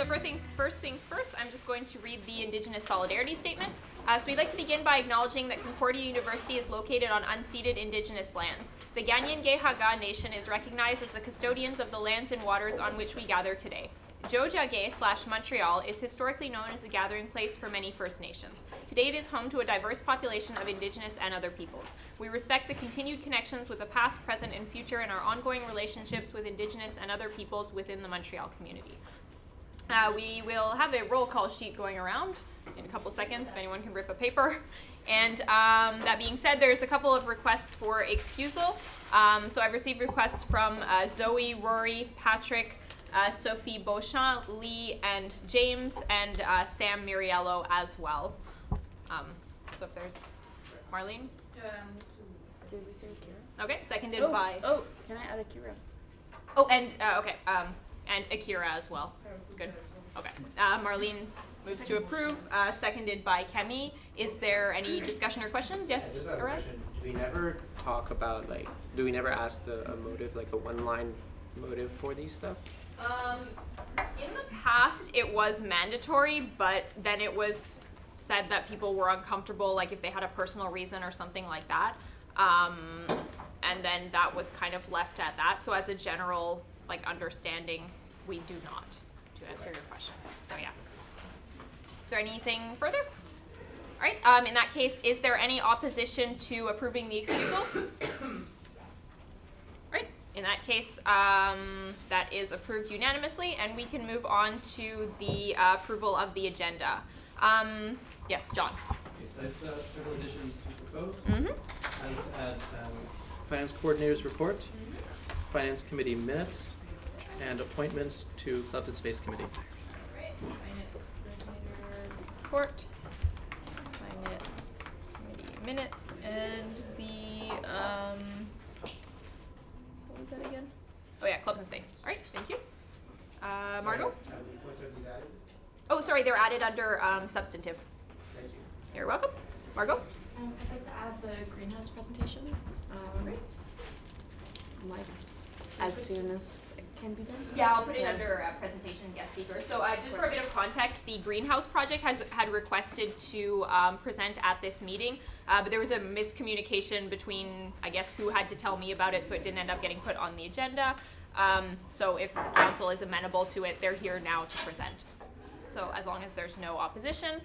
So first things first, I'm just going to read the Indigenous Solidarity Statement. So we'd like to begin by acknowledging that Concordia University is located on unceded Indigenous lands. The Ganyan-Gehaga Nation is recognized as the custodians of the lands and waters on which we gather today. Jojage/Montreal is historically known as a gathering place for many First Nations. Today it is home to a diverse population of Indigenous and other peoples. We respect the continued connections with the past, present, and future in our ongoing relationships with Indigenous and other peoples within the Montreal community. We will have a roll call sheet going around in a couple seconds if anyone can rip a paper. And that being said, there's a couple of requests for excusal. So I've received requests from Zoe, Rory, Patrick, Sophie Beauchamp, Lee, and James, and Sam Miriello as well. So if there's Marlene? Did we say Akira? Okay, seconded by... Oh, can I add Akira? Oh, and, okay, and Akira as well. Good. Okay. Marlene moves to approve, seconded by Kemi. Is there any discussion or questions? Yes, just have a question. Do we never talk about, like, do we never ask a motive, like a one-line motive for these stuff? In the past, it was mandatory, but then it was said that people were uncomfortable, like if they had a personal reason or something like that. And then that was kind of left at that. So as a general, like, understanding, we do not, to answer your question. So yeah. Is there anything further? All right, in that case, is there any opposition to approving the excusals? Right, in that case, that is approved unanimously, and we can move on to the approval of the agenda. Yes, John. Okay, so I have several additions to propose. Mm-hmm. I'd like to add Finance Coordinator's report, Finance Committee minutes, and appointments to Club and Space Committee. Right. Finance Coordinator report, Finance Committee minutes, and the, what was that again? Oh yeah, Clubs and Space. All right, thank you. Margot? Oh, sorry, they're added under substantive. Thank you. You're welcome. Margot? I'd like to add the greenhouse presentation. Like, as soon as it can be done. Yeah, I'll put it under presentation guest speaker. So just for a bit of context, the greenhouse project had requested to present at this meeting, but there was a miscommunication between, I guess, who had to tell me about it, so it didn't end up getting put on the agenda. So if council is amenable to it, they're here now to present. So as long as there's no opposition.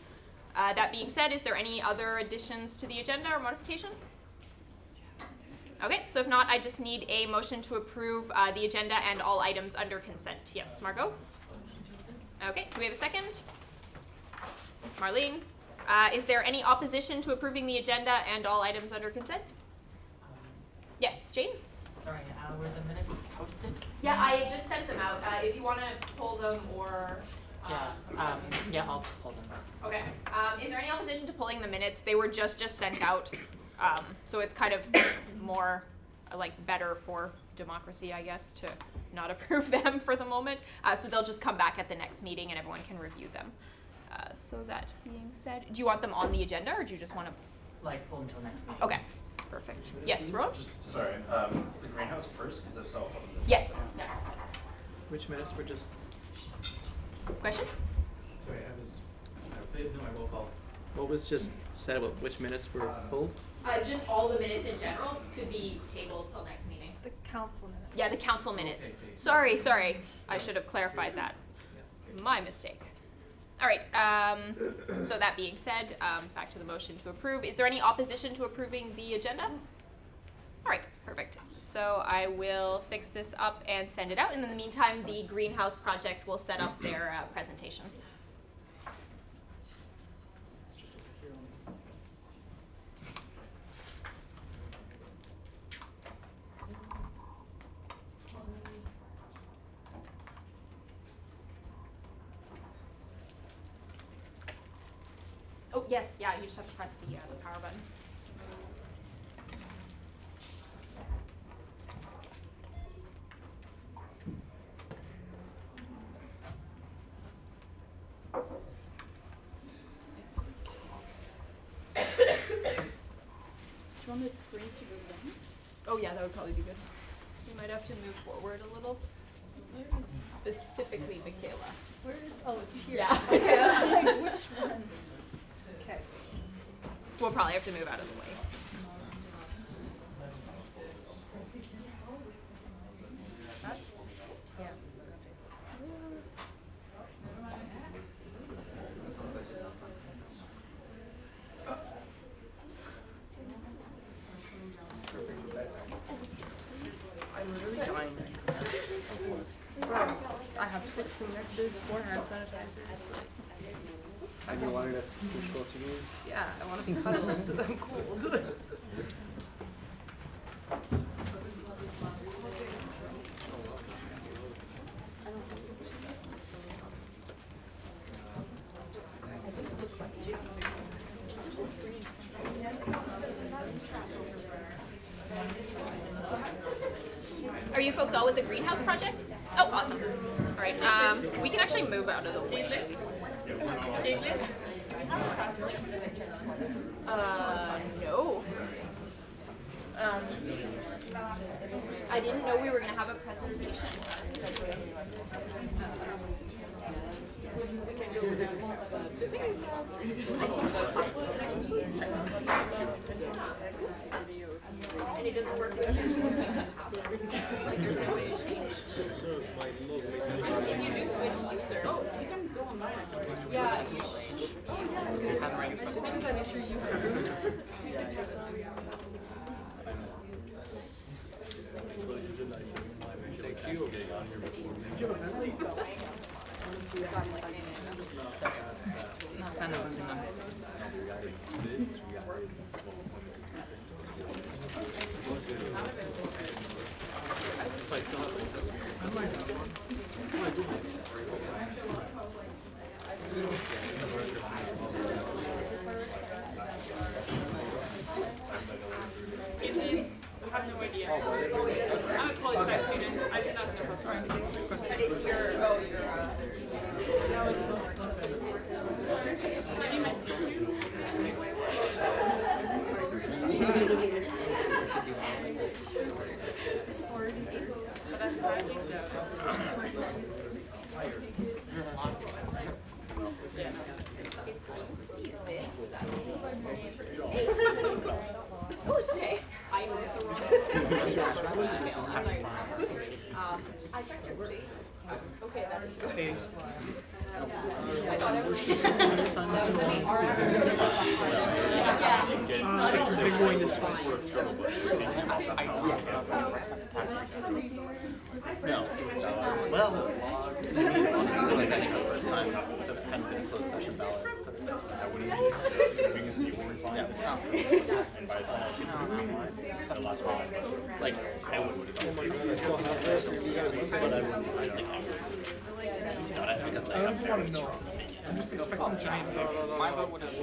That being said, is there any other additions to the agenda or modification? Okay, so if not, I just need a motion to approve the agenda and all items under consent. Yes, Margot? Okay, do we have a second? Marlene? Is there any opposition to approving the agenda and all items under consent? Yes, Jane? Sorry, were the minutes posted? Yeah, I just sent them out. If you want to pull them or... yeah, I'll pull them. Okay. Is there any opposition to pulling the minutes? They were just sent out. So it's kind of more like better for democracy, I guess, to not approve them for the moment. So they'll just come back at the next meeting and everyone can review them. So that being said, do you want them on the agenda or do you just want to? Like, pull until next meeting. Okay, perfect. Yes, Ron? Sorry, is the greenhouse first? Because if so, I'll talk about this. Yes. Yeah. Which minutes were just... Question? Sorry, I didn't know my roll call. What was just said about which minutes were pulled? Just all the minutes in general to be tabled till next meeting. The council minutes. Yeah, the council minutes. Okay. Sorry. I should have clarified that. My mistake. All right, so that being said, back to the motion to approve. Is there any opposition to approving the agenda? All right, perfect. So I will fix this up and send it out. And in the meantime, the greenhouse project will set up their presentation. Oh, yes, yeah, you just have to press the power button. Do you want the screen to go down? Oh yeah, that would probably be good. You might have to move forward a little. Specifically, Michaela. Where is, oh, volunteer. Yeah. Like, which one? Okay. We'll probably have to move out of the way. Us? Yeah. I'm literally dying. Bro, I have 6 Kleenexes, 4 hand sanitizers. Have you wanted us to switch closer to you? Yeah, I want to be cuddled. I'm cold. Are you folks all with the greenhouse project? Oh, awesome. All right, we can actually move out of the way. No. I didn't know we were gonna have a presentation. And it doesn't work with like there's no way to change. If you do switch user, oh, you can go on mine. Yeah. Depends on make sure you heard. Not kind of losing them. I still have like this. I have no idea. I'm a college science student. I did not know how to I didn't hear, oh, you're, no, it's Give me my scissors. But I'm finding yeah. It seems to be this. Oh, okay. I wrote the wrong I checked your face. Okay, that is okay. I thought it was yeah, it's not It's a big going to swing. No. Well, like I think the first time if it hadn't been a closed session ballot, I wouldn't be yeah. And by the time I came online, the last one, like I would have but I wouldn't because I have very strong opinion. I'm just expecting giant bugs. My vote would have.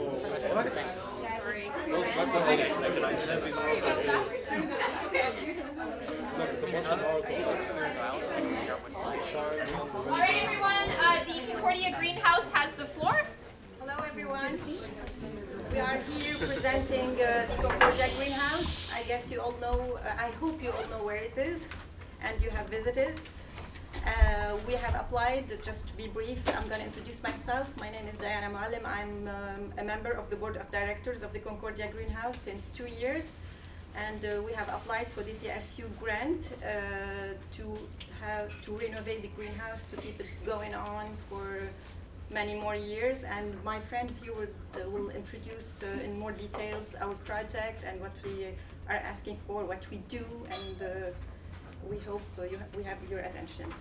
sorry. I can understand All right, everyone. The Concordia Greenhouse has the floor. Hello, everyone. We are here presenting the Concordia Greenhouse. I guess you all know, I hope you all know where it is and you have visited. We have applied, just to be brief, I'm going to introduce myself. My name is Diana Maalim. I'm a member of the board of directors of the Concordia Greenhouse since 2 years. And we have applied for the CSU grant to renovate the greenhouse, to keep it going on for many more years. And my friends here will introduce in more details our project and what we are asking for, what we do, and we hope we have your attention.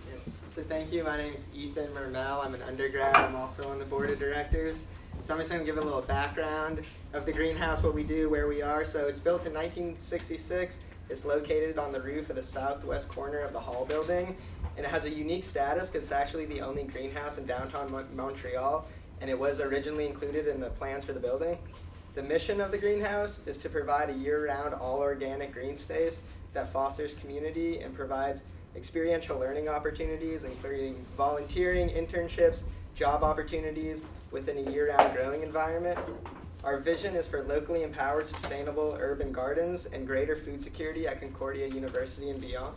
So thank you. My name is Ethan Mermel. I'm an undergrad. I'm also on the board of directors. So I'm just going to give a little background of the greenhouse, what we do, where we are. So it's built in 1966. It's located on the roof of the southwest corner of the Hall building. And it has a unique status because it's actually the only greenhouse in downtown Montreal. And it was originally included in the plans for the building. The mission of the greenhouse is to provide a year-round all-organic green space that fosters community and provides experiential learning opportunities, including volunteering, internships, job opportunities within a year-round growing environment. Our vision is for locally empowered, sustainable urban gardens and greater food security at Concordia University and beyond.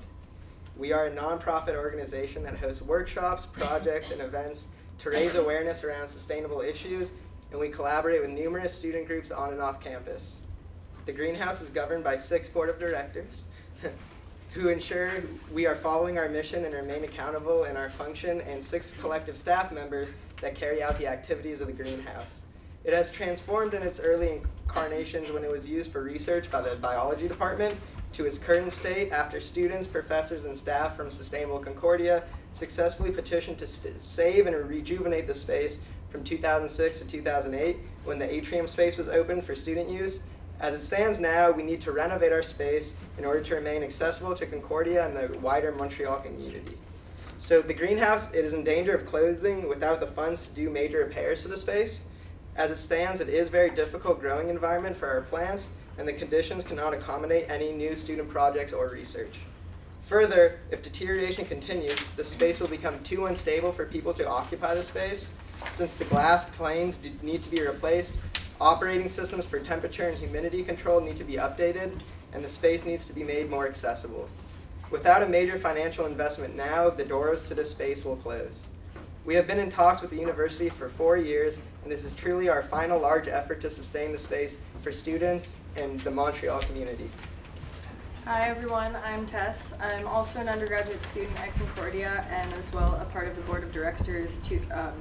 We are a nonprofit organization that hosts workshops, projects, and events to raise awareness around sustainable issues, and we collaborate with numerous student groups on and off campus. The greenhouse is governed by 6 board of directors who ensure we are following our mission and remain accountable in our function, and 6 collective staff members that carry out the activities of the greenhouse. It has transformed in its early incarnations when it was used for research by the biology department to its current state after students, professors, and staff from Sustainable Concordia successfully petitioned to save and rejuvenate the space from 2006 to 2008 when the Atrium space was opened for student use. As it stands now, we need to renovate our space in order to remain accessible to Concordia and the wider Montreal community. So the greenhouse, it is in danger of closing without the funds to do major repairs to the space. As it stands, it is a very difficult growing environment for our plants, and the conditions cannot accommodate any new student projects or research. Further, if deterioration continues, the space will become too unstable for people to occupy the space. Since the glass planes need to be replaced, operating systems for temperature and humidity control need to be updated, and the space needs to be made more accessible. Without a major financial investment now, the doors to this space will close. We have been in talks with the university for 4 years, and this is truly our final large effort to sustain the space for students and the Montreal community. Hi everyone, I'm Tess. I'm also an undergraduate student at Concordia and as well a part of the board of directors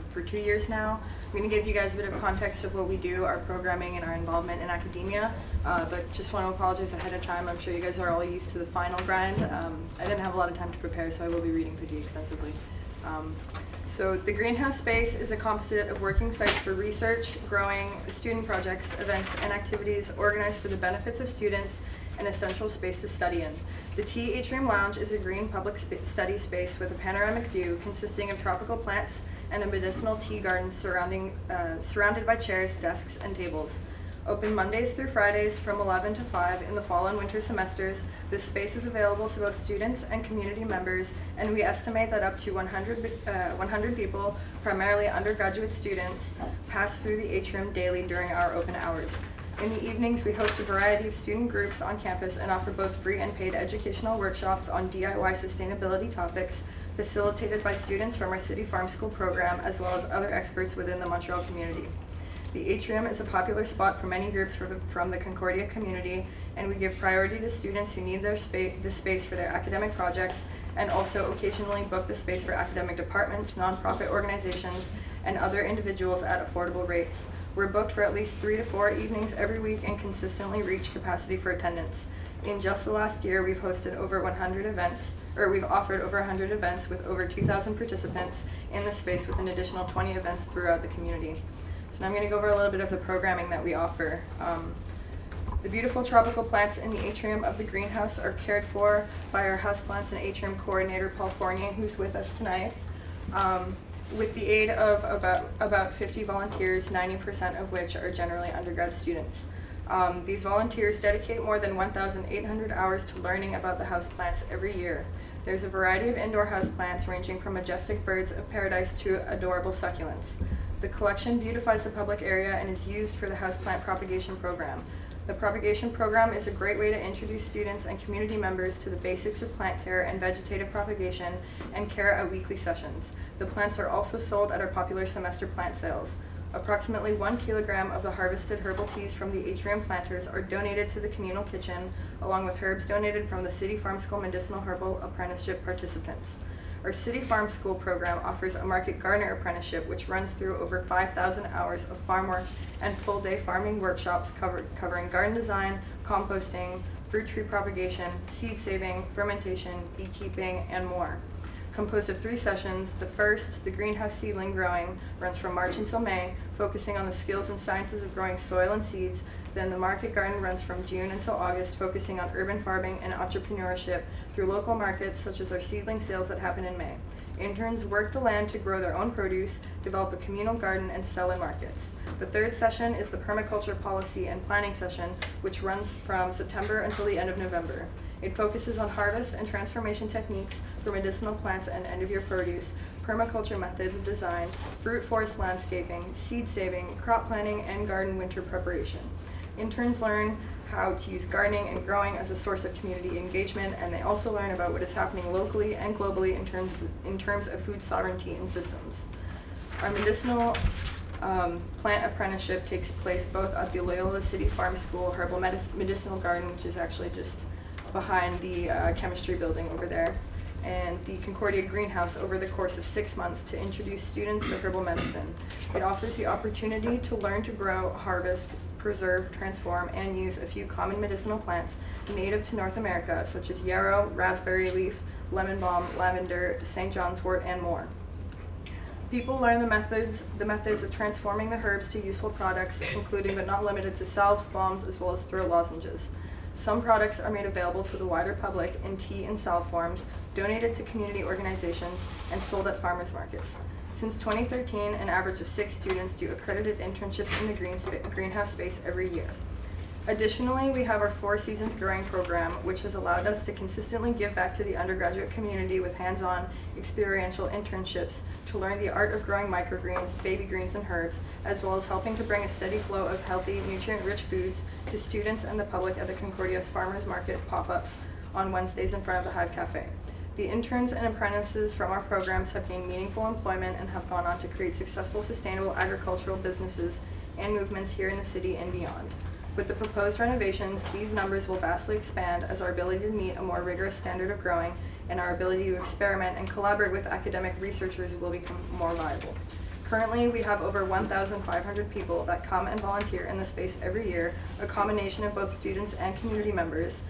for 2 years now. I'm going to give you guys a bit of context of what we do, our programming, and our involvement in academia, but just want to apologize ahead of time. I'm sure you guys are all used to the final grind. I didn't have a lot of time to prepare, so I will be reading pretty extensively. So the greenhouse space is a composite of working sites for research, growing, student projects, events, and activities organized for the benefits of students, and a central space to study in. The THM Lounge is a green public study space with a panoramic view consisting of tropical plants and a medicinal tea garden surrounded by chairs, desks, and tables. Open Mondays through Fridays from 11 to 5 in the fall and winter semesters, this space is available to both students and community members, and we estimate that up to 100 people, primarily undergraduate students, pass through the Atrium daily during our open hours. In the evenings, we host a variety of student groups on campus and offer both free and paid educational workshops on DIY sustainability topics, facilitated by students from our City Farm School program, as well as other experts within the Montreal community. The Atrium is a popular spot for many groups from the Concordia community, and we give priority to students who need this space for their academic projects, and also occasionally book the space for academic departments, nonprofit organizations, and other individuals at affordable rates. We're booked for at least 3 to 4 evenings every week and consistently reach capacity for attendance. In just the last year, we've hosted over 100 events, or we've offered over 100 events with over 2,000 participants in the space, with an additional 20 events throughout the community. So now I'm going to go over a little bit of the programming that we offer. The beautiful tropical plants in the atrium of the greenhouse are cared for by our houseplants and atrium coordinator, Paul Fournier, who's with us tonight. With the aid of about 50 volunteers, 90% of which are generally undergrad students. These volunteers dedicate more than 1,800 hours to learning about the houseplants every year. There's a variety of indoor houseplants ranging from majestic birds of paradise to adorable succulents. The collection beautifies the public area and is used for the houseplant propagation program. The propagation program is a great way to introduce students and community members to the basics of plant care and vegetative propagation and care at weekly sessions. The plants are also sold at our popular semester plant sales. Approximately 1 kilogram of the harvested herbal teas from the Atrium planters are donated to the communal kitchen, along with herbs donated from the City Farm School Medicinal Herbal Apprenticeship participants. Our City Farm School program offers a market gardener apprenticeship which runs through over 5,000 hours of farm work and full-day farming workshops covering garden design, composting, fruit tree propagation, seed saving, fermentation, beekeeping, and more. Composed of 3 sessions, the first, the greenhouse seedling growing, runs from March until May, focusing on the skills and sciences of growing soil and seeds. Then the market garden runs from June until August, focusing on urban farming and entrepreneurship through local markets such as our seedling sales that happen in May. Interns work the land to grow their own produce, develop a communal garden, and sell in markets. The 3rd session is the permaculture policy and planning session, which runs from September until the end of November. It focuses on harvest and transformation techniques for medicinal plants and end-of-year produce, permaculture methods of design, fruit forest landscaping, seed saving, crop planning, and garden winter preparation. Interns learn how to use gardening and growing as a source of community engagement, and they also learn about what is happening locally and globally in terms of food sovereignty and systems. Our medicinal plant apprenticeship takes place both at the Loyola City Farm School Herbal Medicinal Garden, which is actually just behind the chemistry building over there, and the Concordia Greenhouse over the course of 6 months to introduce students to herbal medicine. It offers the opportunity to learn to grow, harvest, preserve, transform, and use a few common medicinal plants native to North America, such as yarrow, raspberry leaf, lemon balm, lavender, St. John's wort, and more. People learn the methods of transforming the herbs to useful products, including but not limited to salves, balms, as well as throat lozenges. Some products are made available to the wider public in tea and salve forms, donated to community organizations, and sold at farmers markets. Since 2013, an average of 6 students do accredited internships in the greenhouse space every year. Additionally, we have our 4 Seasons Growing program, which has allowed us to consistently give back to the undergraduate community with hands-on, experiential internships to learn the art of growing microgreens, baby greens, and herbs, as well as helping to bring a steady flow of healthy, nutrient-rich foods to students and the public at the Concordia's Farmers Market pop-ups on Wednesdays in front of the Hive Cafe. The interns and apprentices from our programs have gained meaningful employment and have gone on to create successful, sustainable agricultural businesses and movements here in the city and beyond. With the proposed renovations, these numbers will vastly expand as our ability to meet a more rigorous standard of growing and our ability to experiment and collaborate with academic researchers will become more viable. Currently, we have over 1,500 people that come and volunteer in the space every year, a combination of both students and community members,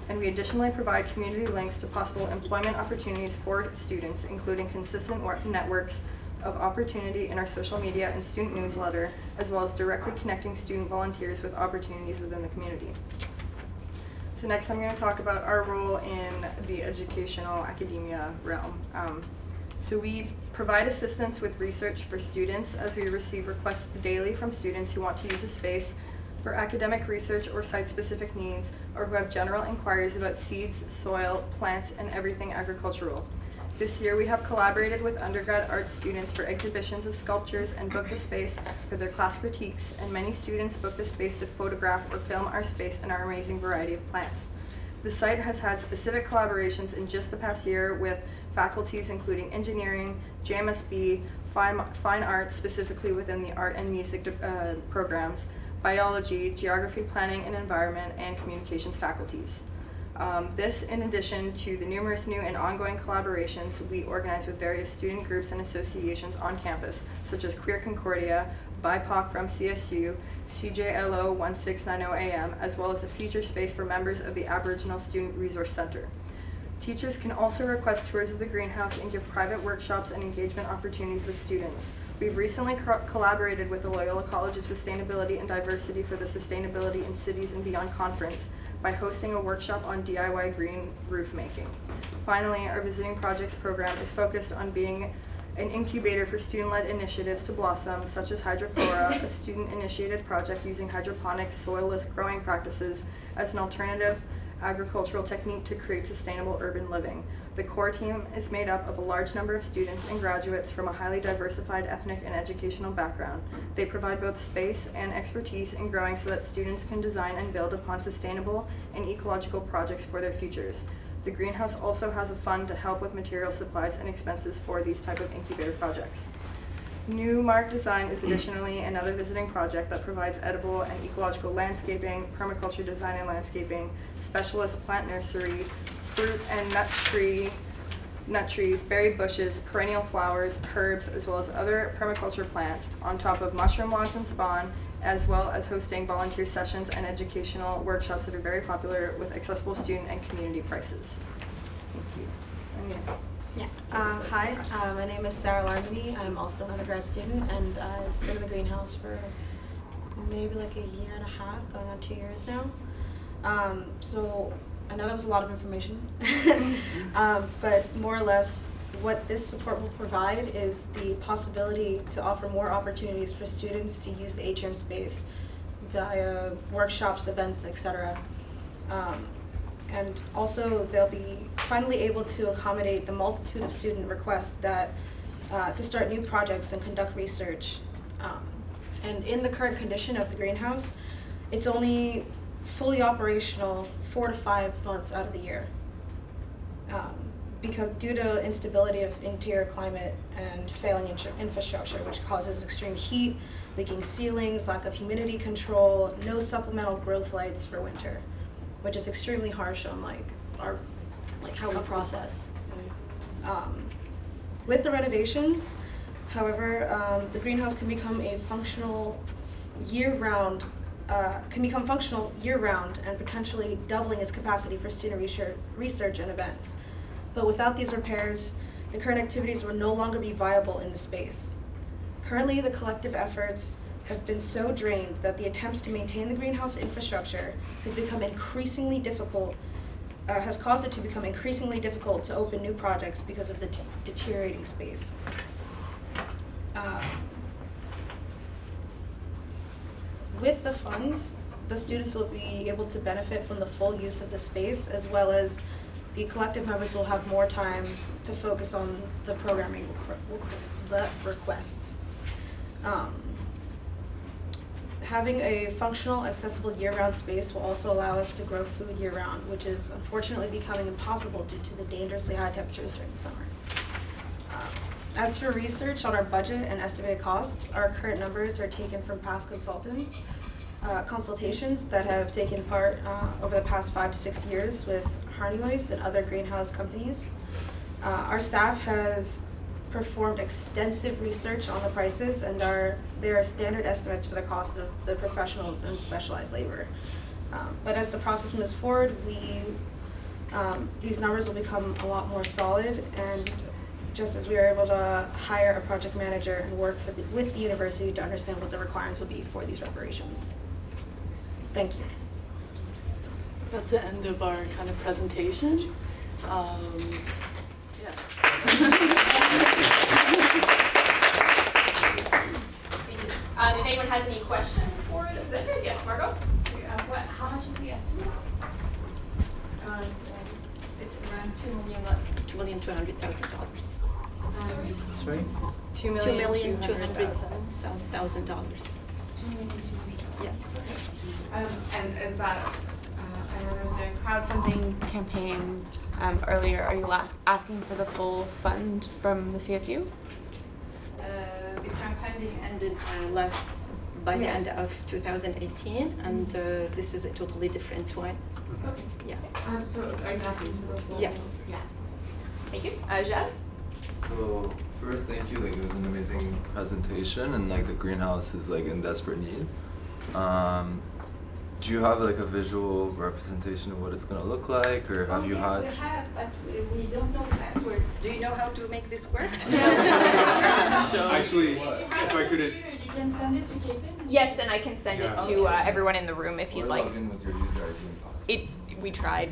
and we additionally provide community links to possible employment opportunities for students, including consistent networks of opportunity in our social media and student newsletter, as well as directly connecting student volunteers with opportunities within the community. So next I'm going to talk about our role in the educational academia realm. So we provide assistance with research for students as we receive requests daily from students who want to use a space for academic research or site-specific needs, or who have general inquiries about seeds, soil, plants, and everything agricultural. This year we have collaborated with undergrad art students for exhibitions of sculptures and booked the space for their class critiques, and many students booked the space to photograph or film our space and our amazing variety of plants. The site has had specific collaborations in just the past year with faculties including engineering, JMSB, fine arts, specifically within the art and music programs, biology, geography, planning and environment, and communications faculties. This in addition to the numerous new and ongoing collaborations we organize with various student groups and associations on campus, such as Queer Concordia, BIPOC from CSU, CJLO 1690AM, as well as a feature space for members of the Aboriginal Student Resource Center. Teachers can also request tours of the greenhouse and give private workshops and engagement opportunities with students. We've recently collaborated with the Loyola College of Sustainability and Diversity for the Sustainability in Cities and Beyond Conference by hosting a workshop on DIY green roof making. Finally, our Visiting Projects program is focused on being an incubator for student-led initiatives to blossom, such as Hydroflora, a student-initiated project using hydroponics soilless growing practices as an alternative agricultural technique to create sustainable urban living. The core team is made up of a large number of students and graduates from a highly diversified ethnic and educational background. They provide both space and expertise in growing so that students can design and build upon sustainable and ecological projects for their futures. The greenhouse also has a fund to help with material supplies and expenses for these type of incubator projects. New Mark Design is additionally another visiting project that provides edible and ecological landscaping, permaculture design and landscaping, specialist plant nursery, fruit and nut trees, berry bushes, perennial flowers, herbs, as well as other permaculture plants, on top of mushroom lawns and spawn, as well as hosting volunteer sessions and educational workshops that are very popular with accessible student and community prices. Thank you. Anita. Yeah. Hi, my name is Sarah Larmany. I'm also an undergrad student, and I've been in the greenhouse for maybe like a year and a half, going on 2 years now. So I know that was a lot of information, but more or less what this support will provide is the possibility to offer more opportunities for students to use the Atrium space via workshops, events, etc. And also they'll be finally able to accommodate the multitude of student requests that to start new projects and conduct research. And in the current condition of the greenhouse, it's only fully operational 4 to 5 months out of the year. because due to instability of interior climate and failing infrastructure, which causes extreme heat, leaking ceilings, lack of humidity control, no supplemental growth lights for winter, which is extremely harsh on how we process. With the renovations, however, the greenhouse can become functional year-round and potentially doubling its capacity for student research and events. But without these repairs, the current activities will no longer be viable in the space. Currently, the collective efforts have been so drained that the attempts to maintain the greenhouse infrastructure has caused it to become increasingly difficult to open new projects because of the deteriorating space. With the funds, the students will be able to benefit from the full use of the space, as well as the collective members will have more time to focus on the programming requests. Having a functional, accessible year-round space will also allow us to grow food year-round, which is unfortunately becoming impossible due to the dangerously high temperatures during the summer. As for research on our budget and estimated costs, our current numbers are taken from past consultations that have taken part over the past 5 to 6 years with Harneyways and other greenhouse companies. Our staff has performed extensive research on the prices, and there are standard estimates for the cost of the professionals and specialized labor. But as the process moves forward, these numbers will become a lot more solid, and just as we are able to hire a project manager and work with the university to understand what the requirements will be for these reparations. Thank you. That's the end of our kind of presentation. Yeah. If anyone has any questions for the vendors, yes, Margot? How much is the estimate? It's around $2,200,000. Sorry? $2,200,000. Yeah. And is that, I know there's a crowdfunding campaign earlier. Are you asking for the full fund from the CSU? The crowdfunding ended by the end of 2018, and this is a totally different one. Okay. Yeah. So are you asking for the full? Yes. Yeah. Thank you. Jad? So first, thank you. Like, it was an amazing presentation, and like the greenhouse is like in desperate need. Do you have like a visual representation of what it's gonna look like, or have you had? Yes, we have, but we don't know the password. Do you know how to make this work? Actually, if I could. You can send it to Caitlin? Yes, and I can send it to everyone in the room if you'd like. Log in with your user ID and password. We tried.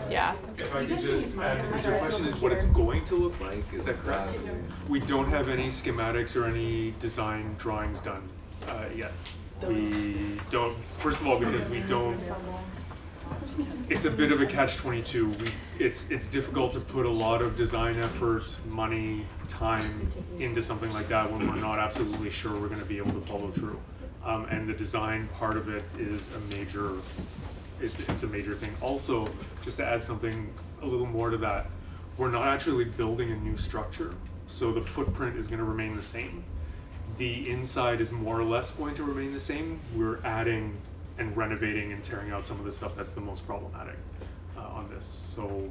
Yeah. If I could just add, because your question is what it's going to look like, is that correct? Exactly. We don't have any schematics or any design drawings done yet. We don't, first of all, because we don't, it's a bit of a catch-22. It's difficult to put a lot of design effort, money, time into something like that when we're not absolutely sure we're going to be able to follow through. And the design part of it is a major, it's a major thing. Also, just to add something a little more to that, we're not actually building a new structure, so the footprint is going to remain the same. The inside is more or less going to remain the same. We're adding and renovating and tearing out some of the stuff that's the most problematic on this. So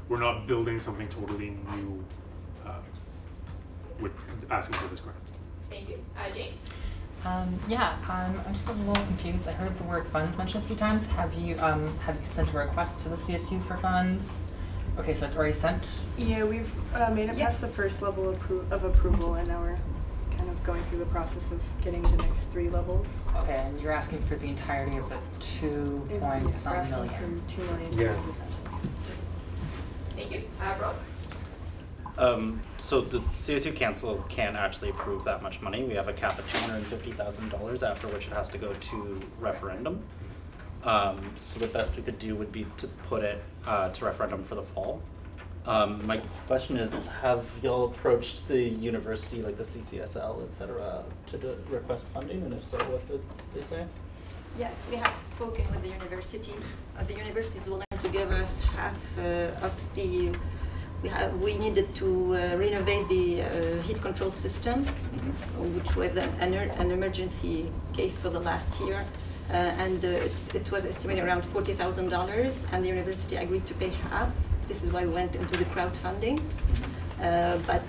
we're not building something totally new with asking for this grant. Thank you. Jane? I'm just a little confused. I heard the word funds mentioned a few times. Have you sent a request to the CSU for funds? Okay, so it's already sent? Yeah, we've made it past the first level of approval, and now we're kind of going through the process of getting the next 3 levels. Okay, and you're asking for the entirety of the 2.some million. For $2 million. Yeah. Thank you. Rob? So the CSU Council can't actually approve that much money. We have a cap of $250,000, after which it has to go to referendum. So the best we could do would be to put it to referendum for the fall. My question is, have y'all approached the university, like the CCSL, et cetera, to request funding, and if so, what did they say? Yes, we have spoken with the university. The university is willing to give us half of the we needed to renovate the heat control system, which was an emergency case for the last year. And it was estimated around $40,000, and the university agreed to pay half. This is why we went into the crowdfunding. But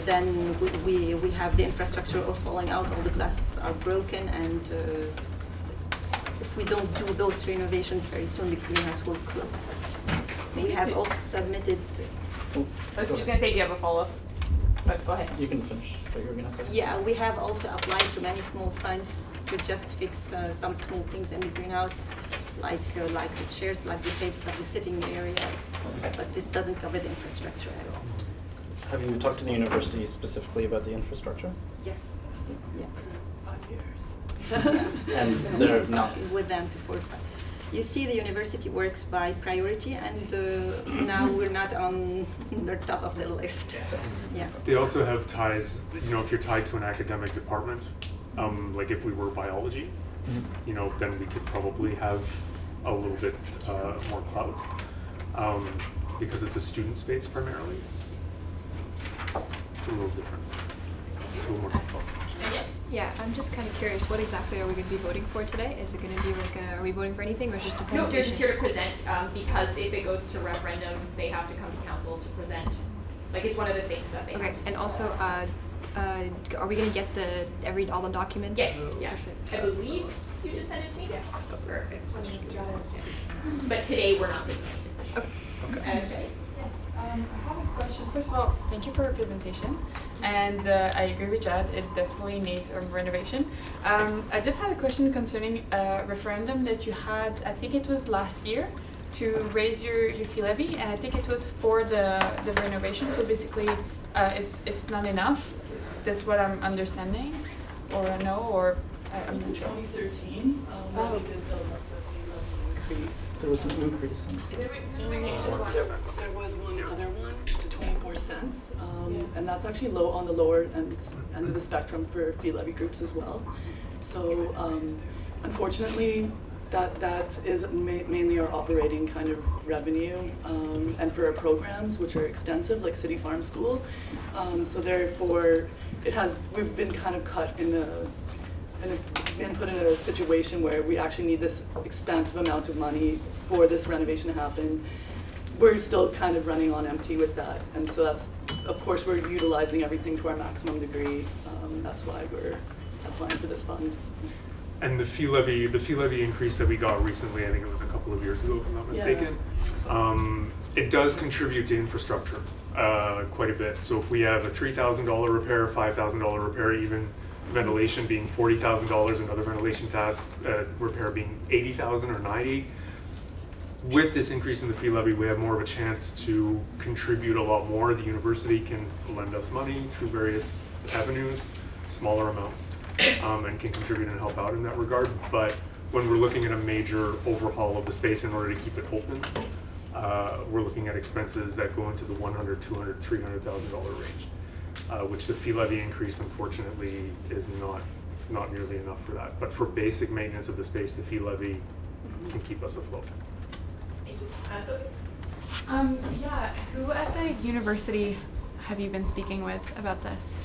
then we have the infrastructure all falling out, all the glass are broken, and if we don't do those renovations very soon, the greenhouse will close. We have also submitted. I was just going to say, do you have a follow-up? But go ahead. You can finish what you were going to say. Yeah, we have also applied to many small funds to just fix some small things in the greenhouse, like the chairs, like the tables, like the sitting areas. But this doesn't cover the infrastructure at all. Have you talked to the university specifically about the infrastructure? Yes. Yeah. 5 years. And they're not with them to fortify. You see, the university works by priority, and now we're not on the top of the list. Yeah. They also have ties, you know, if you're tied to an academic department, like if we were biology, you know, then we could probably have a little bit more clout, because it's a student space primarily. It's a little different. It's a little more difficult. Yeah, I'm just kind of curious, what exactly are we going to be voting for today? Is it going to be like, are we voting for anything, or just a presentation? No, they're just here to present, because if it goes to referendum, they have to come to council to present. Like, it's one of the things that they have. Okay, and also, are we going to get all the documents? Yes, yeah. I believe you just sent it to me? Yes. Perfect. But today, we're not taking any decision. Okay. Okay. I have a question. First of all, thank you for your presentation, and I agree with Chad, it desperately needs a renovation. I just had a question concerning a referendum that you had, I think it was last year, to raise your fee levy, and I think it was for the renovation, so basically it's not enough. That's what I'm understanding, or no, or I'm not sure. 2013, we did build up the fee levy increase. There was an increase. There was one other one to 24 cents, and that's actually low on the lower end of the spectrum for fee levy groups as well. So unfortunately, that is mainly our operating kind of revenue, and for our programs, which are extensive, like City Farm School. So therefore, we've been kind of cut been put in a situation where we actually need this expansive amount of money for this renovation to happen. We're still kind of running on empty with that, and so that's, of course, we're utilizing everything to our maximum degree. That's why we're applying for this fund. And the fee levy increase that we got recently, I think it was a couple of years ago, if I'm not mistaken, it does contribute to infrastructure quite a bit. So if we have a $3,000 repair, $5,000 repair, even ventilation being $40,000, another ventilation task repair being $80,000 or $90,000. With this increase in the fee levy, we have more of a chance to contribute a lot more. The university can lend us money through various avenues, smaller amounts, and can contribute and help out in that regard. But when we're looking at a major overhaul of the space in order to keep it open, we're looking at expenses that go into the $100,000, $200,000, $300,000 range. Which the fee levy increase, unfortunately, is not nearly enough for that. But for basic maintenance of the space, the fee levy can keep us afloat. Thank you. Yeah, who at the university have you been speaking with about this?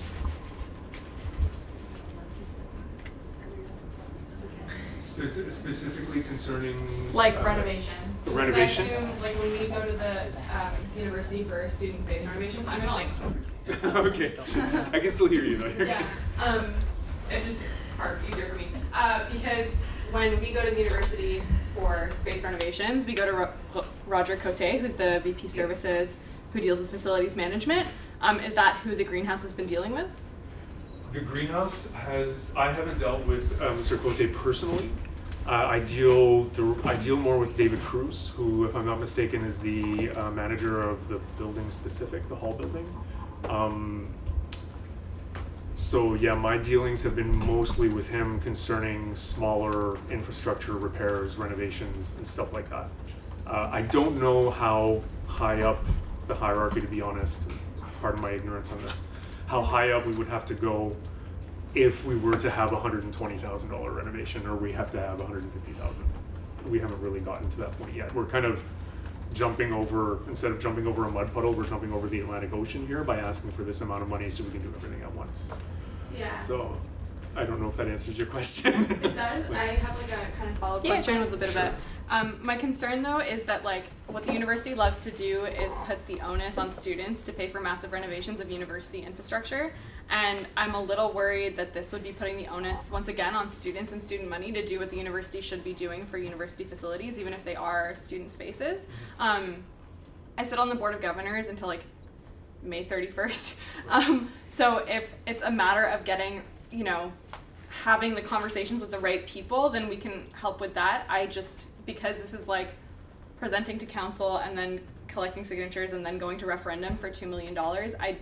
Specifically concerning like renovations. Renovations? I assume, like when we go to the university for student space renovations, I'm gonna like. Okay, I can still hear you though. Yeah, it's just easier for me because when we go to the university for space renovations, we go to Roger Cote, who's the VP Services, who deals with facilities management. Is that who the greenhouse has been dealing with? The greenhouse I haven't dealt with Mr. Cote personally. I deal more with David Cruz, who, if I'm not mistaken, is the manager of the building specific, the hall building. So yeah, my dealings have been mostly with him concerning smaller infrastructure repairs, renovations, and stuff like that. I don't know how high up the hierarchy, to be honest, pardon my ignorance on this, how high up we would have to go if we were to have a $120,000 renovation, or we have to have $150,000. We haven't really gotten to that point yet. We're kind of instead of jumping over a mud puddle, we're jumping over the Atlantic Ocean here by asking for this amount of money so we can do everything at once. Yeah. So I don't know if that answers your question. It does. I have like a kind of follow-up question with a bit of it. My concern though is that like what the university loves to do is put the onus on students to pay for massive renovations of university infrastructure. And I'm a little worried that this would be putting the onus once again on students and student money to do what the university should be doing for university facilities, even if they are student spaces. I sit on the board of governors until like May 31st. So if it's a matter of getting, you know, having the conversations with the right people, then we can help with that. Because this is like presenting to council and then collecting signatures and then going to referendum for $2 million, I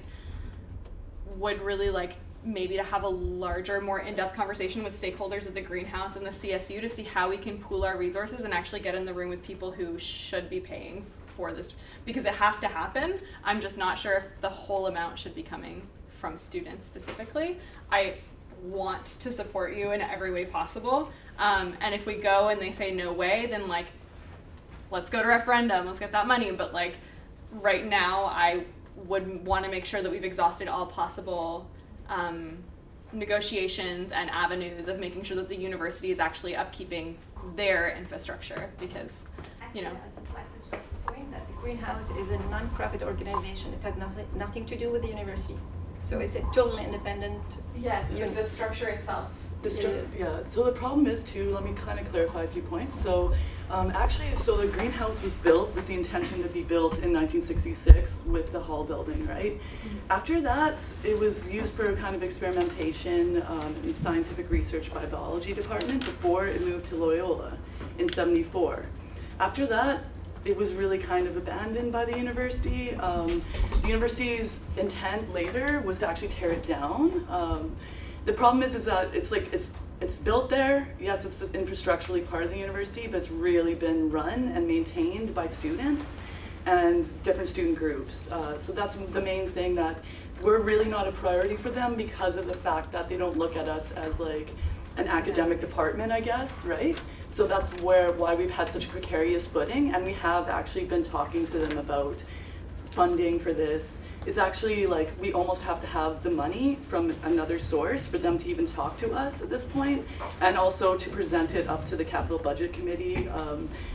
would really like maybe to have a larger, more in-depth conversation with stakeholders at the greenhouse and the CSU to see how we can pool our resources and actually get in the room with people who should be paying for this, because it has to happen. I'm just not sure if the whole amount should be coming from students specifically. I want to support you in every way possible, and if we go and they say no way, then like let's go to referendum, let's get that money. But like right now I would want to make sure that we've exhausted all possible negotiations and avenues of making sure that the university is actually upkeeping their infrastructure, because you know. I'd just like to stress the point that the greenhouse is a non-profit organization. It has nothing to do with the university. So it's a totally independent. Yes, the structure itself. Yeah, so the problem is too, let me kind of clarify a few points. So actually, the greenhouse was built with the intention to be built in 1966 with the hall building, right? After that, it was used for kind of experimentation and scientific research by biology department before it moved to Loyola in '74. After that, it was really kind of abandoned by the university. The university's intent later was to actually tear it down. The problem is that it's built there. Yes, it's infrastructurally part of the university, but it's really been run and maintained by students and different student groups. So that's the main thing, that we're really not a priority for them because of the fact that they don't look at us as like an academic department, I guess, right? So that's why we've had such a precarious footing, and we have actually been talking to them about funding for this. It's actually like we almost have to have the money from another source for them to even talk to us at this point, and also to present it up to the capital budget committee,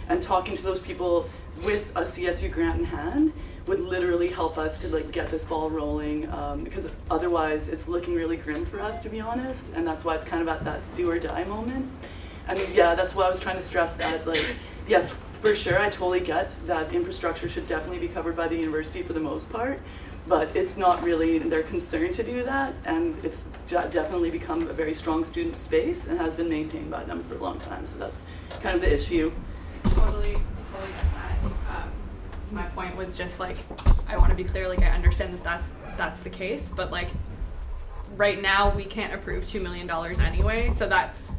and talking to those people with a CSU grant in hand would literally help us to like get this ball rolling, because otherwise it's looking really grim for us, to be honest, and that's why it's kind of at that do or die moment. And yeah, that's why I was trying to stress that, like, yes, for sure, I totally get that infrastructure should definitely be covered by the university for the most part, but it's not really their concern to do that, and it's definitely become a very strong student space and has been maintained by them for a long time, so that's kind of the issue. Totally get that. My point was just like, I want to be clear, like I understand that that's the case, but like right now we can't approve $2 million anyway, so that's,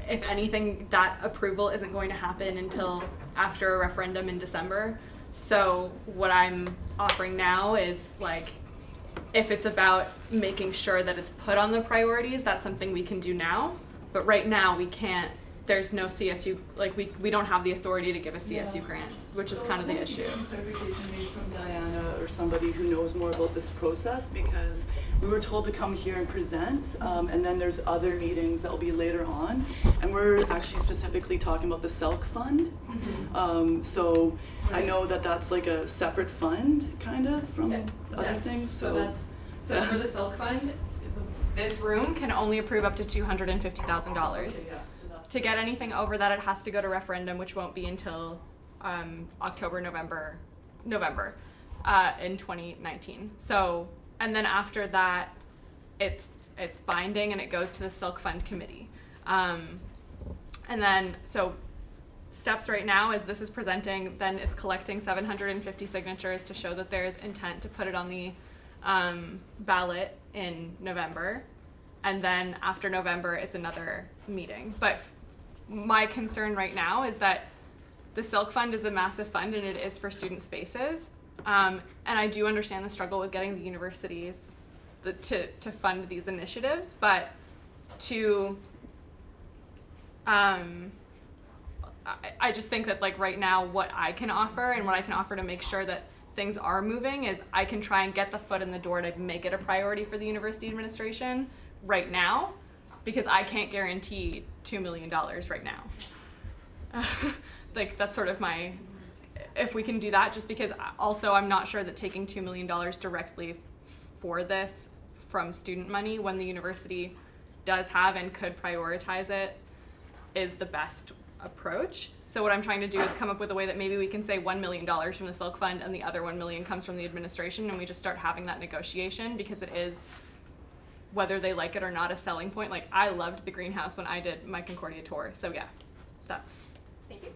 if anything, that approval isn't going to happen until after a referendum in December. So what I'm offering now is like, if it's about making sure that it's put on the priorities, that's something we can do now. But right now we can't, there's no CSU, like we don't have the authority to give a CSU grant, which is kind of the issue. Clarification maybe from Diana or somebody who knows more about this process, because we were told to come here and present, and then there's other meetings that will be later on, and we're actually specifically talking about the SelfFund. So I know that that's like a separate fund, kind of, from other things. So for the SelfFund, this room can only approve up to $250,000. To get anything over that, it has to go to referendum, which won't be until October, November in 2019. So, and then after that, it's binding and it goes to the SelfFund committee. And then, so steps right now is this is presenting, then it's collecting 750 signatures to show that there's intent to put it on the ballot in November. And then after November, it's another meeting. But my concern right now is that the SelfFund is a massive fund and it is for student spaces. And I do understand the struggle with getting the universities to fund these initiatives, but to I just think that like right now what I can offer and what I can offer to make sure that things are moving is I can try and get the foot in the door to make it a priority for the university administration right now, because I can't guarantee $2 million right now. Like that's sort of my, if we can do that, just because also I'm not sure that taking $2 million directly for this from student money when the university does have and could prioritize it is the best approach. So what I'm trying to do is come up with a way that maybe we can say $1 million from the SelfFund and the other $1 million comes from the administration, and we just start having that negotiation, because it is, whether they like it or not, a selling point. Like I loved the greenhouse when I did my Concordia tour. So yeah, that's. Thank you.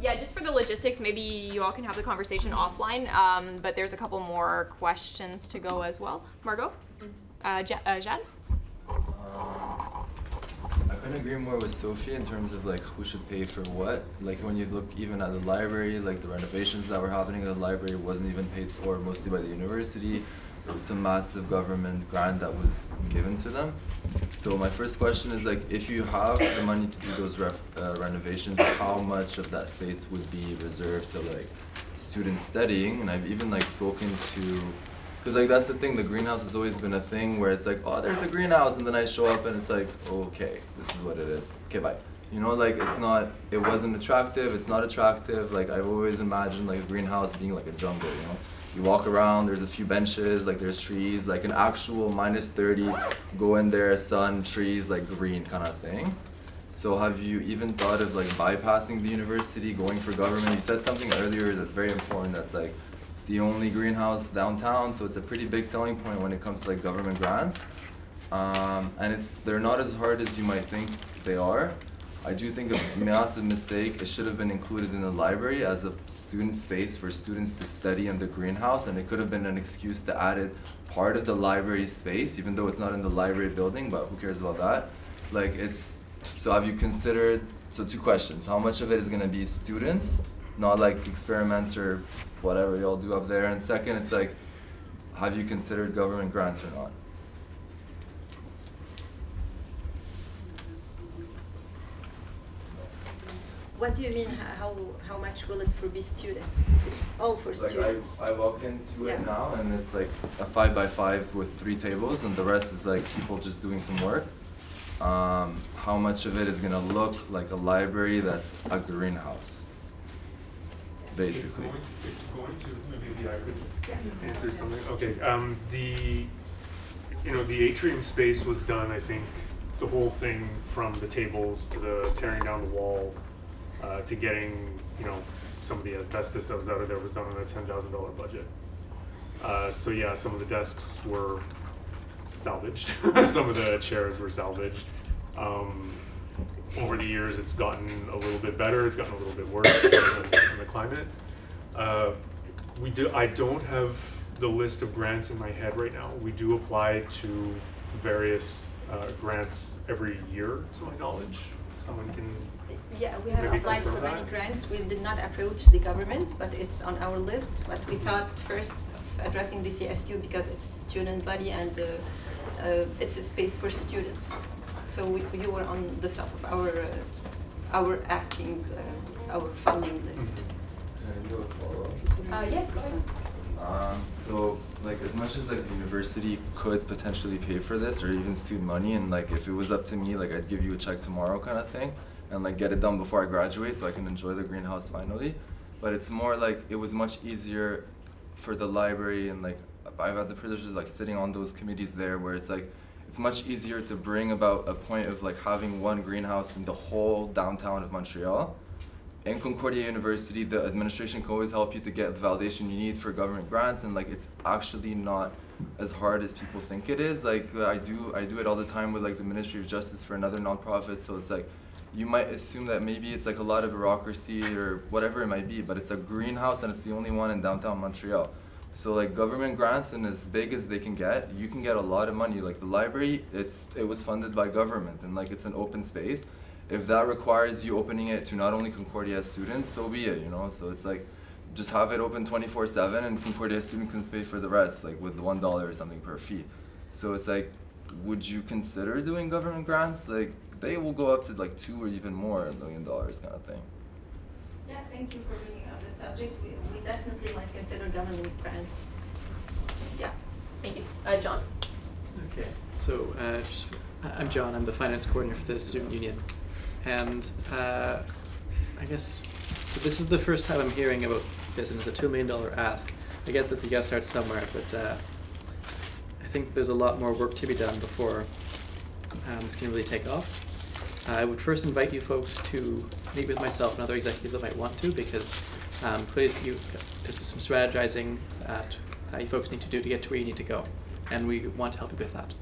Yeah, just for the logistics, maybe you all can have the conversation offline, but there's a couple more questions to go as well. Margot? Jad? I couldn't agree more with Sophie in terms of like who should pay for what. Like when you look even at the library, like the renovations that were happening at the library wasn't even paid for mostly by the university. There was some massive government grant that was given to them. So my first question is like, if you have the money to do those renovations, how much of that space would be reserved to like students studying? And I've even like spoken to, because like that's the thing, the greenhouse has always been a thing where it's like, oh, there's a greenhouse, and then I show up and it's like, oh, okay, this is what it is. Okay, bye. You know, like it's not, it wasn't attractive, it's not attractive. Like I've always imagined like a greenhouse being like a jungle, you know? You walk around, there's a few benches, like there's trees, like an actual -30, go in there, sun, trees, like green kind of thing. So have you even thought of like bypassing the university, going for government? You said something earlier that's very important, that's like, it's the only greenhouse downtown, so it's a pretty big selling point when it comes to like government grants. And they're not as hard as you might think they are. I do think a massive mistake, it should have been included in the library as a student space for students to study in the greenhouse, and it could have been an excuse to add it part of the library space, even though it's not in the library building, but who cares about that? Like so have you considered, so 2 questions, how much of it is gonna be students, not like experiments or whatever y'all do up there, and second, it's like, have you considered government grants or not? What do you mean, how much will it be students? It's all for students. I walk into it now and it's like a 5x5 with 3 tables, and the rest is like people just doing some work. How much of it is gonna look like a library that's a greenhouse? Basically. It's going to, maybe I could answer something. Okay, the atrium space was done, I think, the whole thing from the tables to the tearing down the wall, to getting, some of the asbestos that was out of there was done on a $10,000 budget. So yeah, some of the desks were salvaged. Some of the chairs were salvaged. Over the years, it's gotten a little bit better. It's gotten a little bit worse in the climate. I don't have the list of grants in my head right now. We do apply to various grants every year, to my knowledge. Someone can. Yeah, we have applied for many grants. We did not approach the government, but it's on our list. But we thought first of addressing the CSU because it's student body and it's a space for students. So you were on the top of our asking, our funding list. Can I do a follow-up? Yeah. So like as much as like the university could potentially pay for this, or even student money, and like if it was up to me, like I'd give you a check tomorrow kind of thing, and like get it done before I graduate so I can enjoy the greenhouse finally. But it's more like it was much easier for the library, and like I've had the privilege of like sitting on those committees there where it's like it's much easier to bring about a point of like having one greenhouse in the whole downtown of Montreal. In Concordia University, the administration can always help you to get the validation you need for government grants, and like it's actually not as hard as people think it is. Like I do it all the time with like the Ministry of Justice for another nonprofit, so it's like you might assume that maybe it's like a lot of bureaucracy or whatever it might be, but it's a greenhouse and it's the only one in downtown Montreal. So like government grants, and as big as they can get, you can get a lot of money. Like the library, it was funded by government, and like it's an open space. If that requires you opening it to not only Concordia students, so be it, So it's like, just have it open 24/7 and Concordia students can pay for the rest, like with $1 or something per fee. So it's like, would you consider doing government grants? Like they will go up to like $2 or even more $1 million kind of thing. Yeah, thank you for bringing up the subject. We definitely might consider government grants. Yeah. Thank you. John. Okay, so I'm John. I'm the finance coordinator for the student union, and I guess this is the first time I'm hearing about this, and it's a $2 million ask. I get that you gotta start somewhere, but I think there's a lot more work to be done before this can really take off. I would first invite you folks to meet with myself and other executives that might want to, because please, there's some strategizing that you folks need to do to get to where you need to go, and we want to help you with that.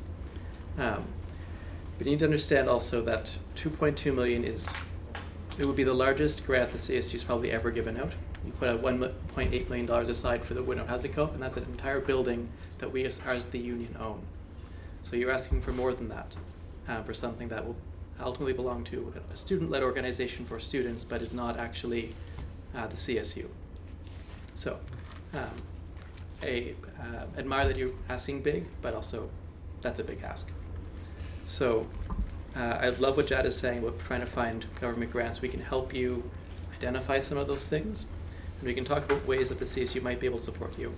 But you need to understand also that $2.2 million it would be the largest grant the CSU's probably ever given out. You put out $1.8 million aside for the Window Housing Co, and that's an entire building that we as the union own. So you're asking for more than that, for something that will ultimately belong to a student-led organization for students, but is not actually the CSU. So I admire that you're asking big, but also that's a big ask. So I love what Jad is saying about trying to find government grants. We can help you identify some of those things, and we can talk about ways that the CSU might be able to support you.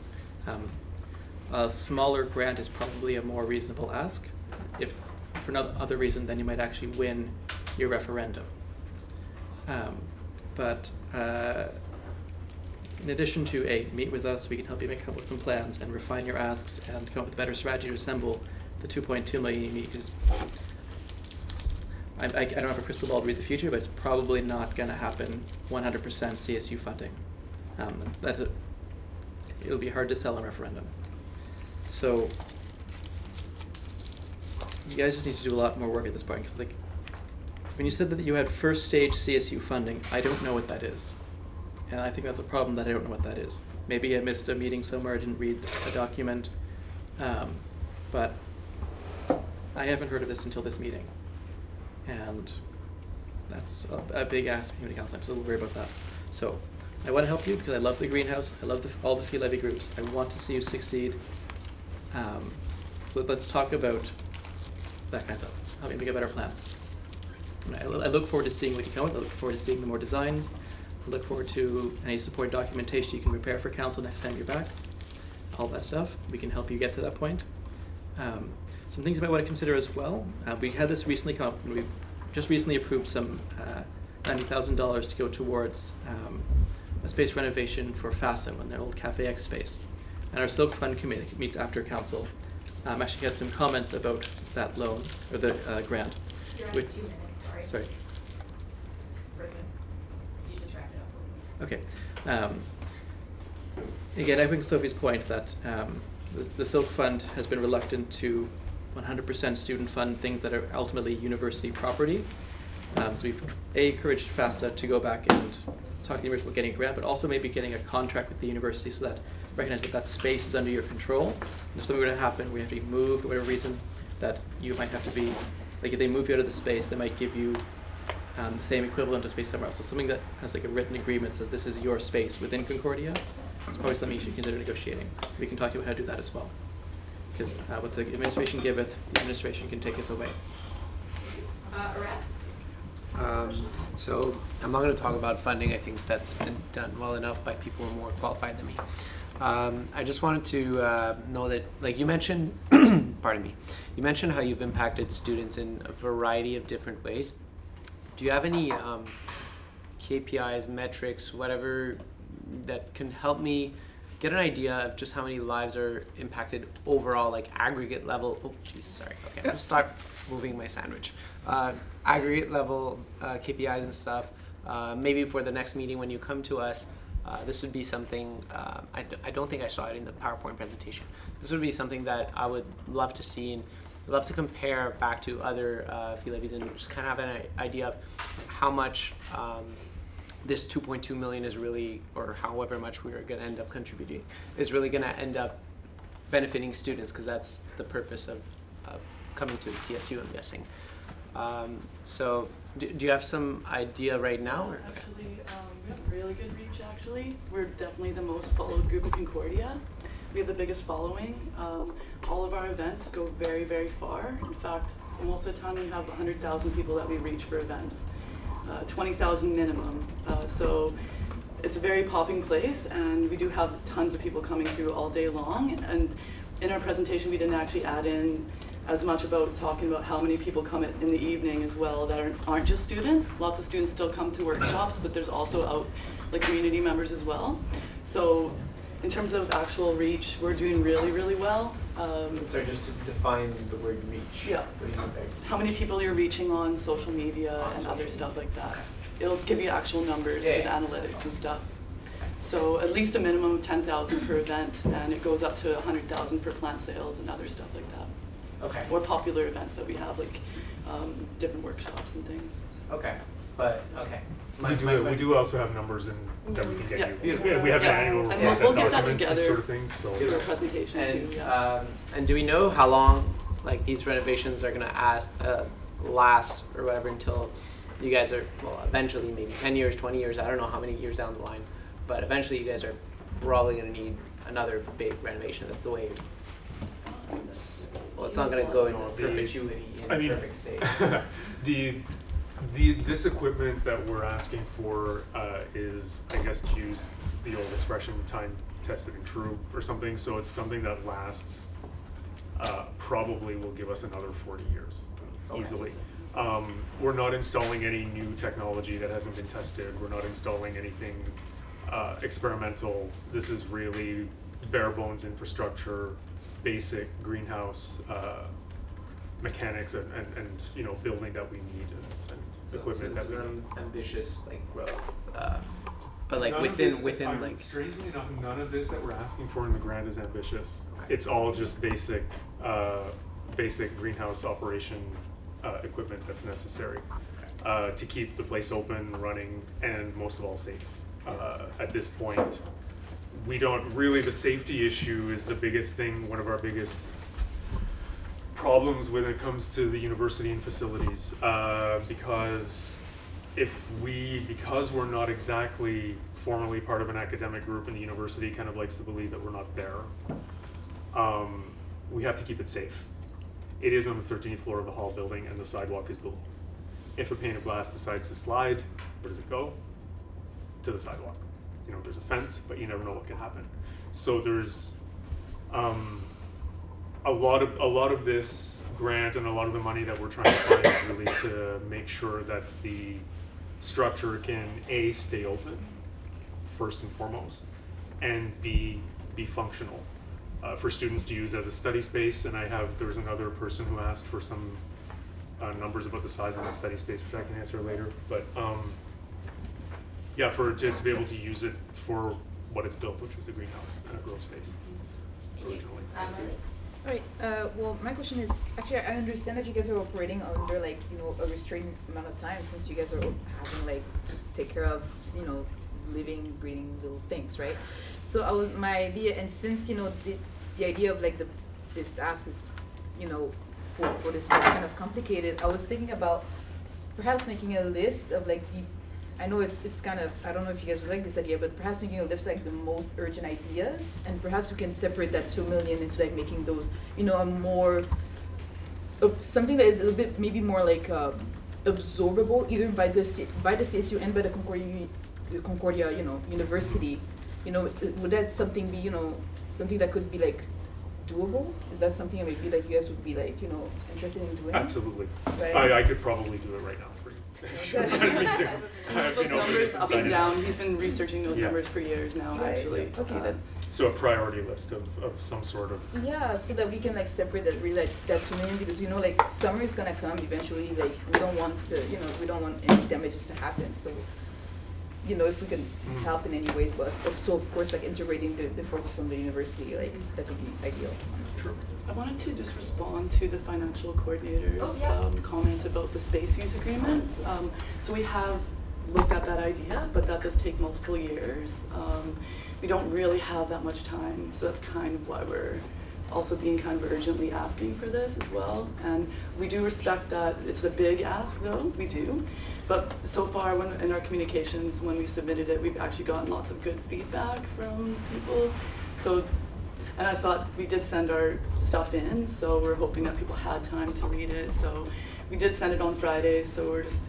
A smaller grant is probably a more reasonable ask. If for no other reason, then you might actually win your referendum. But in addition to meet with us, we can help you come up with some plans and refine your asks and come up with a better strategy to assemble the $2.2 million you need. I don't have a crystal ball to read the future, but it's probably not going to happen 100% CSU funding. It'll be hard to sell a referendum. So you guys just need to do a lot more work at this point, because when you said that you had first stage CSU funding, I don't know what that is. And I think that's a problem, that I don't know what that is. Maybe I missed a meeting somewhere, I didn't read a document, but I haven't heard of this until this meeting. And that's a big ask from the council. I'm still worried about that. So I want to help you because I love the greenhouse. I love all the fee levy groups. I want to see you succeed. So let's talk about that kind of stuff. Help me make a better plan. And I look forward to seeing what you come with. I look forward to seeing the more designs. I look forward to any support documentation you can prepare for council next time you're back. All that stuff. We can help you get to that point. Some things you might want to consider as well. We had this recently come up, and we just recently approved some $90,000 to go towards a space renovation for FASM in their old Cafe X space. And our SelfFund committee meets after council. Actually had some comments about that loan, or the grant. You're on 2 minutes, sorry. You just wrapped it up. Okay. Again, I think Sophie's point that the SelfFund has been reluctant to 100% student fund things that are ultimately university property. So we've encouraged FASA to go back and talk to the university about getting a grant, but also maybe getting a contract with the university so that recognize that that space is under your control. And if something were to happen, we have to be moved for whatever reason, that you might have to be, like if they move you out of the space, they might give you the same equivalent of space somewhere else. So something that has like a written agreement that says this is your space within Concordia, it's probably something you should consider negotiating. We can talk to you about how to do that as well. Because what the administration giveth, the administration can taketh away. So I'm not going to talk about funding. I think that's been done well enough by people who are more qualified than me. I just wanted to know that, like you mentioned, pardon me, you mentioned how you've impacted students in a variety of different ways. Do you have any KPIs, metrics, whatever, that can help me get an idea of just how many lives are impacted overall, like aggregate level? Oh, geez, sorry. Okay, I'm gonna start moving my sandwich. Aggregate level KPIs and stuff. Maybe for the next meeting when you come to us, this would be something, I don't think I saw it in the PowerPoint presentation. This would be something that I would love to see and love to compare back to other fee levies and just kind of have an idea of how much this 2.2 million is really, or however much we're going to end up contributing, is really going to end up benefiting students, because that's the purpose of coming to the CSU, I'm guessing. So do you have some idea right now? Or? Actually, we have really good reach, actually. We're definitely the most followed group at Concordia. We have the biggest following. All of our events go very, very far. In fact, most of the time we have 100,000 people that we reach for events. 20,000 minimum. So it's a very popping place, and we do have tons of people coming through all day long. And in our presentation, we didn't actually add in as much about talking about how many people come in the evening as well that aren't just students. Lots of students still come to workshops, but there's also like community members as well. So in terms of actual reach, we're doing really, really well. So just to define the word reach. Yeah. What do you mean by How many people you're reaching on social media and other stuff like that. It'll give you actual numbers with analytics and stuff. So at least a minimum of 10,000 per event, and it goes up to 100,000 for plant sales and other stuff like that. Okay. Or popular events that we have, like different workshops and things. Okay, but okay. We do also have numbers that we can get you. Yeah. We have an annual and report we'll that get that documents together this sort of things. So in our presentation and, too. And do we know how long like these renovations are gonna last or whatever until you guys are, well, eventually maybe 10 years, 20 years, I don't know how many years down the line, but eventually you guys are probably gonna need another big renovation. That's the way. Well, it's not going to go into perpetuity in perfect state. This equipment that we're asking for is, I guess, to use the old expression, time tested and true or something. So it's something that lasts, probably will give us another 40 years easily. We're not installing any new technology that hasn't been tested. We're not installing anything experimental. This is really bare bones infrastructure, basic greenhouse mechanics and building that we need and equipment that we need. Ambitious growth, but like none within like. Strangely enough, none of this that we're asking for in the grant is ambitious. Okay. It's all just basic greenhouse operation equipment that's necessary to keep the place open, running, and most of all safe. At this point, we don't really, the safety issue is the biggest thing, one of our biggest problems when it comes to the university and facilities, because we're not exactly formally part of an academic group, and the university kind of likes to believe that we're not there, we have to keep it safe. It is on the 13th floor of the hall building, and the sidewalk is below. If a pane of glass decides to slide, where does it go? To the sidewalk. There's a fence, but you never know what can happen. So there's a lot of this grant and a lot of the money that we're trying to find is really to make sure that the structure can A, stay open first and foremost, and B, be functional for students to use as a study space. And there was another person who asked for some numbers about the size of the study space, which I can answer later. But yeah, to be able to use it for what it's built, which is a greenhouse and a grow space originally. Right. Well, my question is, actually, I understand that you guys are operating under a restrained amount of time, since you guys are having to take care of living, breathing little things, right? So my idea, and since the idea of this ask is for this kind of complicated, I was thinking about perhaps making a list of I know it's kind of, I don't know if you guys would like this idea, but perhaps making a list the most urgent ideas, and perhaps we can separate that 2 million into making those, a more, something that is a little bit maybe more absorbable either by the CSU and by the Concordia University. Would that something be, something that could be doable? Is that something maybe you guys would be interested in doing? Absolutely. Right. I could probably do it right now for you. Me too. Those numbers up and down. He's been researching those numbers for years now, actually. Okay, that's so a priority list of some sort of. Yeah, so that we can separate that really that 2 million, because summer is gonna come eventually. We don't want to, we don't want any damages to happen. So if we can help in any way, but so of course integrating the forces from the university, that would be ideal. True. I wanted to just respond to the financial coordinator's comment about the space use agreements. So we have looked at that idea, but that does take multiple years. We don't really have that much time, so that's kind of why we're also being kind of urgently asking for this as well. And we do respect that it's a big ask, though, we do. But so far, in our communications, when we submitted it, we've actually gotten lots of good feedback from people. So, and I thought we did send our stuff in, so we're hoping that people had time to read it. So we did send it on Friday, so we're just,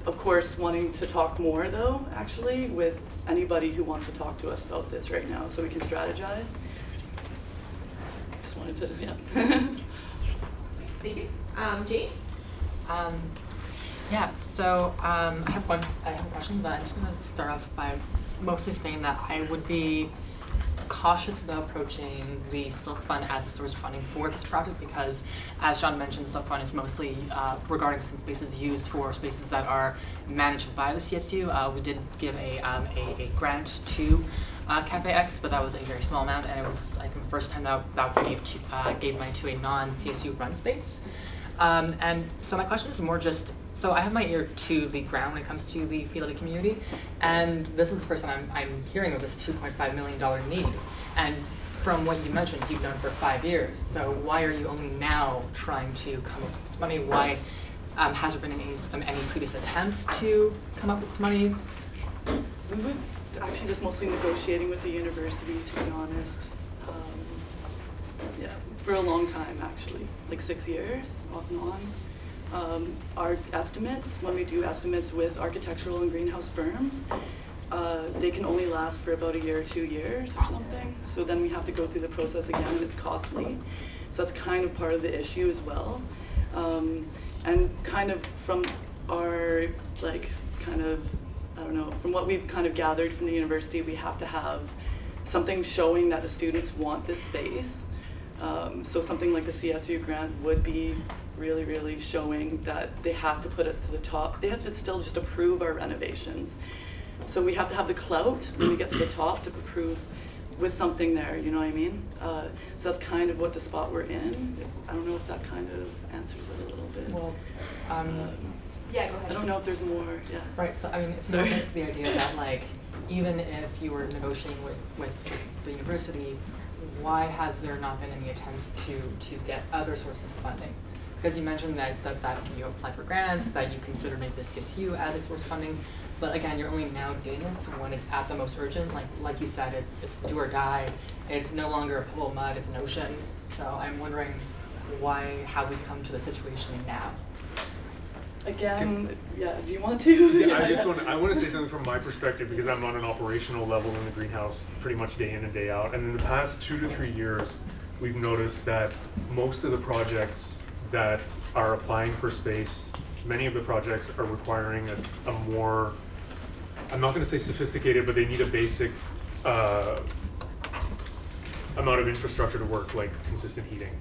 of course, wanting to talk more though, actually, with anybody who wants to talk to us about this right now so we can strategize. Just wanted to, yeah. Thank you. Jane? Yeah, so I have a question, but I'm just going to start off by mostly saying that I would be cautious about approaching the SelfFund as a source of funding for this project because, as Sean mentioned, SelfFund is mostly regarding some spaces used for spaces that are managed by the CSU. We did give a grant to Kpi Metrics, but that was a very small amount, and it was, I think, the first time that we gave money to a non-CSU run space. And so my question is more just, so I have my ear to the ground when it comes to the Philadelphia community, and this is the first time I'm hearing of this $2.5 million need. And from what you mentioned, you've known for 5 years, so why are you only now trying to come up with this money? Why has there been any previous attempts to come up with this money? We were actually just mostly negotiating with the university, to be honest. Yeah, for a long time, actually, like 6 years, off and on. Our estimates, when we do estimates with architectural and greenhouse firms, they can only last for about a year or 2 years or something. So then we have to go through the process again, and it's costly. So that's kind of part of the issue as well. And kind of from our, like, kind of, I don't know, from what we've kind of gathered from the university, we have to have something showing that the students want this space. So something like the CSU grant would be really, really showing that they have to put us to the top. They have to still just approve our renovations. So we have to have the clout when we get to the top to approve with something there, you know what I mean? So that's kind of what the spot we're in. I don't know if that kind of answers it a little bit. Well, yeah, go ahead. I don't know if there's more, yeah. Right, so I mean, it's not just the idea that, like, even if you were negotiating with the university, why has there not been any attempts to get other sources of funding? Because you mentioned that you apply for grants, that you consider maybe the CSU as a source of funding, but again, you're only now doing this when it's at the most urgent. Like you said, it's do or die. It's no longer a puddle of mud, it's an ocean. So I'm wondering, why have we come to the situation now? Again, yeah, do you want to? Yeah, I want to say something from my perspective because I'm on an operational level in the greenhouse pretty much day in and day out. And in the past 2 to 3 years, we've noticed that most of the projects that are applying for space, many of the projects are requiring a more, I'm not going to say sophisticated, but they need a basic amount of infrastructure to work, like consistent heating.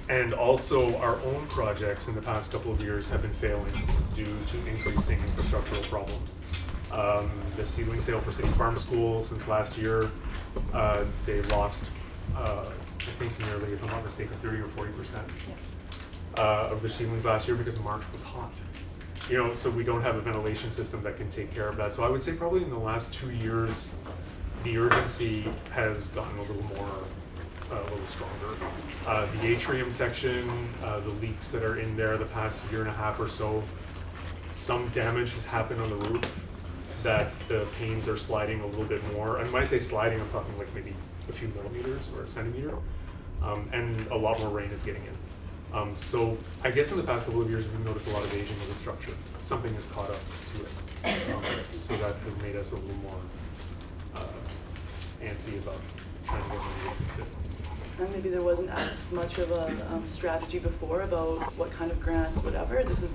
And also our own projects in the past couple of years have been failing due to increasing infrastructural problems. The seedling sale for City Farm School since last year, they lost, I think nearly, if I'm not mistaken, 30 or 40% of their seedlings last year because March was hot. You know, so we don't have a ventilation system that can take care of that. So I would say probably in the last 2 years, the urgency has gotten a little more, a little stronger. The atrium section, the leaks that are in there the past year and a half or so, some damage has happened on the roof that the panes are sliding a little bit more. And when I say sliding, I'm talking like maybe a few millimeters or a centimeter. And a lot more rain is getting in. So I guess in the past couple of years, we've noticed a lot of aging of the structure. Something has caught up to it. So that has made us a little more antsy about trying to get money to fix it. And maybe there wasn't as much of a strategy before about what kind of grants, whatever. This is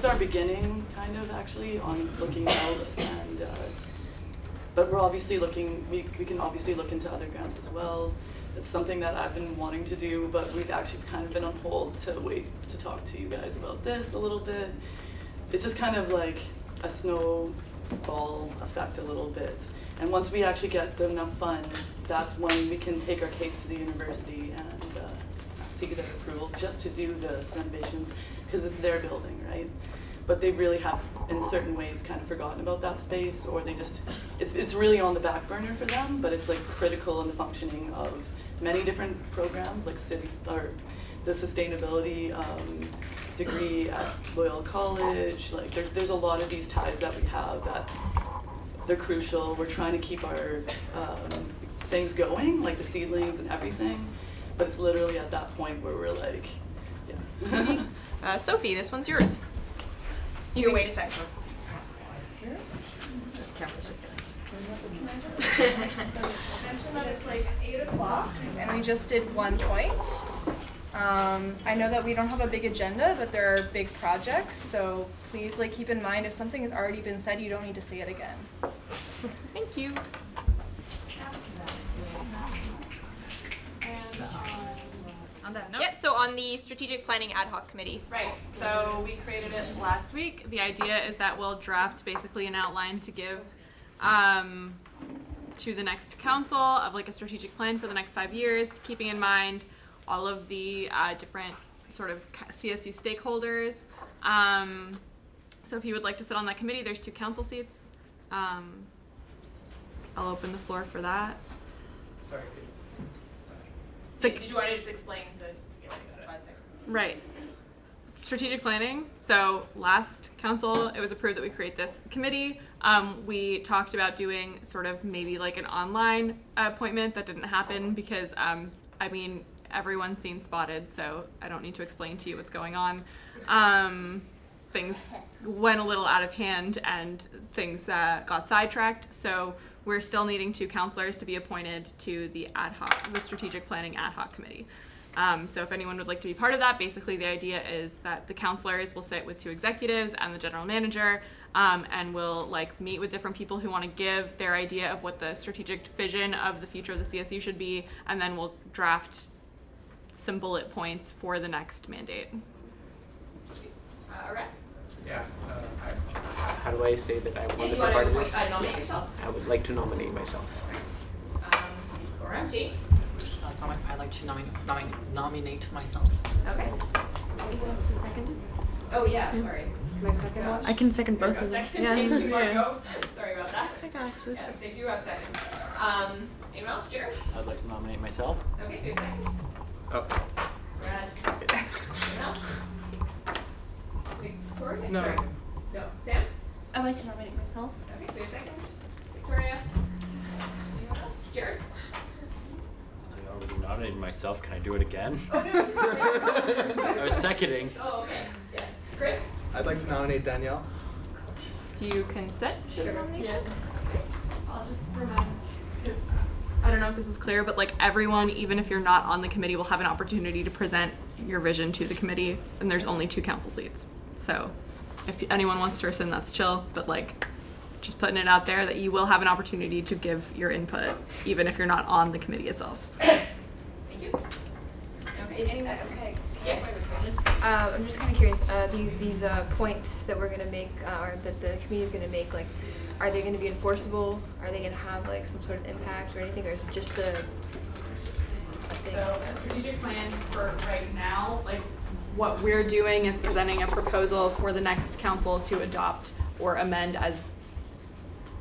our beginning, kind of, actually, on looking out. And but we're obviously looking, we can obviously look into other grants as well. It's something that I've been wanting to do, but we've actually kind of been on hold to wait to talk to you guys about this a little bit. It's just kind of like a snowball effect a little bit. And once we actually get enough funds, that's when we can take our case to the university and seek their approval just to do the renovations, because it's their building, right? But they really have, in certain ways, kind of forgotten about that space, or they just, it's really on the back burner for them, but it's like critical in the functioning of many different programs, like city, or the sustainability degree at Loyola College. Like there's a lot of these ties that we have that they're crucial. We're trying to keep our things going, like the seedlings and everything, but it's literally at that point where we're like, yeah. Sophie, this one's yours. You can wait a second. Mention that it's like 8 o'clock and we just did 1 point. I know that we don't have a big agenda, but there are big projects, so please like keep in mind if something has already been said, you don't need to say it again. Thank you. On that note. Yeah, so on the Strategic Planning Ad Hoc Committee. Right, so we created it last week. The idea is that we'll draft basically an outline to give to the next council of like a strategic plan for the next 5 years, keeping in mind all of the different sort of CSU stakeholders. So if you would like to sit on that committee, there's 2 council seats. I'll open the floor for that. Sorry. Did you want to just explain the 5 seconds? Right. Strategic planning. So last council, it was approved that we create this committee. We talked about doing sort of maybe like an online appointment. That didn't happen because, I mean, everyone's seen Spotted, so I don't need to explain to you what's going on. Things went a little out of hand and things got sidetracked. So we're still needing 2 counselors to be appointed to the Strategic Planning Ad Hoc Committee. So if anyone would like to be part of that, basically the idea is that the counselors will sit with 2 executives and the general manager, and we'll like meet with different people who want to give their idea of what the strategic vision of the future of the CSU should be, and then we'll draft some bullet points for the next mandate. Alright. Yeah. How do I say that I want to be part of this? Nominate yourself. I would like to nominate myself. Jane? I'd like to nominate myself. Okay. Oh yeah, sorry. Can I second one? I can second both of them. Yeah. Yeah. Thank you, Marco. Sorry about that. I got you. Yes, they do have seconds. Anyone else? Jared? I'd like to nominate myself. Okay, there's a second. Oh. Brad? Anyone else? Victoria? No. Sorry. No. Sam? I'd like to nominate myself. Okay, there's a second. Victoria? Anyone else? Jared? I already nominated myself. Can I do it again? I was seconding. Oh, okay. Yes. Chris? I'd like to nominate Danielle. Do you consent to the nomination? Yeah. I'll just remind, because I don't know if this is clear, but like everyone, even if you're not on the committee, will have an opportunity to present your vision to the committee, and there's only 2 council seats. So if anyone wants to rescind, that's chill, but like just putting it out there that you will have an opportunity to give your input, even if you're not on the committee itself. Thank you. Okay. Okay. Yeah. I'm just kind of curious. These points that we're gonna make, or that the committee is gonna make, like, are they gonna be enforceable? Are they gonna have like some sort of impact or anything, or is it just a thing? So a strategic plan for right now, like what we're doing is presenting a proposal for the next council to adopt or amend as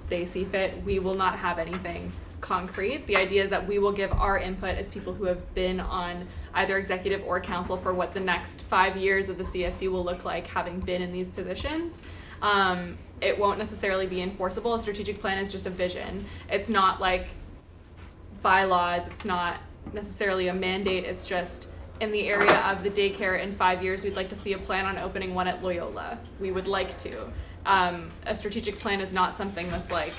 they see fit. We will not have anything concrete. The idea is that we will give our input as people who have been on either executive or council for what the next 5 years of the CSU will look like, having been in these positions. It won't necessarily be enforceable. A strategic plan is just a vision. It's not like bylaws. It's not necessarily a mandate. It's just in the area of the daycare in 5 years, we'd like to see a plan on opening one at Loyola. We would like to. A strategic plan is not something that's like,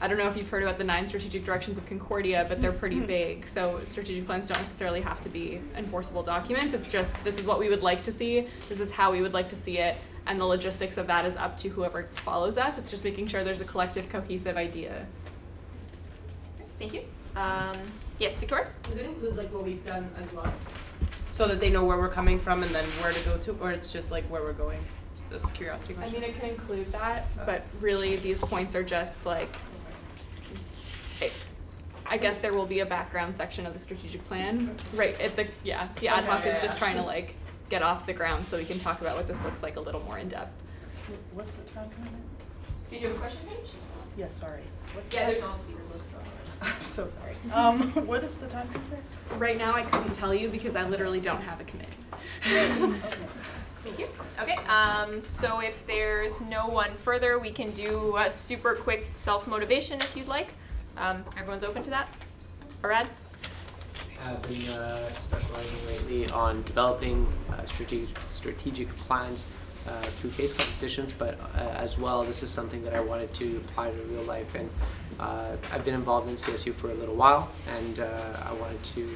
I don't know if you've heard about the 9 strategic directions of Concordia, but they're pretty vague. So strategic plans don't necessarily have to be enforceable documents. It's just, this is what we would like to see. This is how we would like to see it. And the logistics of that is up to whoever follows us. It's just making sure there's a collective, cohesive idea. Thank you. Yes, Victoria? Does it include like what we've done as well? So that they know where we're coming from and then where to go to, or it's just like where we're going? It's this curiosity I question. mean, it can include that, but really these points are just like, I guess there will be a background section of the strategic plan. Right, the ad hoc is just trying to like get off the ground so we can talk about what this looks like a little more in depth. What's the time commitment? Did you have a question, Paige? Yeah, sorry. What's Yeah, the there's no speakers list. I'm so sorry. What is the time commitment? Right now I couldn't tell you because I literally don't have a committee. Thank you. Okay, so if there's no one further, we can do a super quick self-motivation if you'd like. Everyone's open to that? Arad? Have been specializing lately on developing strategic plans through case competitions, but as well, this is something that I wanted to apply to real life. And I've been involved in CSU for a little while, and I wanted to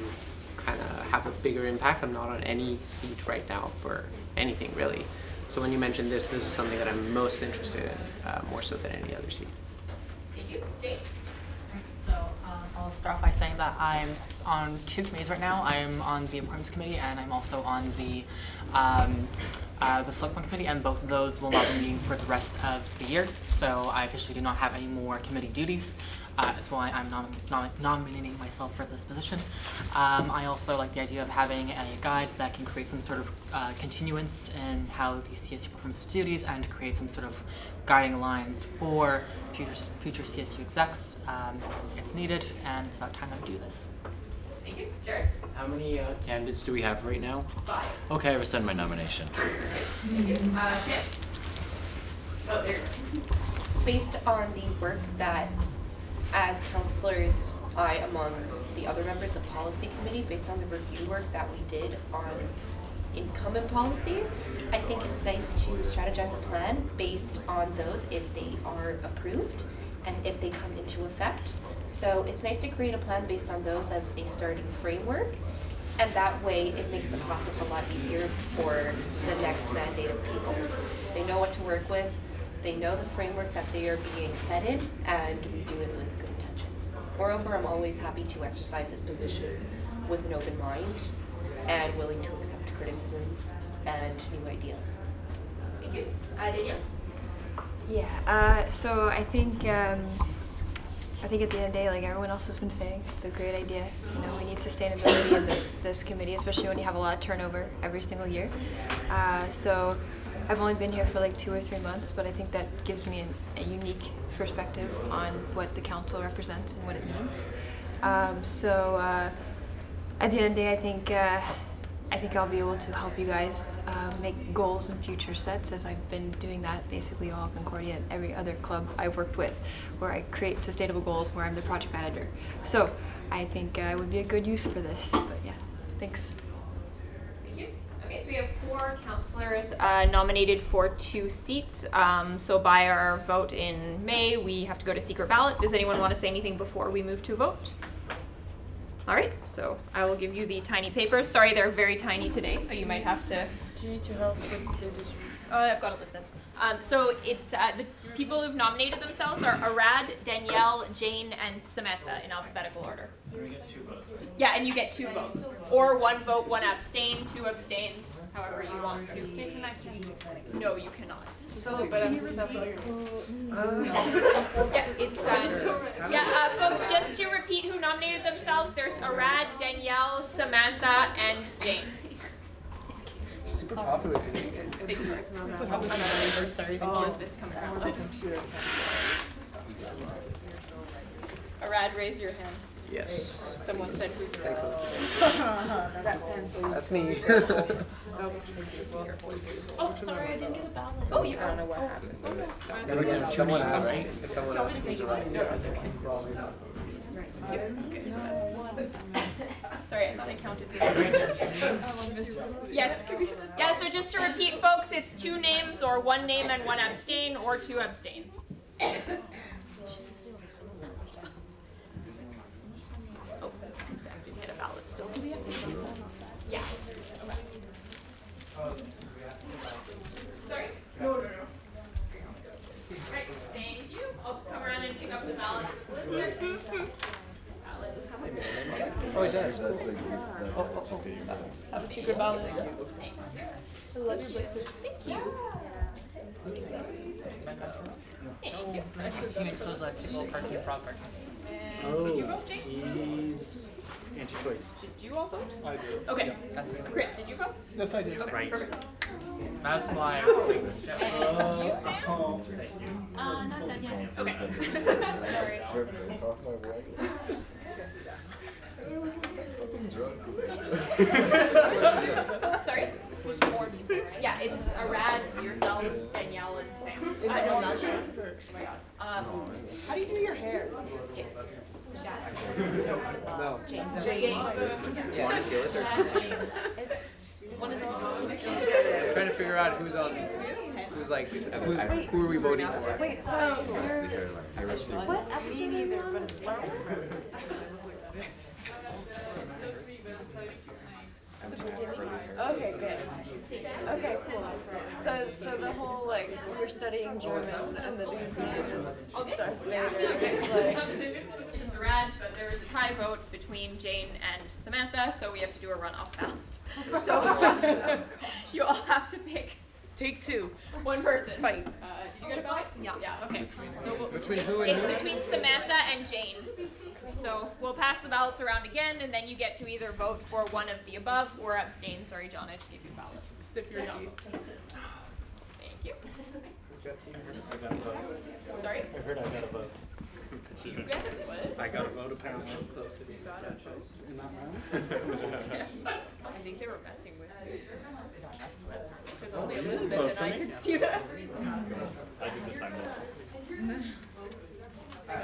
kind of have a bigger impact. I'm not on any seat right now for anything really. So when you mentioned this is something that I'm most interested in, more so than any other seat. Thank you. Steve? So I'll start off by saying that I'm on 2 committees right now. I'm on the appointments committee, and I'm also on the SelfFund committee, and both of those will not be meeting for the rest of the year. So I officially do not have any more committee duties. That's why I'm nominating myself for this position. I also like the idea of having a guide that can create some sort of continuance in how the CSU performs its duties and create some sort of guiding lines for future CSU execs. It's needed, and it's about time that we do this. Thank you. Jared? How many candidates do we have right now? 5. Okay, I rescind my nomination. Thank you. Sam? Oh, there you go. Based on the work that, as counselors, I, among the other members of policy committee, based on the review work that we did on incumbent policies, I think it's nice to strategize a plan based on those if they are approved and if they come into effect. So it's nice to create a plan based on those as a starting framework, and that way it makes the process a lot easier for the next mandate of people. They know what to work with, they know the framework that they are being set in, and we do it with good intention. Moreover, I'm always happy to exercise this position with an open mind and willing to accept criticism and new ideas. Thank you. Danielle? Yeah, so I think at the end of the day, like everyone else has been saying, it's a great idea. You know, we need sustainability in this committee, especially when you have a lot of turnover every single year. So I've only been here for like 2 or 3 months, but I think that gives me a unique perspective on what the council represents and what it means. At the end of the day, I think I'll be able to help you guys make goals and future sets, as I've been doing that basically all Concordia and every other club I've worked with, where I create sustainable goals where I'm the project manager. So I think it would be a good use for this, but yeah, thanks. Thank you. Okay, so we have 4 councillors nominated for 2 seats. So by our vote in May, we have to go to secret ballot. Does anyone want to say anything before we move to vote? All right, so I will give you the tiny papers. Sorry, they're very tiny today, so you might have to. Do you need to help with the distribution? I've got Elizabeth. So it's the people who've nominated themselves are Arad, Danielle, Jane, and Samantha in alphabetical order. We get 2 votes. Yeah, and you get 2 votes, or 1 vote, 1 abstain, 2 abstains, however you want to. No, you cannot. Yeah, it's folks. Just to repeat who nominated themselves, there's Arad, Danielle, Samantha, and Jane. Super popular today. Sorry, Elizabeth's coming around. Arad, raise your hand. Yes. Someone said who's Arad. That's me. Oh, sorry, I didn't get a ballot. Oh, you don't know what happened. If someone else, if someone else was right, that's okay. Okay, so that's 1. Sorry, I thought I counted. Yes. Yeah, so just to repeat, folks, it's 2 names, or 1 name and 1 abstain, or 2 abstains. Oh, I didn't get a ballot still. Yeah. Sorry? No. Right, thank you. I'll come around and pick up the ballot. Oh, it does. Cool. Have a secret ballot. Thank you. Thank you. Did you vote, Jake? He's anti-choice. Did you all vote? I did. Okay. Chris, did you vote? Yes, I did. Okay, Right. perfect. That's why. And you, Sam? Not done yet. Okay. Sorry. Sorry? There's 4 people, right? Yeah, it's Arad, yourself, Danielle, and Sam. I know not sure. Oh my god. How do you do your hair? No. Jane. Yeah. Jane. Trying to figure out who's on, who's like, who are we voting for? Wait, What? Me neither, but it's less impressive. Okay, good. Okay, cool. So the whole like you're studying German and the museum is Darth Vader. It's rad, but there was a tie vote between Jane and Samantha, so we have to do a runoff ballot. So you all have to pick. Take two. One person. Fight. Did you get a vote? Yeah. Yeah. Okay. So Between who and it's who? between Samantha and Jane. So we'll pass the ballots around again, and then you get to either vote for one of the above or abstain. Sorry, John, I just gave you a ballot. Sip your tea. Thank you. I got a vote. Sorry? I heard I got a vote. You got what? I got a vote apparently. In that round? I think they were messing with me. Because only Elizabeth and I could see that. I do this time though.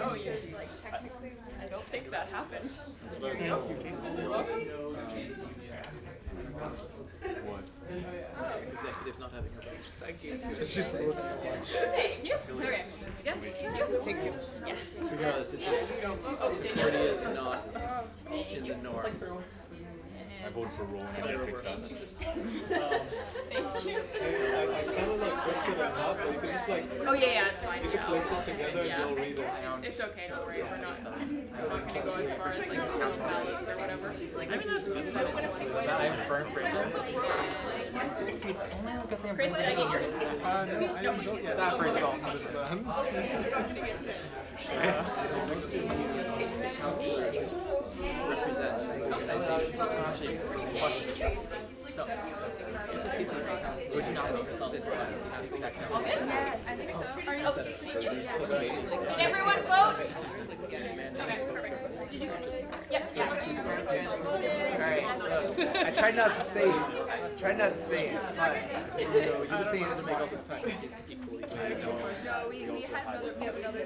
Oh, you're like technically. I don't think that happened. That's what I was thinking. You're welcome. What? Executives not having a vote. Thank you. It just looks. Thank you. Okay. Again, thank you. Take two. Yes. Because it's just, Concordia is not in the norm. I voted for Roland. I gotta fix that. Thank you. I kind of like looked it up, but you could just like. Oh yeah, it's fine. You could place it together Yeah. and you'll read it. It's okay, don't worry. We're not gonna go as far as like spouse ballots or whatever. I mean, that's good. I burnt bridges. Chris, did I get yours? I didn't vote yet. That first vote was done. Would you nominate yourself? Yes. I think so. Did everyone vote? Okay, perfect. Did you? Yes. Alright. I tried not to say it. But you were saying it's wrong. No, we have another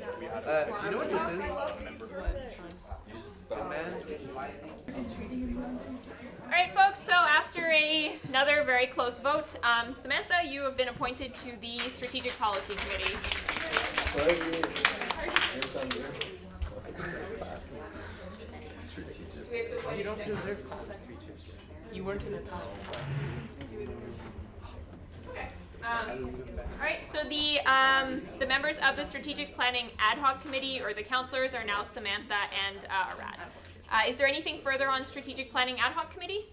Do you know what this is? All right, folks, so after another very close vote, Samantha, you have been appointed to the Strategic Policy Committee. You don't deserve class. You weren't in a tie. All right, so the members of the Strategic Planning Ad Hoc Committee, or the counselors, are now Samantha and Arad. Is there anything further on Strategic Planning Ad Hoc Committee?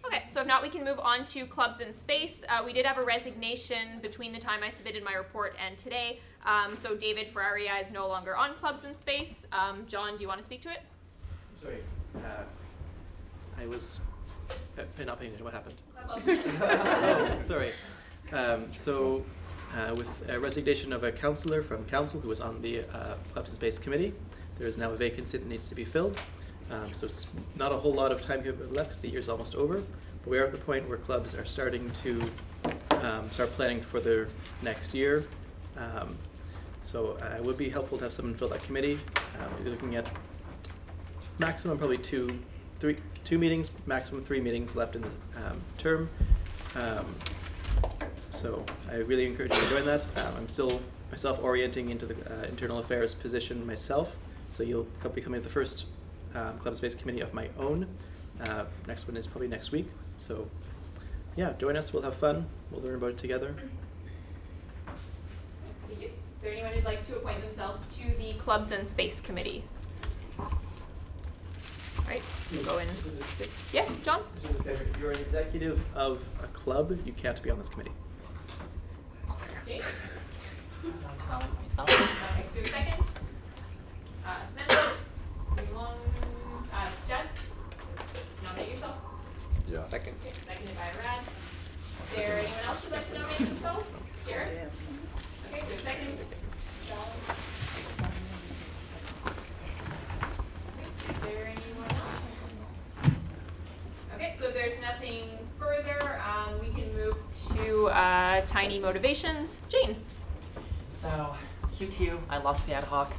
Okay, so if not, we can move on to Clubs in Space. We did have a resignation between the time I submitted my report and today. So David Ferraria is no longer on Clubs in Space. John, do you want to speak to it? Sorry. I was not paying attention. What happened? Oh, sorry. With a resignation of a councillor from council who was on the Clubs in Space committee, there is now a vacancy that needs to be filled. So it's not a whole lot of time here left. The year's almost over. But we are at the point where clubs are starting to start planning for their next year. So it would be helpful to have someone fill that committee. We're looking at maximum probably two meetings, maximum 3 meetings left in the term. So I really encourage you to join that. I'm still myself orienting into the internal affairs position myself. So you'll be coming to the first Club Space committee of my own. Next one is probably next week. So yeah, join us. We'll have fun. We'll learn about it together. Thank you. Is there anyone who'd like to appoint themselves to the Clubs and Space Committee? All right, we'll go in this. Yeah, John? If you're an executive of a club, you can't be on this committee. Jane? Myself. Okay, so second. Samantha? Move along. Judd? Nominate yourself. Yeah. Second. Okay, seconded by Rad. Is there anyone else who'd like to nominate themselves? Jared? Okay, there's second. Is there anyone else? Okay, so there's nothing further. We can move to Tiny Motivations. Jane. So, QQ, I lost the ad hoc.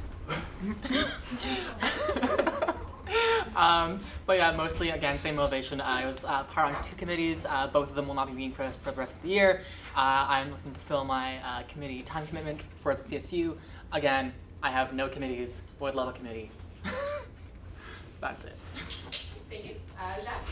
But yeah, mostly again, same motivation. I was part on 2 committees. Both of them will not be meeting for the rest of the year. I'm looking to fill my committee time commitment for the CSU. Again, I have no committees. Would love a committee. That's it. Thank you. Jacques?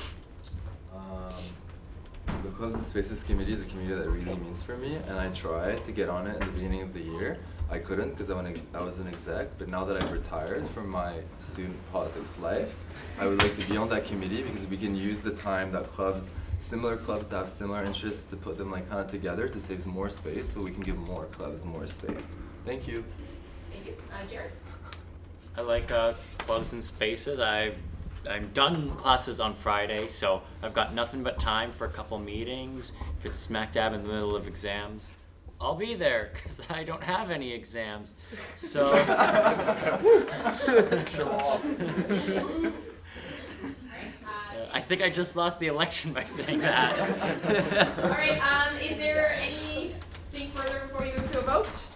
The Clubs and Spaces Committee is a committee that really means for me, and I tried to get on it in the beginning of the year. I couldn't because I was an exec, but now that I've retired from my student politics life, I would like to be on that committee because we can use the time that similar clubs that have similar interests to put them like kind of together to save more space so we can give more clubs more space. Thank you. Thank you. Jared? I like clubs and spaces. I'm done classes on Friday, so I've got nothing but time for a couple meetings. If it's smack dab in the middle of exams, I'll be there because I don't have any exams. So I think I just lost the election by saying that. All right, is there anything further before we move to a vote?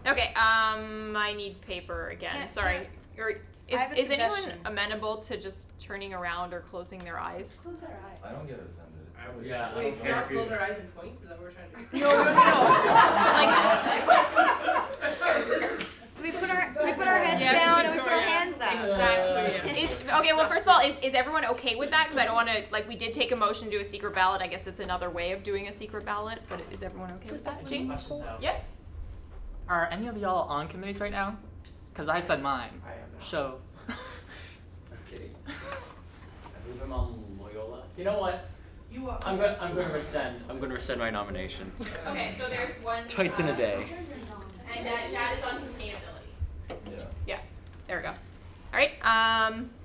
Okay, I need paper again. Sorry. Is anyone amenable to just turning around or closing their eyes? I don't get offended. Yeah. Wait, can we all close our eyes and point? Is that what we're trying to do? No. Like just. So we put our heads down and we put our hands up. Exactly. Okay. Well, first of all, is everyone okay with that? Because I don't want to. Like, we did take a motion to do a secret ballot. I guess it's another way of doing a secret ballot. But is everyone okay with that? Jane? Yeah. Are any of y'all on committees right now? Because I said mine. I am not. Show. I'm kidding. I believe I'm on Loyola. You know what? I'm going to rescind my nomination. Okay, so there's one. Twice in a day. And Chad is on sustainability. Yeah. There we go. All right.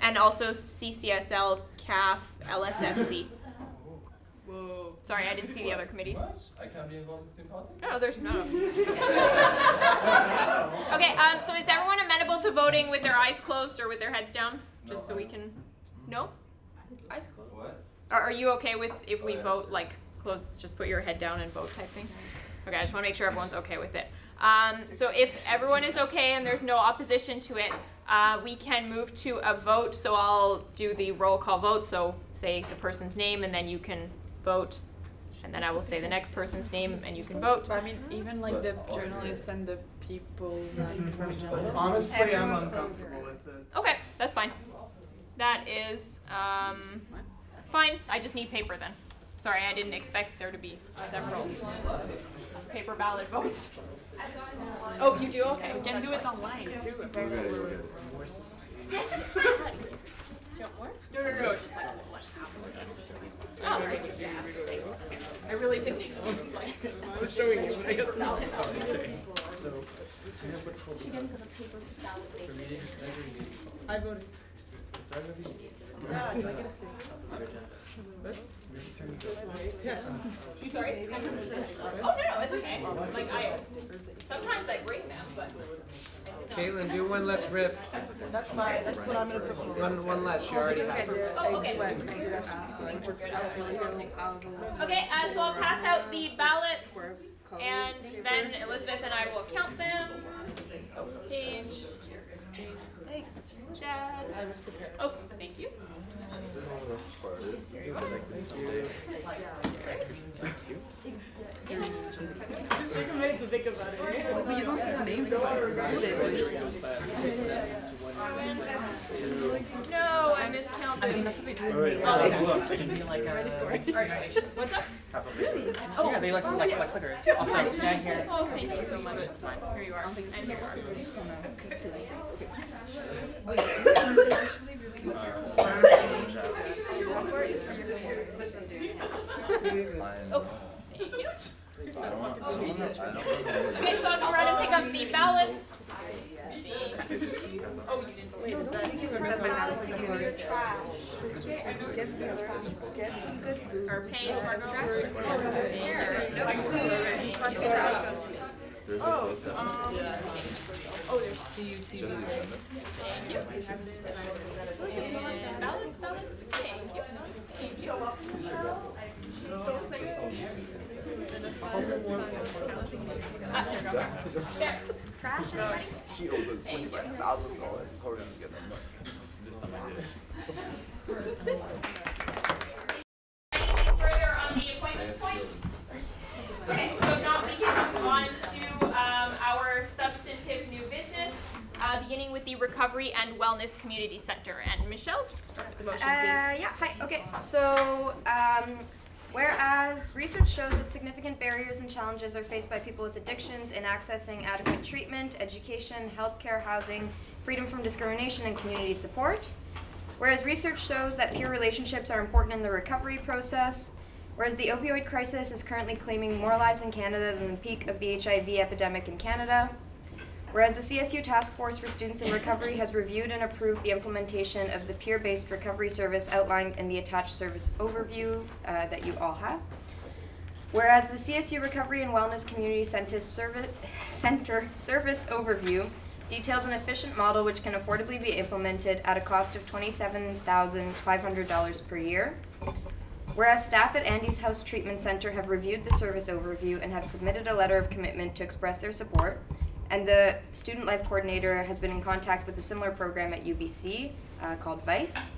And also CCSL, CAF, LSFC. Whoa. Sorry, I didn't see the other committees. I can't be involved in student politics? No, there's none. Okay, so is everyone amenable to voting with their eyes closed or with their heads down? Just so we can. No? Eyes closed. What? Are you okay with if we vote like close, just put your head down and vote type thing? Okay, I just want to make sure everyone's okay with it. So if everyone is okay and there's no opposition to it, we can move to a vote. So I'll do the roll call vote. So say the person's name and then you can vote. And then I will say the next person's name and you can vote. I mean, even like the journalists and the people from Honestly, I'm uncomfortable with it. Okay, that's fine. That is fine. I just need paper then. Sorry, I didn't expect there to be several paper ballot votes. Oh, you do? Okay. We can do it online too. We're Don't worry. No. Just like one half. Oh, thank you. Yeah, thanks. I really didn't expect like. I was showing you, but I guess not. Should get into the paper ballot later. I voted. Yeah, can I get a stick? Yeah. Sorry? Oh, no, it's okay. Like, sometimes I bring them, but. Caitlin, do one less rip. That's fine. That's what I'm going to put for One less, she already has. Oh, okay. Okay, so I'll pass out the ballots, and then Elizabeth and I will count them. Oh, stage. Thanks. Chad. I was prepared. Oh, thank you. You can make the think about it. But you don't see the names of No, I miscounted. I mean, that's what they do. Ready for it. What's up? Really? Oh, yeah, they like clickers. Also, yeah, here. Oh, thank you so much. It's fine. Here you are. And here you are. Oh, thank you. Okay, so I'll go around and pick up the ballots. Oh, you didn't vote. Wait, is that Or Paige, Margot? Oh, there's CUT. Thank you. And ballots. Thank you. Thank you. There. He owes us $25,000. How are we gonna get that money? Anything further on the appointments point? Okay, so if not, we can move on to our substantive new business, beginning with the Recovery and Wellness Community Center. And Michelle, start the motion, please. Yeah, hi. Okay, so whereas research shows that significant barriers and challenges are faced by people with addictions in accessing adequate treatment, education, healthcare, housing, freedom from discrimination, and community support. Whereas research shows that peer relationships are important in the recovery process. Whereas the opioid crisis is currently claiming more lives in Canada than the peak of the HIV epidemic in Canada. Whereas the CSU Task Force for Students in Recovery has reviewed and approved the implementation of the peer-based recovery service outlined in the attached service overview that you all have. Whereas the CSU Recovery and Wellness Community Center service overview details an efficient model which can affordably be implemented at a cost of $27,500 per year. Whereas staff at Andy's House Treatment Center have reviewed the service overview and have submitted a letter of commitment to express their support, and the student life coordinator has been in contact with a similar program at UBC called VICE.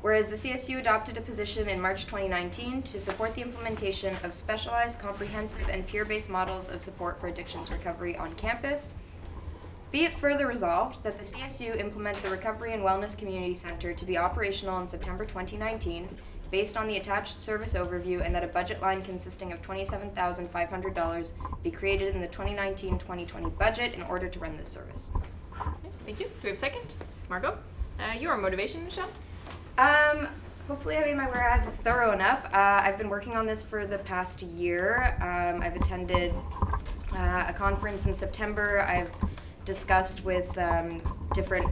Whereas the CSU adopted a position in March 2019 to support the implementation of specialized, comprehensive, and peer-based models of support for addictions recovery on campus. Be it further resolved that the CSU implement the Recovery and Wellness Community Center to be operational in September 2019 based on the attached service overview, and that a budget line consisting of $27,500 be created in the 2019-2020 budget in order to run this service. Okay, thank you. Do we have a second? Margot? Your motivation, Michelle? Hopefully I made my whereas is thorough enough. I've been working on this for the past year. I've attended a conference in September. I've discussed with different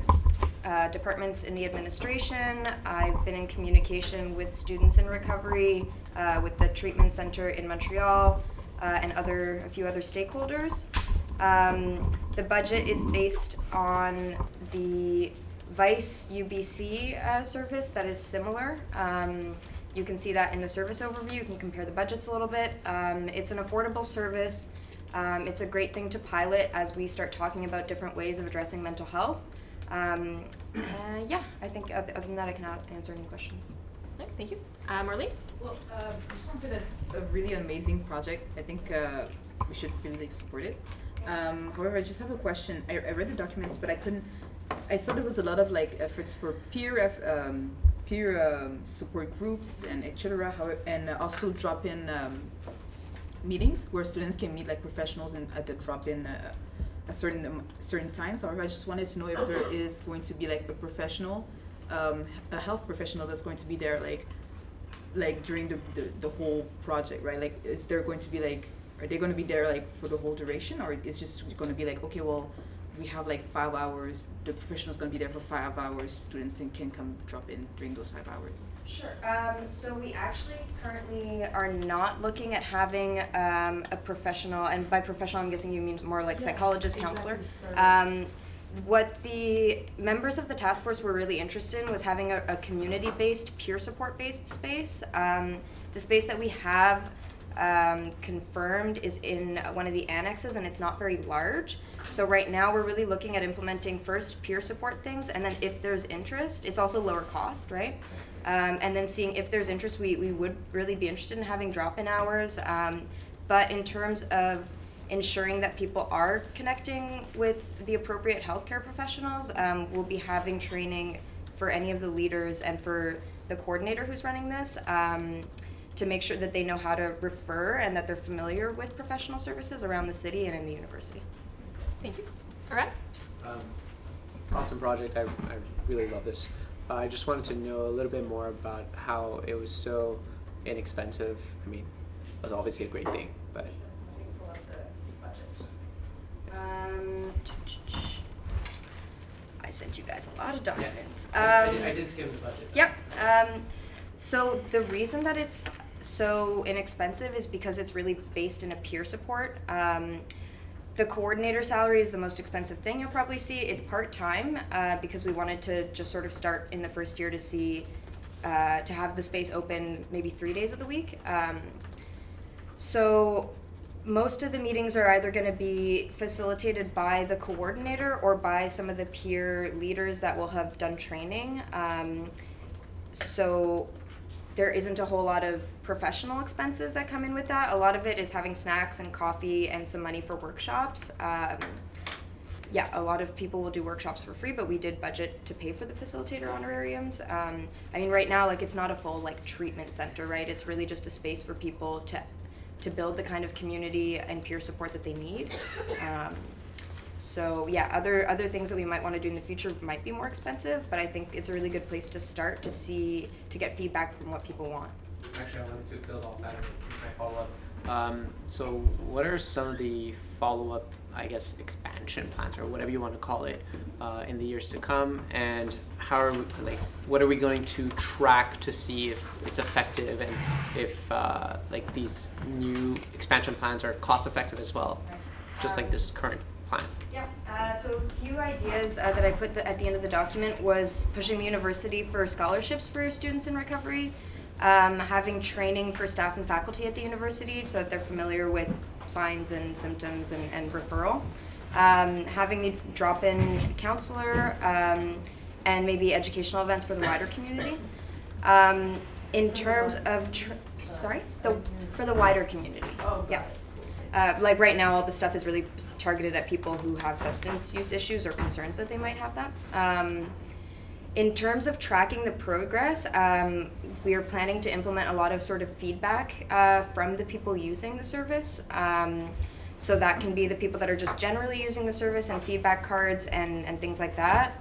departments in the administration. I've been in communication with students in recovery, with the treatment center in Montreal, and a few other stakeholders. The budget is based on the VICE UBC service that is similar. You can see that in the service overview. You can compare the budgets a little bit. It's an affordable service. It's a great thing to pilot as we start talking about different ways of addressing mental health. Yeah, I think other than that, I can answer any questions. Okay, thank you. Marlene? Well, I just want to say that's a really amazing project. I think we should really support it. However, I just have a question. I read the documents, but I saw there was a lot of efforts for peer support groups and etc. And also drop-in meetings where students can meet professionals at the drop-in a certain times. However, I just wanted to know if there is going to be a professional, a health professional that's going to be there during the whole project, right? Is there going to be are they going to be there for the whole duration, or is just going to be okay, well, we have 5 hours, the professional's going to be there for 5 hours, students can come drop in during those 5 hours? Sure. So we actually currently are not looking at having a professional, and by professional I'm guessing you mean more psychologist, counselor. What the members of the task force were really interested in was having a community-based, peer support-based space. The space that we have confirmed is in one of the annexes, and it's not very large. So right now we're really looking at implementing first peer support things, and then if there's interest, it's also lower cost, right? And then seeing if there's interest, we would really be interested in having drop-in hours. But in terms of ensuring that people are connecting with the appropriate healthcare professionals, we'll be having training for any of the leaders and for the coordinator who's running this, to make sure that they know how to refer and that they're familiar with professional services around the city and in the university. Thank you. All right. Awesome project. I really love this. I just wanted to know a little bit more about how it was so inexpensive. I mean, it was obviously a great thing, but. I sent you guys a lot of documents. Yeah, I did skim the budget. Yep. So the reason that it's so inexpensive is because it's really based in a peer support. The coordinator salary is the most expensive thing you'll probably see. It's part-time because we wanted to just sort of start in the first year to see, to have the space open maybe 3 days of the week. So most of the meetings are either going to be facilitated by the coordinator or by some of the peer leaders that will have done training. So there isn't a whole lot of professional expenses that come in with that. A lot of it is having snacks and coffee and some money for workshops. Yeah, a lot of people will do workshops for free, but we did budget to pay for the facilitator honorariums. I mean, right now, like, it's not a full, like, treatment center, right? It's really just a space for people to build the kind of community and peer support that they need. So yeah, other things that we might want to do in the future might be more expensive, but I think it's a really good place to start to get feedback from what people want. Actually, I wanted to build off that in my follow-up. So what are some of the follow-up, I guess, expansion plans, or whatever you want to call it, in the years to come, and how are we, like, what are we going to track to see if it's effective, and if like these new expansion plans are cost-effective as well, just like this current plan? Yeah, so a few ideas that I put at the end of the document was pushing the university for scholarships for students in recovery, having training for staff and faculty at the university so that they're familiar with signs and symptoms and referral, having the drop-in counselor, and maybe educational events for the wider community. In terms of, for the wider community, yeah. Like right now, all the stuff is really targeted at people who have substance use issues or concerns that they might have that. In terms of tracking the progress, we are planning to implement a lot of sort of feedback from the people using the service. So that can be the people that are just generally using the service and feedback cards and things like that.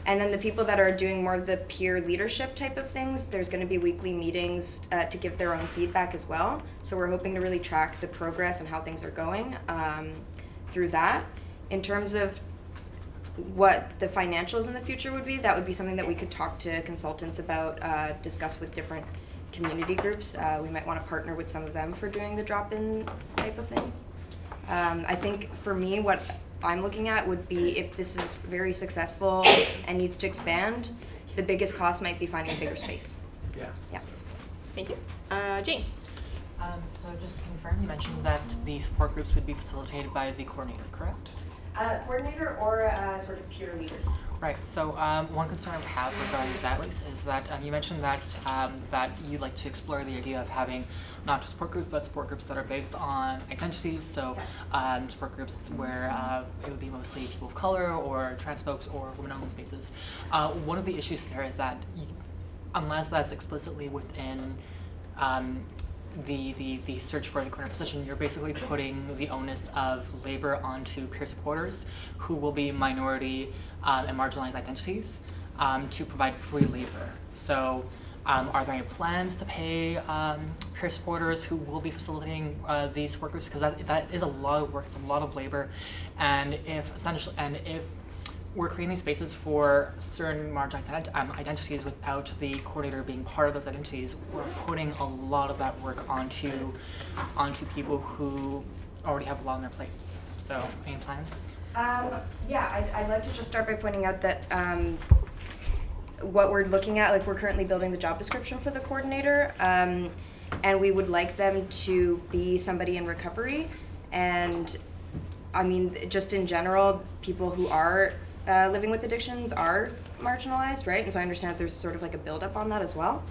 And then the people that are doing more of the peer leadership type of things, there's going to be weekly meetings to give their own feedback as well. So we're hoping to really track the progress and how things are going through that. In terms of what the financials in the future would be, that would be something that we could talk to consultants about, discuss with different community groups. We might want to partner with some of them for doing the drop-in type of things. I think for me, what I'm looking at would be, if this is very successful and needs to expand, the biggest cost might be finding a bigger space. Yeah. Thank you. Jane. So just to confirm, you mentioned that the support groups would be facilitated by the coordinator, correct? Coordinator or sort of peer leaders. Right. So one concern I would have regarding that is that you mentioned that that you'd like to explore the idea of having not just support groups, but support groups that are based on identities. So support groups where it would be mostly people of color or trans folks or women-only spaces. One of the issues there is that unless that's explicitly within the search for the current position, you're basically putting the onus of labor onto peer supporters who will be minority and marginalized identities to provide free labor. So are there any plans to pay peer supporters who will be facilitating these support groups? Because that is a lot of work, it's a lot of labor, and if we're creating these spaces for certain marginalized identities without the coordinator being part of those identities, we're putting a lot of that work onto people who already have a lot on their plates. So, any plans? Yeah, I'd like to just start by pointing out that what we're looking at, like, we're currently building the job description for the coordinator, and we would like them to be somebody in recovery. And I mean, just in general, people who are living with addictions are marginalized, right? And so I understand that there's sort of like a buildup on that as well.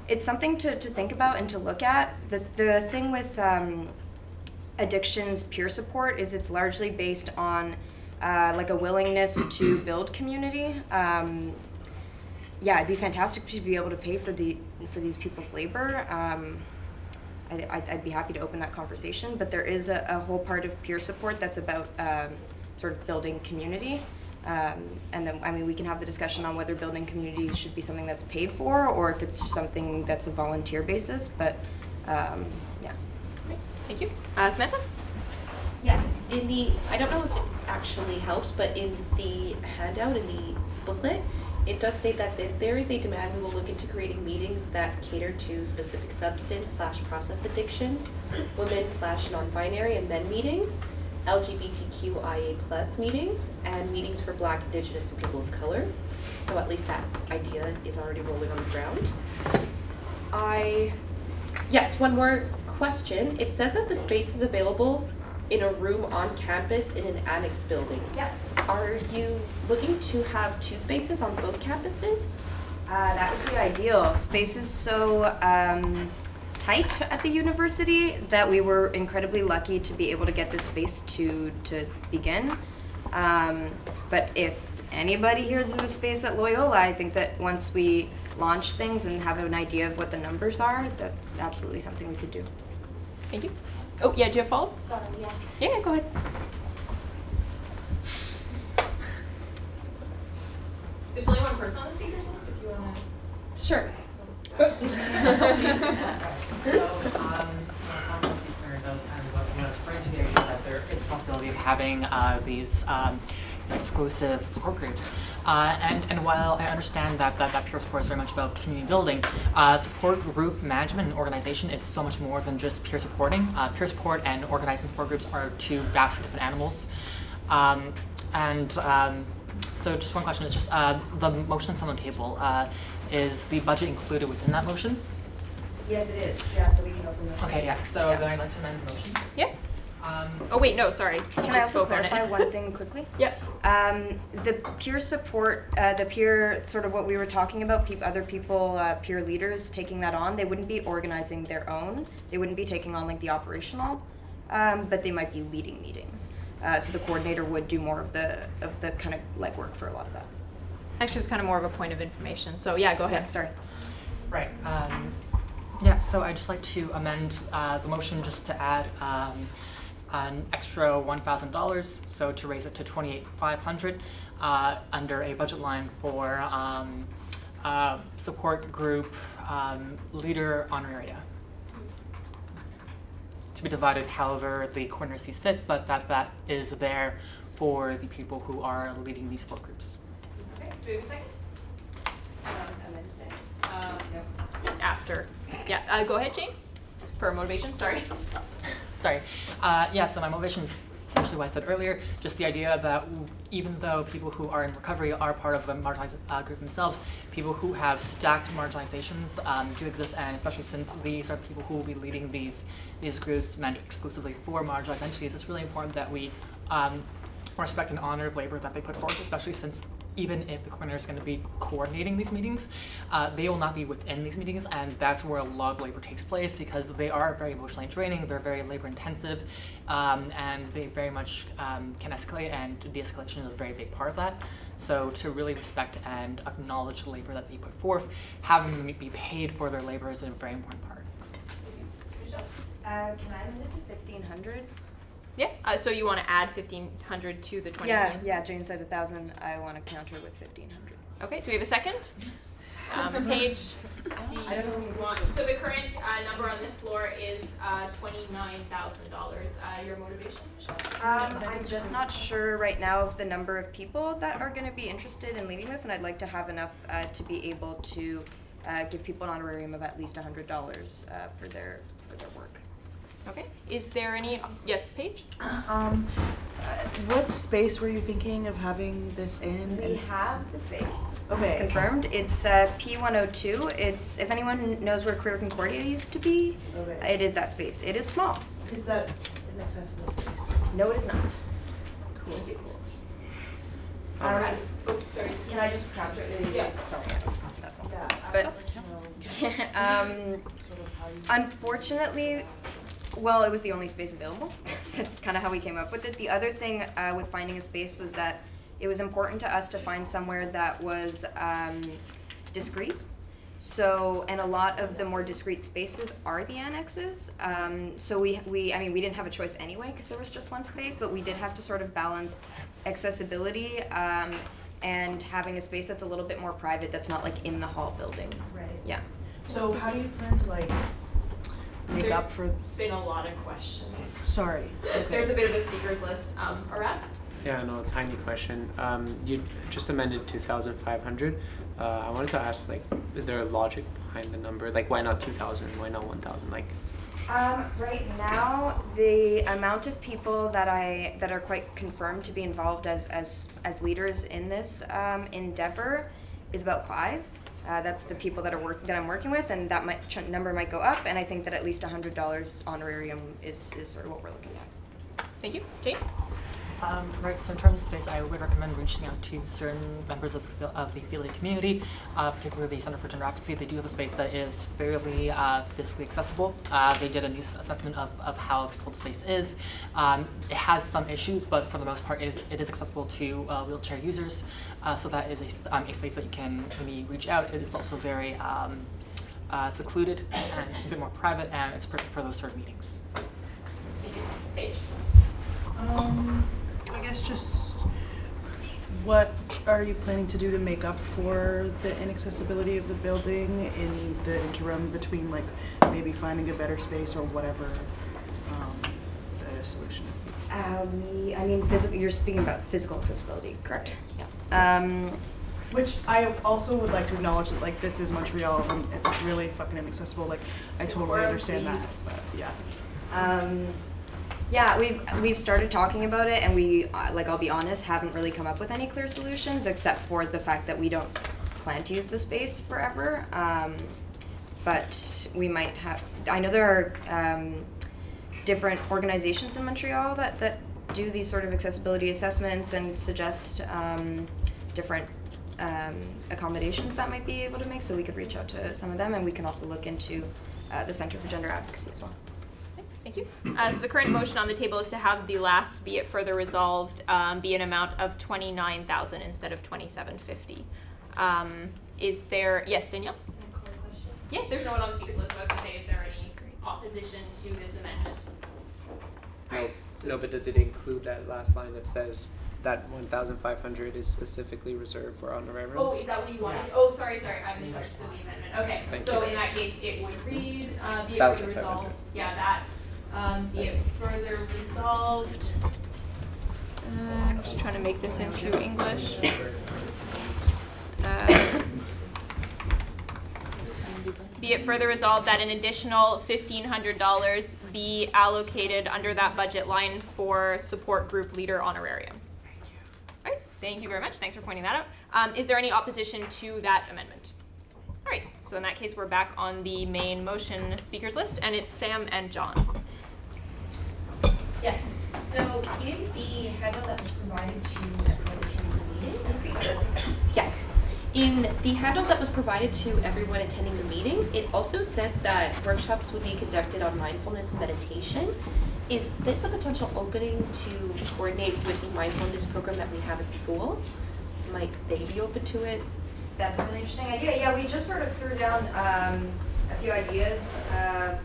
It's something to think about and to look at. The thing with addictions peer support is it's largely based on like a willingness to build community. Yeah, it'd be fantastic to be able to pay for these people's labor. I'd be happy to open that conversation, but there is a whole part of peer support that's about sort of building community. And then, I mean, we can have the discussion on whether building community should be something that's paid for or if it's something that's a volunteer basis, but yeah. Thank you. Samantha? Yes, I don't know if it actually helps, but in the handout, in the booklet, it does state that if there is a demand, we will look into creating meetings that cater to specific substance/process addictions, women/non-binary and men meetings, LGBTQIA+ meetings, and meetings for Black, Indigenous, and people of color. So at least that idea is already rolling on the ground. Yes, one more question, it says that the space is available in a room on campus in an annex building. Yep. Are you looking to have 2 spaces on both campuses? That would be ideal. Space is so tight at the university that we were incredibly lucky to be able to get this space to begin. But if anybody hears of a space at Loyola, I think that once we launch things and have an idea of what the numbers are, that's absolutely something we could do. Thank you. Oh, yeah, do you have a follow-up? Sorry, yeah. Yeah, go ahead. There's only one person on the speakers list if you want to. Sure. Does kind of what I was referring to the idea that there is a possibility of having these exclusive support groups. And while I understand that peer support is very much about community building, support group management and organization is so much more than just peer supporting. Peer support and organizing support groups are 2 vastly different animals. So just one question is just the motion that's on the table. Is the budget included within that motion? Yes, it is. Yeah, so we can open the. Okay, yeah. So then I'd like to amend the motion. Yeah. Oh wait, no, sorry. Can I also clarify one thing quickly? Yep. The peer support, the peer sort of what we were talking about, other people, peer leaders taking that on, they wouldn't be organizing their own. They wouldn't be taking on like the operational, but they might be leading meetings. So the coordinator would do more of the kind of legwork for a lot of that. Actually, it was kind of more of a point of information. So yeah, go ahead. Yeah, sorry. Right. Yeah, so I'd just like to amend the motion just to add an extra $1,000, so to raise it to $28,500 under a budget line for support group leader honoraria. To be divided however the coordinator sees fit, but that is there for the people who are leading these support groups. Okay, do we have a second? After. Yeah, go ahead, Jane, for motivation, sorry. Sorry. Yeah, so my motivation is essentially what I said earlier, just the idea that even though people who are in recovery are part of a marginalized group themselves, people who have stacked marginalizations do exist, and especially since these are people who will be leading these groups meant exclusively for marginalized entities, it's really important that we respect and honor the labor that they put forth, especially since even if the coordinator is going to be coordinating these meetings, they will not be within these meetings, and that's where a lot of labor takes place because they are very emotionally draining, they're very labor intensive, and they very much can escalate, and de-escalation is a very big part of that. So to really respect and acknowledge the labor that they put forth, having them be paid for their labor is a very important part. Can I amend it to 1,500? Yeah, so you want to add 1,500 to the 20 Yeah, million? yeah, Jane said 1,000, I want to counter with 1,500. Okay, do we have a second? Paige, do you want, so the current number on the floor is $29,000. Your motivation, Michelle? I'm just not sure right now of the number of people that are going to be interested in leading this, and I'd like to have enough to be able to give people an honorarium of at least $100 for their work. Okay, is there any, yes, Paige? What space were you thinking of having this in? We have the space. Okay. Confirmed. It's P102. It's, if anyone knows where Queer Concordia used to be, it is that space. It is small. Is that an accessible space? No, it is not. Cool. Alright. Oh, sorry. Can I just counter it? Yeah. Sorry. That's not bad. But, unfortunately, well, it was the only space available. That's kind of how we came up with it. The other thing with finding a space was that it was important to us to find somewhere that was discreet. So, and a lot of the more discreet spaces are the annexes. So I mean, we didn't have a choice anyway because there was just one space, but we did have to sort of balance accessibility and having a space that's a little bit more private, that's not like in the hall building. Right. Yeah. So how do you plan to like make up for? Been a lot of questions. Sorry. Okay. There's a bit of a speakers list. Arad? Yeah, no, tiny question. You just amended 2,500. I wanted to ask, like, is there a logic behind the number? Like, why not 2,000? Why not 1,000? Like. Right now, the amount of people that are quite confirmed to be involved as leaders in this endeavor is about 5. That's the people that I'm working with, and that number might go up. And I think that at least $100 honorarium is sort of what we're looking at. Thank you, Jane. Right, so in terms of space, I would recommend reaching out to certain members of the affiliate community, particularly the Center for Gender Advocacy. They do have a space that is fairly physically accessible. They did a needs assessment of how accessible the space is. It has some issues, but for the most part, it is accessible to wheelchair users. So that is a space that you can maybe reach out. It is also very secluded and a bit more private, and it's perfect for those sort of meetings. Thank you. Paige. I guess just what are you planning to do to make up for the inaccessibility of the building in the interim between like maybe finding a better space or whatever the solution? I mean, you're speaking about physical accessibility, correct? Yeah. Which I also would like to acknowledge that like this is Montreal and it's really fucking inaccessible. Like I totally understand that, but yeah. Yeah, we've started talking about it, and we, like, I'll be honest, haven't really come up with any clear solutions except for the fact that we don't plan to use the space forever. But we might have. I know there are different organizations in Montreal that do these sort of accessibility assessments and suggest different accommodations that might be able to make. So we could reach out to some of them, and we can also look into the Center for Gender Advocacy as well. Thank you. So the current motion on the table is to have the last be it further resolved be an amount of $29,000 instead of $27.50. Is there, yes, Danielle? Yeah, there's no one on the speakers list, so I was going to say, is there any opposition to this amendment? No, but does it include that last line that says that 1,500 is specifically reserved for honorariums? Oh, is that what you wanted? Oh, sorry, I misunderstood the amendment. Okay, Thank so you. in that case, it would read, be it further resolved. Yeah, that. Be it further resolved. I'm just trying to make this into English. Be it further resolved that an additional $1,500 be allocated under that budget line for support group leader honorarium. All right, thank you very much. Thanks for pointing that out. Is there any opposition to that amendment? All right, so in that case, we're back on the main motion speakers list, and it's Sam and John. Yes. So in the handout that was provided to everyone attending the meeting, yes. In the handout that was provided to everyone attending the meeting, it also said that workshops would be conducted on mindfulness and meditation. Is this a potential opening to coordinate with the mindfulness program that we have at school? Might they be open to it? That's a really interesting idea. Yeah, we just sort of threw down a few ideas,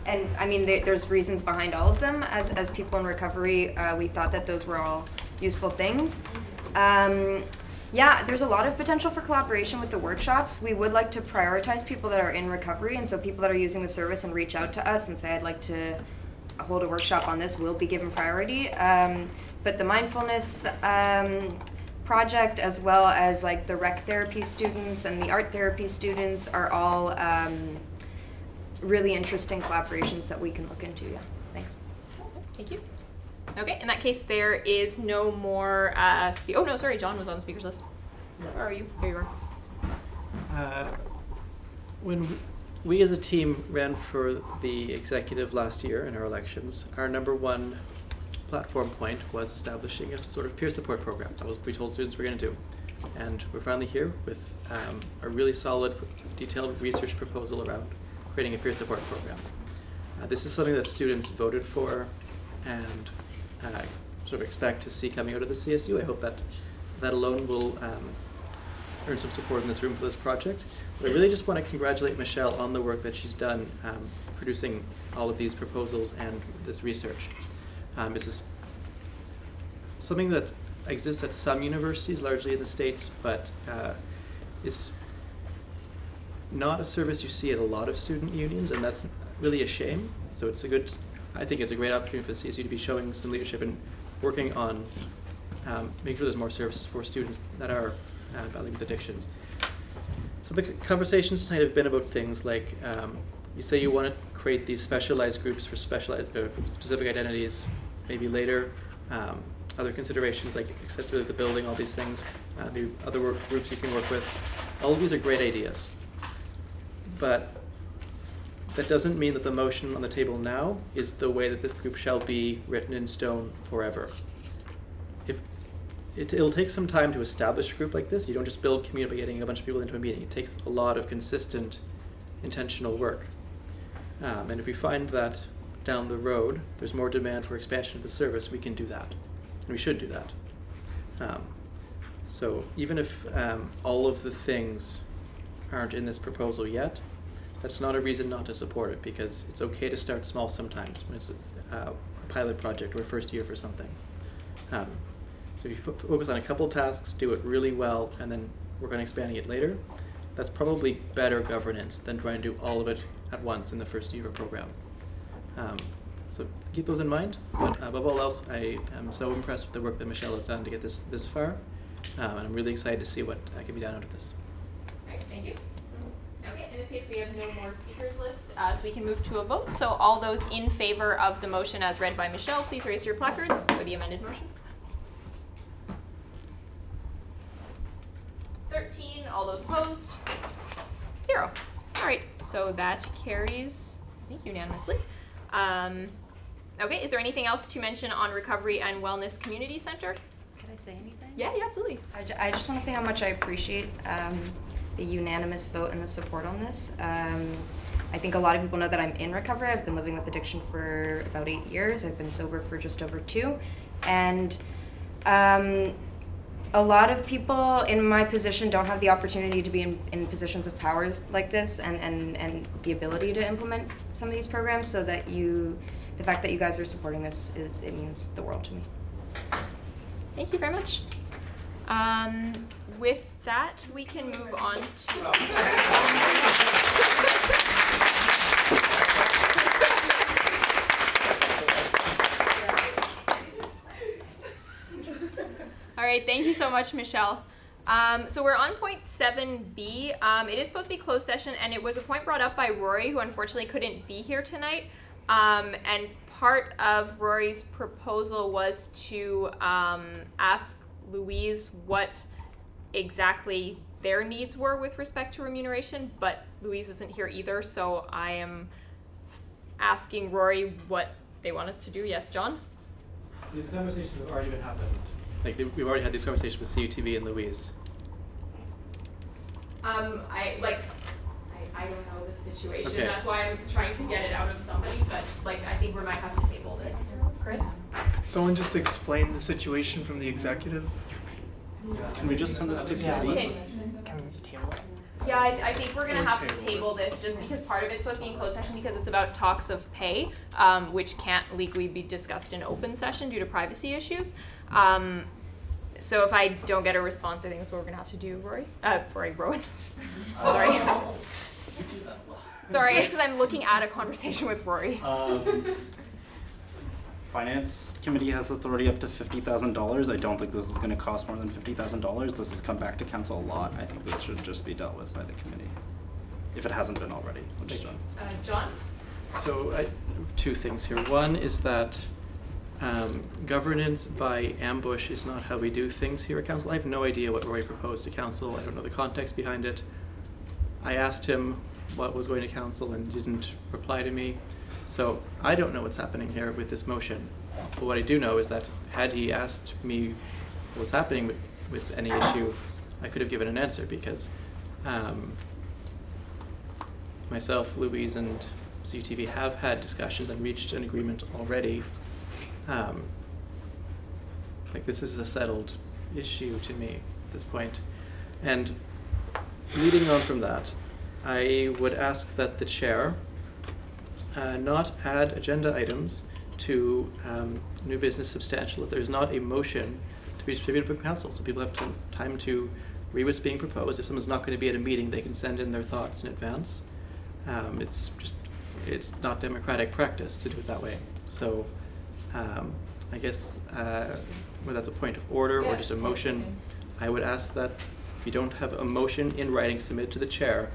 and I mean, there's reasons behind all of them. As people in recovery, we thought that those were all useful things. Yeah, there's a lot of potential for collaboration with the workshops. We would like to prioritize people that are in recovery, and so people that are using the service and reach out to us and say, I'd like to hold a workshop on this, will be given priority. But the mindfulness project, as well as like the rec therapy students and the art therapy students, are all really interesting collaborations that we can look into. Yeah, thanks. Thank you. Okay, in that case, there is no more. Oh no, sorry, John was on the speakers list. Where are you? Here you are. When we as a team ran for the executive last year in our elections, our number one platform point was establishing a sort of peer support program. That was what we told students we're going to do. And we're finally here with a really solid, detailed research proposal around creating a peer support program. This is something that students voted for and sort of expect to see coming out of the CSU. I hope that that alone will earn some support in this room for this project. But I really just want to congratulate Michelle on the work that she's done producing all of these proposals and this research. This is something that exists at some universities, largely in the States, but is not a service you see at a lot of student unions, and that's really a shame. So it's a good, I think it's a great opportunity for the CSU to be showing some leadership and working on making sure there's more services for students that are battling with addictions. So the conversations tonight have been about things like, you say you want to create these specialized groups for specific identities, maybe later. Other considerations like accessibility of the building, all these things, maybe other groups you can work with. All of these are great ideas. but that doesn't mean that the motion on the table now is the way that this group shall be written in stone forever. It'll take some time to establish a group like this. You don't just build community by getting a bunch of people into a meeting. It takes a lot of consistent, intentional work. And if we find that down the road there's more demand for expansion of the service, we can do that. And we should do that. So even if all of the things aren't in this proposal yet, that's not a reason not to support it, because it's okay to start small sometimes when it's a pilot project or a first year for something. So if you focus on a couple tasks, do it really well, and then work on expanding it later, that's probably better governance than trying to do all of it at once in the first year of a program. So keep those in mind, but above all else, I am so impressed with the work that Michelle has done to get this far, and I'm really excited to see what can be done out of this. All right, thank you. Okay, in this case, we have no more speakers list, so we can move to a vote. So all those in favor of the motion as read by Michelle, please raise your placards for the amended motion. 13, all those opposed? 0. All right, so that carries, I think, unanimously. Okay, is there anything else to mention on Recovery and Wellness Community Center? Can I say anything? Yeah, absolutely. I just want to say how much I appreciate the unanimous vote and the support on this. I think a lot of people know that I'm in recovery. I've been living with addiction for about 8 years. I've been sober for just over 2. And a lot of people in my position don't have the opportunity to be in positions of powers like this and the ability to implement some of these programs, so that the fact that you guys are supporting this it means the world to me. Thanks. Thank you very much. With that, we can move on to... All right, thank you so much, Michelle. So we're on point 7B. It is supposed to be closed session, and it was a point brought up by Rory, who unfortunately couldn't be here tonight. And part of Rory's proposal was to ask Louise what exactly their needs were with respect to remuneration, but Louise isn't here either, so I am asking Rory what they want us to do. Yes, John? These conversations have already been happening. We've already had these conversations with CUTV and Louise. I don't know the situation. Okay. That's why I'm trying to get it out of somebody, but I think we might have to table this. Chris? Someone just explain the situation from the executive. Can we just send this to committee? Yeah, I think we're gonna have to table this just because part of it's supposed to be in closed session because it's about talks of pay, which can't legally be discussed in open session due to privacy issues. So if I don't get a response, I think that's what we're gonna have to do, Rory. Rowan. Sorry. Sorry, it's because I'm looking at a conversation with Rory. Finance committee has authority up to $50,000. I don't think this is going to cost more than $50,000. This has come back to council a lot. I think this should just be dealt with by the committee, if it hasn't been already. Which is done. John? So two things here. One is that governance by ambush is not how we do things here at council. I have no idea what Rory proposed to council. I don't know the context behind it. I asked him what was going to council and didn't reply to me. So I don't know what's happening here with this motion. But what I do know is that had he asked me what was happening with any issue, I could have given an answer, because myself, Louise, and CUTV have had discussions and reached an agreement already. This is a settled issue to me at this point. And leading on from that, I would ask that the chair not add agenda items to new business substantial if there's not a motion to be distributed from council, so people have time to read what's being proposed. If someone's not going to be at a meeting, they can send in their thoughts in advance. It's not democratic practice to do it that way. So I guess whether that's a point of order or just a motion, I would ask that if you don't have a motion in writing submitted to the chair,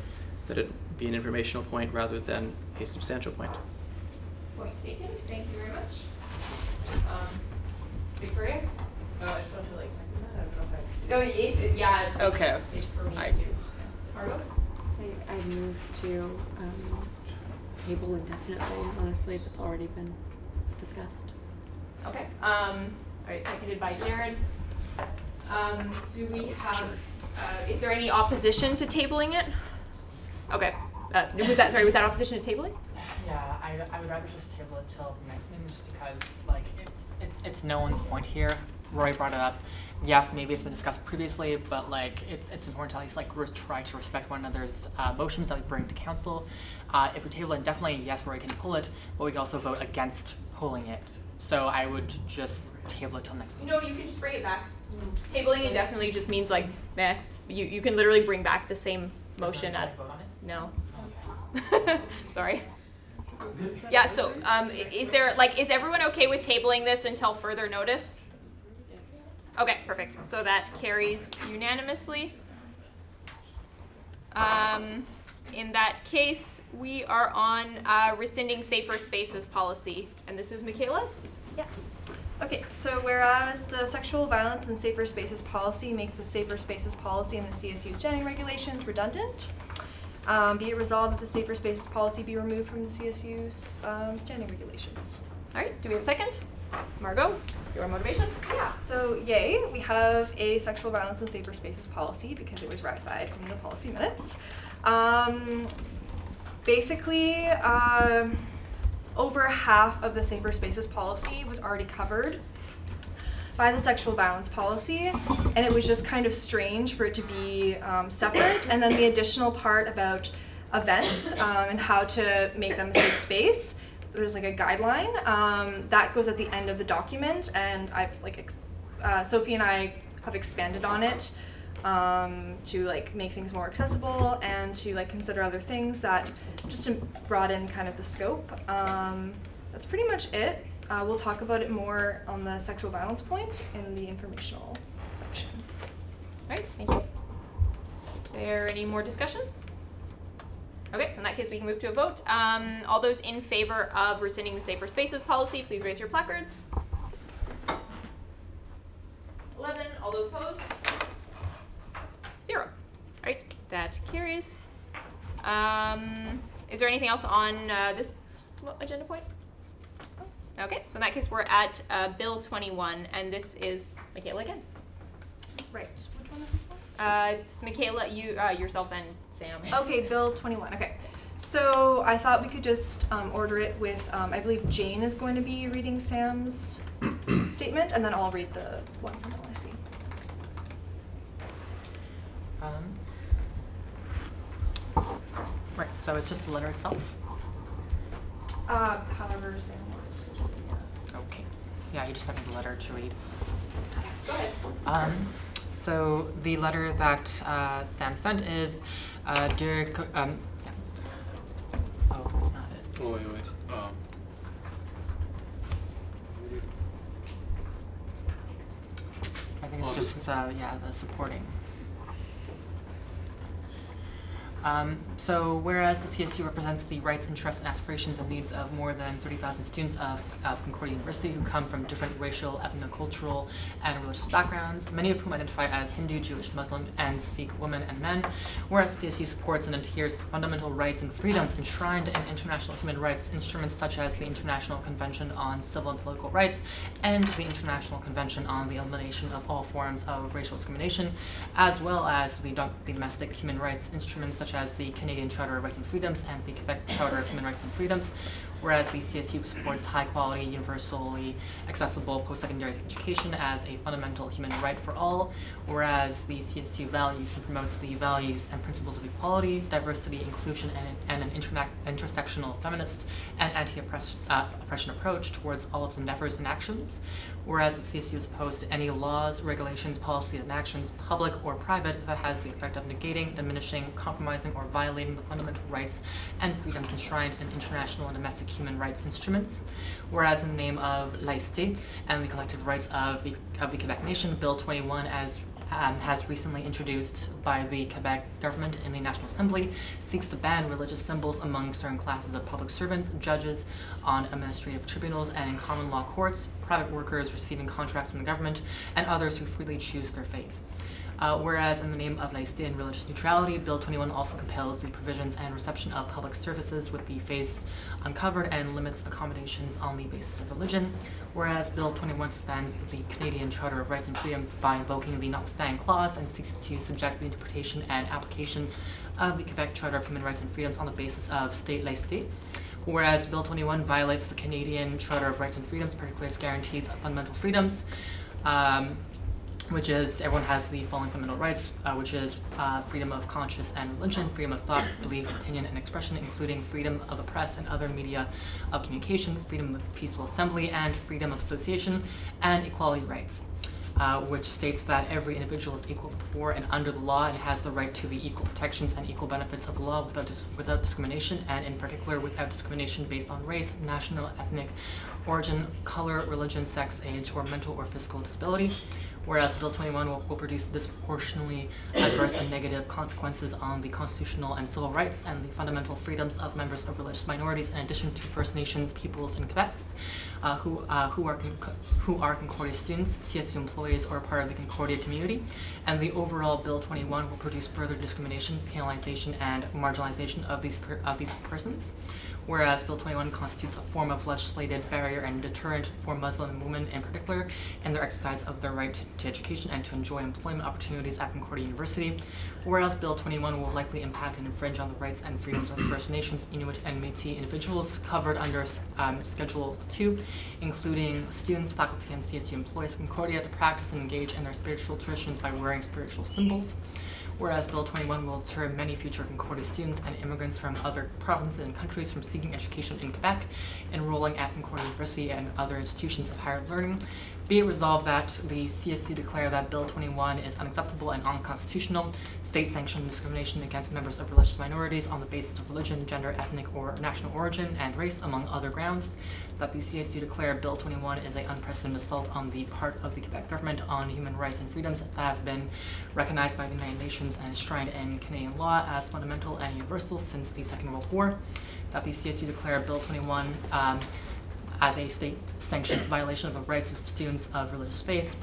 that it be an informational point rather than a substantial point. Point taken. Thank you very much. Victoria? Oh, I still feel like second that. I don't know if I. No, yeah. Okay. It's for me I to do. Carlos? I I move to table indefinitely, honestly, if it's already been discussed. Okay. All right, seconded by Jared. Do we have, is there any opposition to tabling it? Okay. Was that opposition to tabling? Yeah, I would rather just table it till the next meeting, just because like it's no one's point here. Roy brought it up. Yes, maybe it's been discussed previously, but like it's important to at least like try to respect one another's motions that we bring to council. If we table it indefinitely, yes, Roy can pull it, but we can also vote against pulling it. So I would just table it till next meeting. No, you can just bring it back. Tabling indefinitely just means like, meh. You can literally bring back the same motion. Vote on it? No. Sorry. Yeah, so is everyone okay with tabling this until further notice? Okay, perfect. So that carries unanimously. In that case, we are on rescinding safer spaces policy. And this is Michaela's? Yeah. Okay, so whereas the sexual violence and safer spaces policy makes the safer spaces policy and the CSU standing regulations redundant, be it resolved that the safer spaces policy be removed from the CSU's standing regulations. All right, do we have a second? Margot, your motivation? Yeah, so yay, we have a sexual violence and safer spaces policy because it was ratified from the policy minutes. Basically, over half of the safer spaces policy was already covered by the sexual violence policy, and it was just kind of strange for it to be separate. And then the additional part about events and how to make them a safe space, there's like a guideline that goes at the end of the document, and I've like Sophie and I have expanded on it to like make things more accessible and to like consider other things that just to broaden kind of the scope. That's pretty much it. We'll talk about it more on the sexual violence point in the informational section. All right, thank you. Is there any more discussion? Okay, in that case we can move to a vote. All those in favor of rescinding the safer spaces policy, please raise your placards. 11, all those opposed? 0. All right, that carries. Is there anything else on this agenda point? Okay, so in that case we're at Bill 21, and this is Michaela again. Right, which one is this one? It's Michaela, yourself and Sam. Okay, Bill 21, okay. So I thought we could just order it with, I believe Jane is going to be reading Sam's statement, and then I'll read the one from LSE. Right, so it's just the letter itself? However Sam wants it. Okay. Yeah, you just sent me the letter to read. Go ahead. So the letter that Sam sent is, dear, yeah. Oh, that's not it. Oh, wait. I think it's just, yeah, the supporting. So whereas the CSU represents the rights, interests, and aspirations and needs of more than 30,000 students of Concordia University who come from different racial, ethno-cultural, and religious backgrounds, many of whom identify as Hindu, Jewish, Muslim, and Sikh women and men, whereas CSU supports and adheres to fundamental rights and freedoms enshrined in international human rights instruments such as the International Convention on Civil and Political Rights and the International Convention on the Elimination of All Forms of Racial Discrimination, as well as the domestic human rights instruments such as the Canadian Charter of Rights and Freedoms and the Quebec Charter of Human Rights and Freedoms, whereas the CSU supports high-quality, universally accessible post-secondary education as a fundamental human right for all, whereas the CSU values and promotes the values and principles of equality, diversity, inclusion, and an intersectional feminist and anti-oppression approach towards all its endeavors and actions, whereas the CSU is opposed to any laws, regulations, policies, and actions, public or private, that has the effect of negating, diminishing, compromising, or violating the fundamental rights and freedoms enshrined in international and domestic human rights instruments, whereas in the name of laïcité and the collective rights of the Quebec Nation, Bill 21 has recently introduced by the Quebec government in the National Assembly, seeks to ban religious symbols among certain classes of public servants, judges on administrative tribunals and in common law courts, private workers receiving contracts from the government, and others who freely choose their faith. Whereas in the name of nicety and religious neutrality, Bill 21 also compels the provisions and reception of public services with the face uncovered and limits accommodations on the basis of religion. Whereas Bill 21 suspends the Canadian Charter of Rights and Freedoms by invoking the notwithstanding clause and seeks to subject the interpretation and application of the Quebec Charter of Human Rights and Freedoms on the basis of state laïcité. Whereas Bill 21 violates the Canadian Charter of Rights and Freedoms, particularly its guarantees of fundamental freedoms, which is everyone has the following fundamental rights, which is freedom of conscience and religion, freedom of thought, belief, opinion, and expression, including freedom of the press and other media of communication, freedom of peaceful assembly, and freedom of association, and equality rights, which states that every individual is equal before and under the law and has the right to the equal protections and equal benefits of the law without discrimination, and in particular without discrimination based on race, national, ethnic origin, color, religion, sex, age, or mental or physical disability. Whereas Bill 21 will produce disproportionately adverse and negative consequences on the constitutional and civil rights and the fundamental freedoms of members of religious minorities, in addition to First Nations peoples in Quebec, who are Concordia students, CSU employees, or part of the Concordia community. And the overall Bill 21 will produce further discrimination, penalization, and marginalization of these persons. Whereas Bill 21 constitutes a form of legislated barrier and deterrent for Muslim women in particular in their exercise of their right to education and to enjoy employment opportunities at Concordia University. Whereas Bill 21 will likely impact and infringe on the rights and freedoms of First Nations, Inuit, and Métis individuals covered under Schedule 2, including students, faculty, and CSU employees of Concordia to practice and engage in their spiritual traditions by wearing spiritual symbols. Whereas Bill 21 will deter many future Concordia students and immigrants from other provinces and countries from seeking education in Quebec, enrolling at Concordia University and other institutions of higher learning. Be it resolved that the CSU declare that Bill 21 is unacceptable and unconstitutional, state-sanctioned discrimination against members of religious minorities on the basis of religion, gender, ethnic, or national origin, and race, among other grounds. That the CSU declare Bill 21 is an unprecedented assault on the part of the Quebec government on human rights and freedoms that have been recognized by the United Nations and enshrined in Canadian law as fundamental and universal since the Second World War. That the CSU declare Bill 21 as a state-sanctioned violation of the rights of students of religious faith,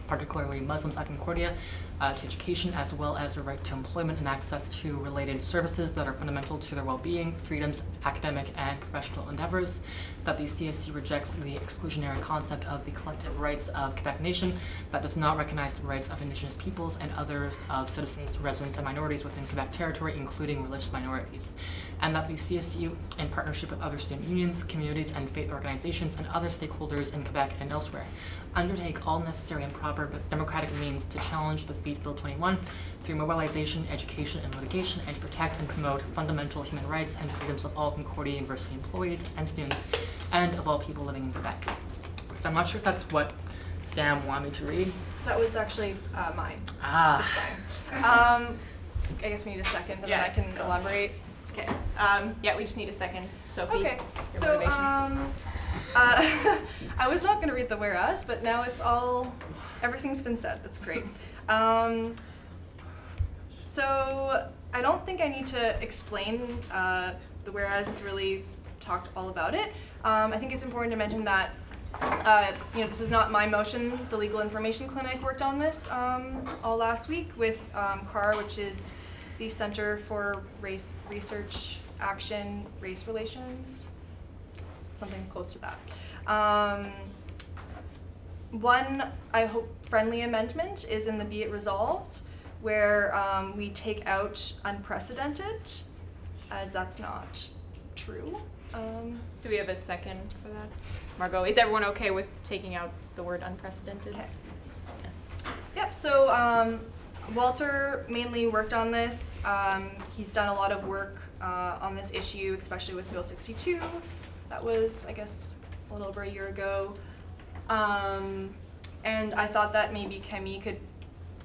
particularly Muslims at Concordia, to education, as well as the right to employment and access to related services that are fundamental to their well-being, freedoms, academic, and professional endeavors. That the CSU rejects the exclusionary concept of the collective rights of Quebec Nation that does not recognize the rights of Indigenous peoples and others of citizens, residents, and minorities within Quebec territory, including religious minorities. And that the CSU, in partnership with other student unions, communities, and faith organizations, and other stakeholders in Quebec and elsewhere, undertake all necessary and proper but democratic means to challenge the defeat Bill 21 through mobilization, education, and litigation, and to protect and promote fundamental human rights and freedoms of all Concordia University employees and students, and of all people living in Quebec. So I'm not sure if that's what Sam wanted me to read. That was actually mine. Ah. It's fine. I guess we need a second, and then I can elaborate. Okay. Yeah, we just need a second. Sophie, Okay. your So, motivation. I was not going to read the whereas, but now everything's been said. That's great. So I don't think I need to explain the whereas is really talked all about it. I think it's important to mention that this is not my motion. The Legal Information Clinic worked on this all last week with CAR, which is the Center for Race Research Action, Race Relations, something close to that. One, I hope, friendly amendment is in the Be It Resolved, where we take out unprecedented, as that's not true. Do we have a second for that? Margot, is everyone okay with taking out the word unprecedented? Okay. Yep, so Walter mainly worked on this. He's done a lot of work on this issue, especially with Bill 62. That was, I guess, a little over a year ago. And I thought that maybe Kemi could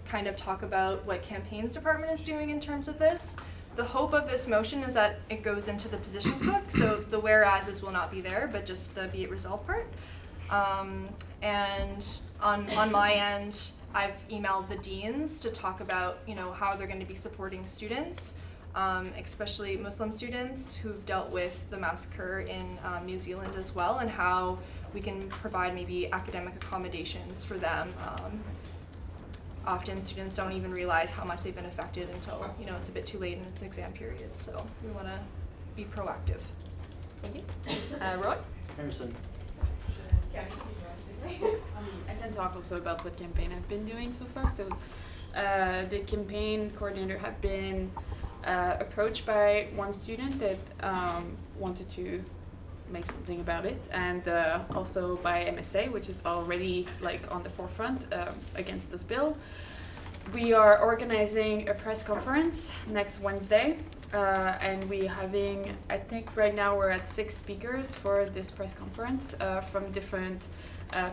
kind of talk about what campaigns department is doing in terms of this. The hope of this motion is that it goes into the positions book, so the whereases will not be there, but just the Be It Resolved part. And on my end, I've emailed the deans to talk about, how they're going to be supporting students, especially Muslim students who've dealt with the massacre in New Zealand as well, and how we can provide maybe academic accommodations for them often students don't even realize how much they've been affected until, you know, it's a bit too late in its exam period. So we want to be proactive. Thank you. Rowan? Harrison. I can talk also about what campaign I've been doing so far. So the campaign coordinator have been approached by one student that wanted to make something about it, and also by MSA, which is already like on the forefront against this bill. We are organizing a press conference next Wednesday, and we're having, I think right now we're at 6 speakers for this press conference from different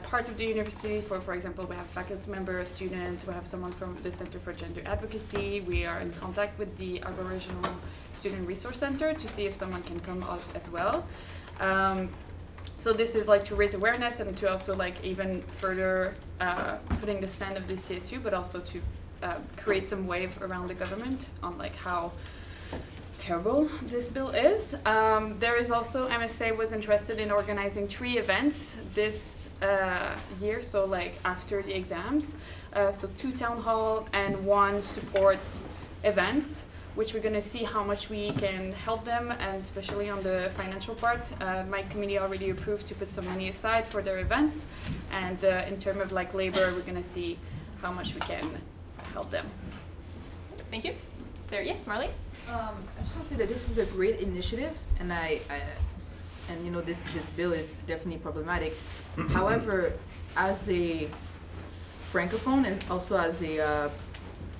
part of the university. For example, we have faculty member, a student, we have someone from the Center for Gender Advocacy. We are in contact with the Aboriginal Student Resource Center to see if someone can come out as well. So this is like to raise awareness and to also like even further putting the stand of the CSU, but also to create some wave around the government on like how terrible this bill is. There is also, MSA was interested in organizing 3 events this year, so like after the exams. So 2 town hall and 1 support event, which we're going to see how much we can help them, and especially on the financial part. My committee already approved to put some money aside for their events, and in terms of like labor, we're going to see how much we can help them. Thank you. Is there, yes, Marlene? I just want to say that this is a great initiative, and and you know this bill is definitely problematic. However, as a francophone, and also as a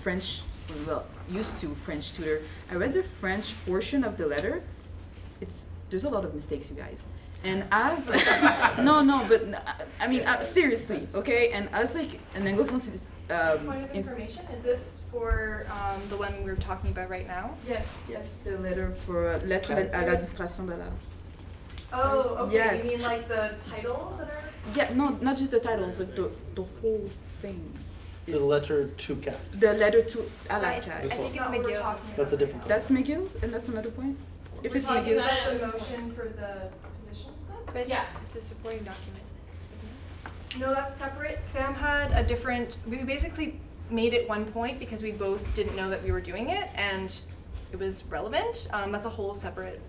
French, well, used to French tutor, I read the French portion of the letter. There's a lot of mistakes, you guys. And as but I mean seriously, okay. And as like an Anglophone, Point of information, is this for the one we're talking about right now? Yes, the letter for lettre à l'administration de l'art. Oh, okay. Yes. You mean like the titles that are? Yeah, no, not just the titles, like the whole thing. The letter to CAP. The letter to à la I CAP. think it's McGill. That's a different. That's McGill, and that's another point. If it's Is McGill. that the motion for the positions book? But it's a supporting document, isn't it? No, that's separate. Sam had a different, we basically made it one point because we both didn't know that we were doing it and it was relevant. That's a whole separate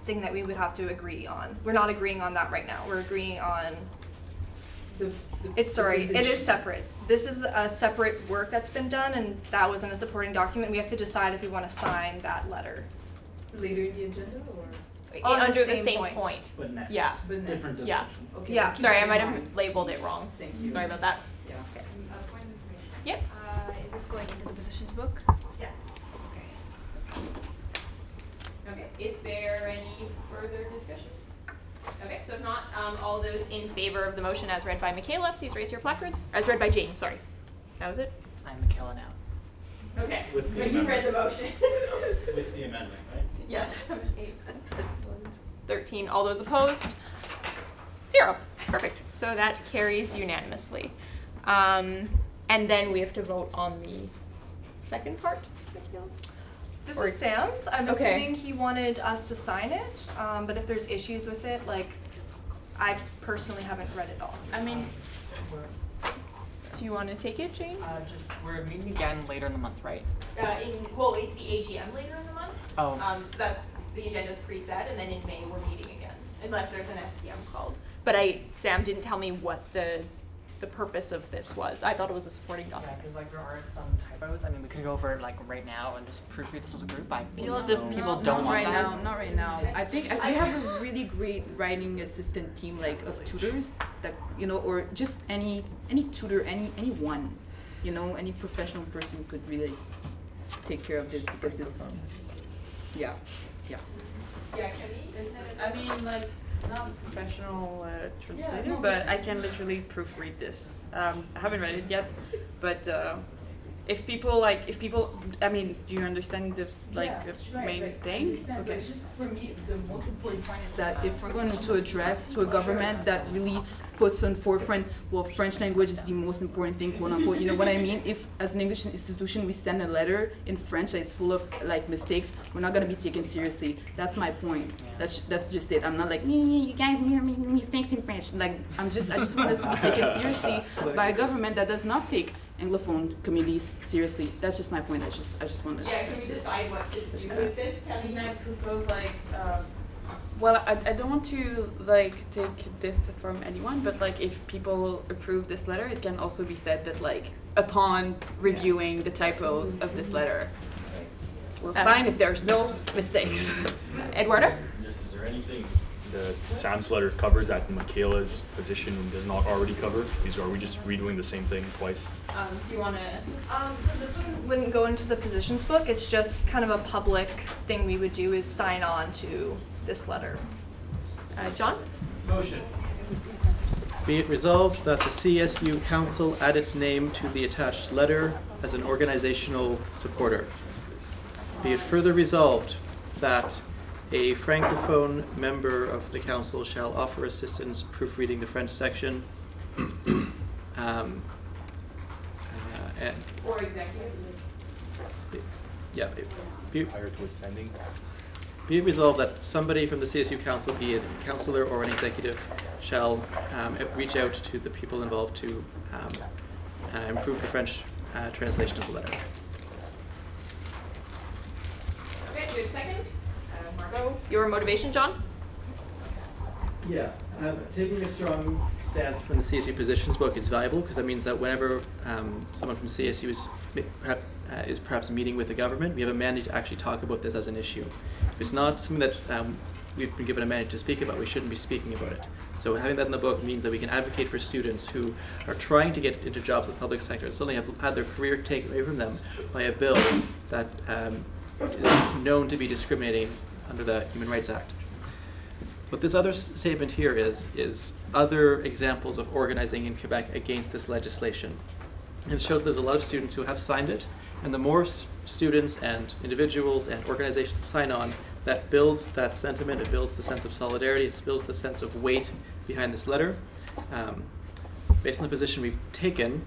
thing that we would have to agree on. We're not agreeing on that right now. We're agreeing on, it is separate. This is a separate work that's been done, and that was in a supporting document. We have to decide if we want to sign that letter. Later in the agenda, or? Under the same point. But next. Yeah. But next. Different Yeah. discussion. Okay. Yeah. Keep Sorry, that I in might have mind. labeled it wrong. Thank you. Sorry about that. Yeah. That's okay. Point of information. Yep. Is this going into the positions book? Yeah. Okay. Is there any further discussion? Okay, so if not, all those in favor of the motion as read by Michaela, please raise your placards. As read by Jane, sorry. That was it? I'm Michaela now. Okay. With the But you read the amendment. motion. With the amendment, right? Yes. 13. All those opposed? 0. Perfect. So that carries unanimously. And then we have to vote on the second part, Michaela? This Or- is Sam's. I'm Okay. assuming he wanted us to sign it, but if there's issues with it, like, I personally haven't read it all. I mean, do you want to take it, Jane? We're meeting again later in the month, right? Well, it's the AGM later in the month. Oh. So that the agenda's preset, and then in May we're meeting again, unless there's an SCM called. But Sam didn't tell me what the purpose of this was. I thought it was a supporting Yeah, document. because like there are some typos. I mean, we could go over it like right now and just proofread this as a group. I feel as if people don't want that. Not right now. I think we have a really great writing assistant team, like of tutors that or just any tutor, anyone, any professional person could really take care of this, because this is, yeah. Yeah, I mean, like, not professional translator, no, but I can literally proofread this. I haven't read it yet, but if people, I mean, do you understand the main thing? Okay. It's just for me, the most important point is that if we're going to address to a government that really puts on forefront, well, French language is the most important thing, quote unquote. You know what I mean? If as an English institution we send a letter in French that is full of like mistakes, we're not gonna be taken seriously. That's my point. That's just it. I'm not like you guys mistakes in French. Like I just want us to be taken seriously by a government that does not take Anglophone communities seriously. That's just my point. I just want to. Yeah, can we decide what to do with this? Can I propose like? Well, I don't want to like take this from anyone, but like if people approve this letter, it can also be said that like upon reviewing the typos of this letter, we'll sign if there's no mistakes. Eduardo? Is there anything that Sam's letter covers that Michaela's position does not already cover? Are we just redoing the same thing twice? Do you want to? So this one wouldn't go into the positions book. It's just kind of a public thing we would do is sign on to this letter. John? Motion. Be it resolved that the CSU Council add its name to the attached letter as an organizational supporter. Be it further resolved that a Francophone member of the Council shall offer assistance proofreading the French section. Or executive. Yeah. Prior to sending. Be it resolved that somebody from the CSU Council, be it a councillor or an executive, shall reach out to the people involved to improve the French translation of the letter. Okay, do we have a second? Marco, your motivation, John? Yeah, taking a strong stance from the CSU positions book is valuable because that means that whenever someone from CSU is perhaps meeting with the government, we have a mandate to actually talk about this as an issue. If it's not something that we've been given a mandate to speak about, we shouldn't be speaking about it. So having that in the book means that we can advocate for students who are trying to get into jobs in the public sector and suddenly have had their career taken away from them by a bill that is known to be discriminating under the Human Rights Act. What this other statement here is other examples of organizing in Quebec against this legislation. And it shows there's a lot of students who have signed it, and the more students and individuals and organizations that sign on, that builds that sentiment, it builds the sense of solidarity, it builds the sense of weight behind this letter. Based on the position we've taken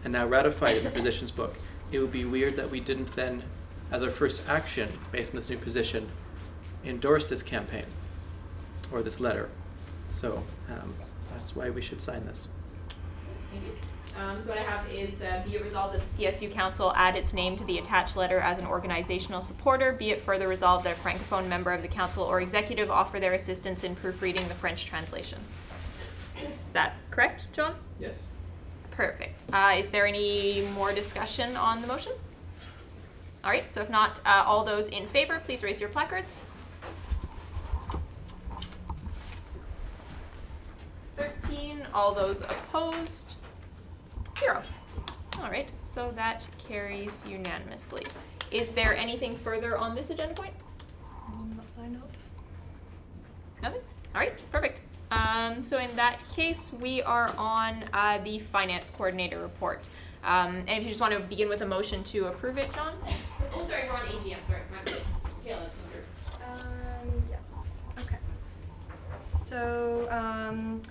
and now ratified in the positions book, it would be weird that we didn't then, as our first action based on this new position, endorse this campaign or this letter. So that's why we should sign this. Thank you. So what I have is be it resolved that the CSU Council add its name to the attached letter as an organizational supporter. Be it further resolved that a Francophone member of the Council or executive offer their assistance in proofreading the French translation. Is that correct, John? Yes. Perfect. Is there any more discussion on the motion? All right, so if not, all those in favor, please raise your placards. 13. All those opposed? 0. All right, so that carries unanimously. Is there anything further on this agenda point? I know. Nothing? All right, perfect. So in that case, we are on the Finance Coordinator report. And if you just want to begin with a motion to approve it, John? Oh, sorry, we're on AGM, sorry. My mistake. Kayla, it's yours. Yes. Okay. So,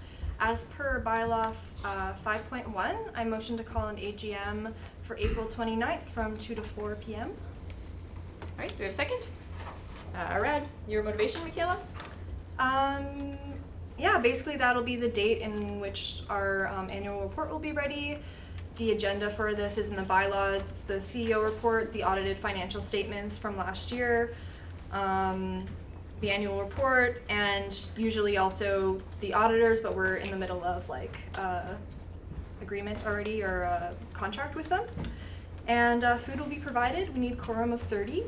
as per bylaw 5.1, I motion to call an AGM for April 29th from 2 to 4 p.m. All right, do we have a second? Arad, your motivation, Michaela? Yeah, basically that'll be the date in which our annual report will be ready. The agenda for this is in the bylaws. It's the CEO report, the audited financial statements from last year, the annual report, and usually also the auditors, but we're in the middle of like agreement already or a contract with them. And food will be provided. We need quorum of 30.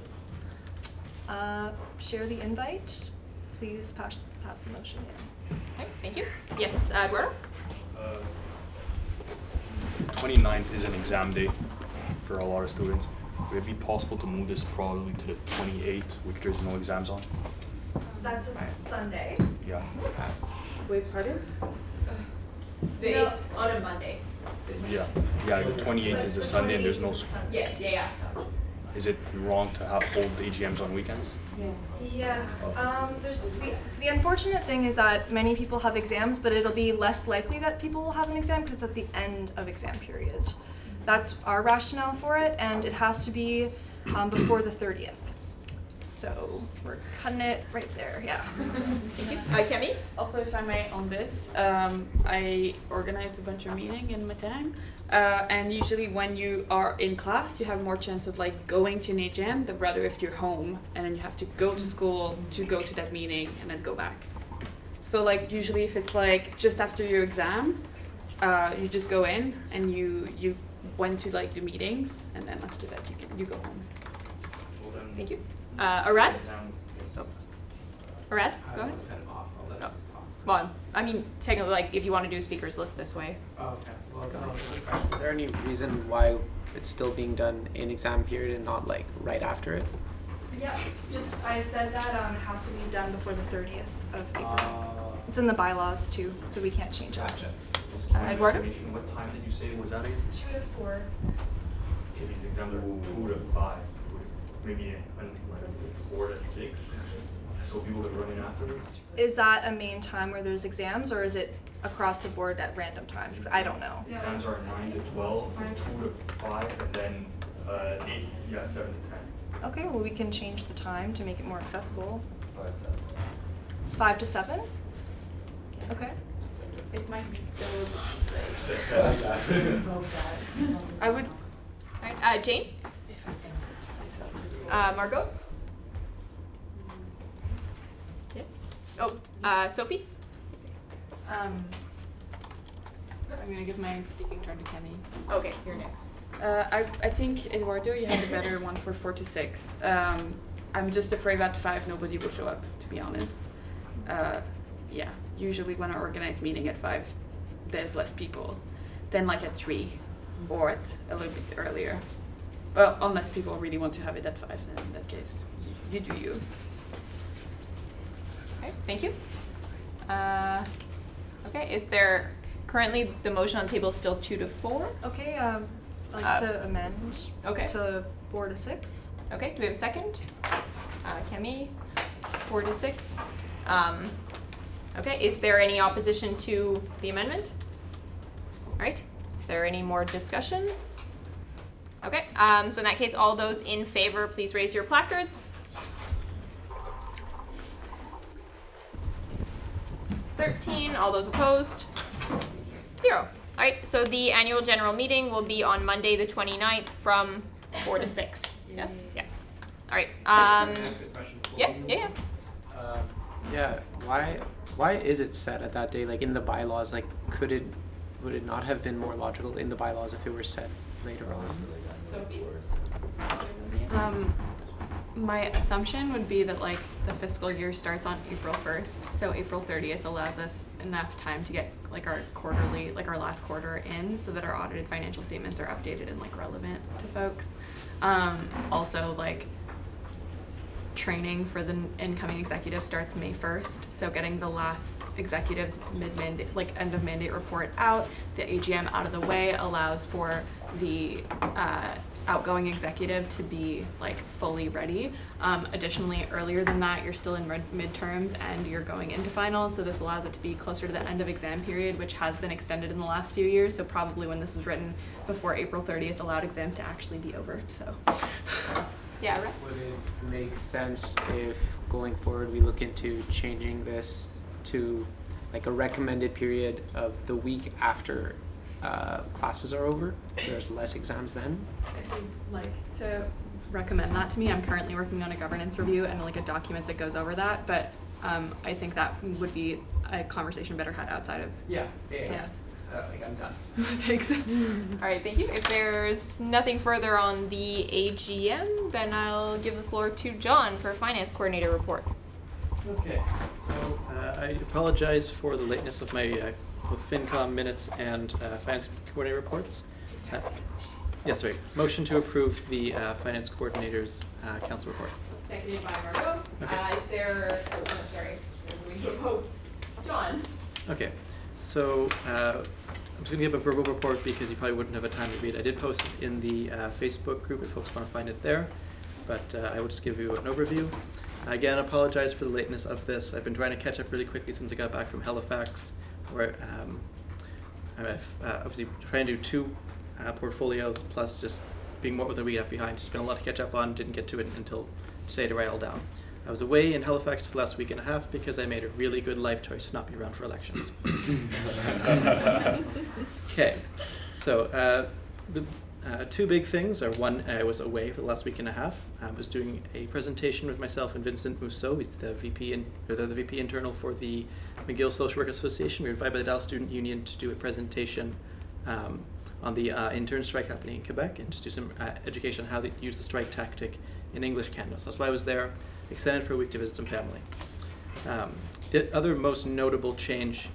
Share the invite. Please pass the motion. Yeah. Okay, thank you. Yes, Eduardo? 29th is an exam day for a lot of students. Would it be possible to move this probably to the 28th, which there's no exams on? That's a Sunday. Yeah. Wait, pardon? It's on a Monday. Yeah. Yeah, the 28th is a Sunday and there's no school. Yes, yeah. Is it wrong to hold AGMs on weekends? Yes. The unfortunate thing is that many people have exams, but it'll be less likely that people will have an exam because it's at the end of exam period. That's our rationale for it, and it has to be before the 30th. So we're cutting it right there, yeah. Thank you. Kemi? Also, if I may, on this, I organize a bunch of meetings in my time, and usually when you are in class, you have more chance of like going to an AGM than rather if you're home, and then you have to go to school to go to that meeting and then go back. So like usually if it's like just after your exam, you just go in and you went to like the meetings, and then after that you go home. Thank you. Arad? Arad, go ahead. No. Well, I mean, technically, like, if you want to do a speakers list this way. Oh, okay. Well, is there any reason why it's still being done in exam period and not like right after it? Yeah, just I said that has to be done before the 30th of April. It's in the bylaws too, so we can't change it. Gotcha. Eduardo? What time did you say was that again? 2 to 4. Okay, these exams are 2 to 5. Maybe 4 to 6. So people could run in afterwards. Is that a main time where there's exams, or is it across the board at random times? Because I don't know. Exams are 9 to 12, 2 to 5, and then 7 to 10. Okay, well we can change the time to make it more accessible. 5 to 7? Okay. It might be I would. Alright, Jane? Margot? Yeah. Oh, Sophie? I'm gonna give my speaking turn to Kemi. Okay, you're next. I think Eduardo, you have a better one for 4 to 6. I'm just afraid at 5 nobody will show up, to be honest. Yeah, usually when I organize meeting at 5, there's less people than like at 3 or at a little bit earlier. Well, unless people really want to have it at 5, then in that case, you do you. Okay, thank you. Okay, is there currently the motion on the table is still 2 to 4? Okay, I'd like to amend to 4 to 6. Okay, do we have a second? Kemi, 4 to 6. Okay, is there any opposition to the amendment? All right, is there any more discussion? Okay, so in that case, all those in favor, please raise your placards. 13, all those opposed? 0. All right, so the annual general meeting will be on Monday the 29th from 4 to 6. Yes? Yeah. All right. Yeah. Yeah. Why is it set at that day? Like in the bylaws, like would it not have been more logical in the bylaws if it were set later on? My assumption would be that like the fiscal year starts on April 1st, so April 30th allows us enough time to get like our quarterly, like our last quarter in, so that our audited financial statements are updated and like relevant to folks. Also, like training for the incoming executive starts May 1st, so getting the last executive's end of mandate report out, the AGM out of the way allows for the outgoing executive to be like fully ready. Additionally, earlier than that, you're still in midterms and you're going into finals, so this allows it to be closer to the end of exam period, which has been extended in the last few years, so probably when this was written before April 30th allowed exams to actually be over, so. Yeah, right. Would it make sense if going forward we look into changing this to like a recommended period of the week after classes are over? There's less exams then? If you'd like to recommend that to me, I'm currently working on a governance review and like a document that goes over that, but I think that would be a conversation better had outside of. Yeah. Like I'm done. Thanks. All right, thank you. If there's nothing further on the AGM, then I'll give the floor to John for Finance Coordinator report. Okay, so I apologize for the lateness of my both FinCom minutes and Finance Coordinator reports. Yes, sorry. Motion to approve the Finance Coordinator's Council report. Seconded by Margot. Okay. Is there, we vote. John. Okay, so I'm just going to give a verbal report because you probably wouldn't have a time to read. I did post it in the Facebook group if folks want to find it there, but I will just give you an overview. Again, apologize for the lateness of this. I've been trying to catch up really quickly since I got back from Halifax, where I'm obviously trying to do 2 portfolios plus just being more than a week behind. Just been a lot to catch up on. Didn't get to it until today to write it all down. I was away in Halifax for the last week and a half because I made a really good life choice to not be around for elections. Okay, so the two big things are, one, I was away for the last week and a half. I was doing a presentation with myself and Vincent Mousseau. He's the VP internal for the McGill Social Work Association. We were invited by the Dallas Student Union to do a presentation on the intern strike happening in Quebec, and just do some education on how they use the strike tactic in English Canada. So that's why I was there, extended for a week to visit some family. The other most notable change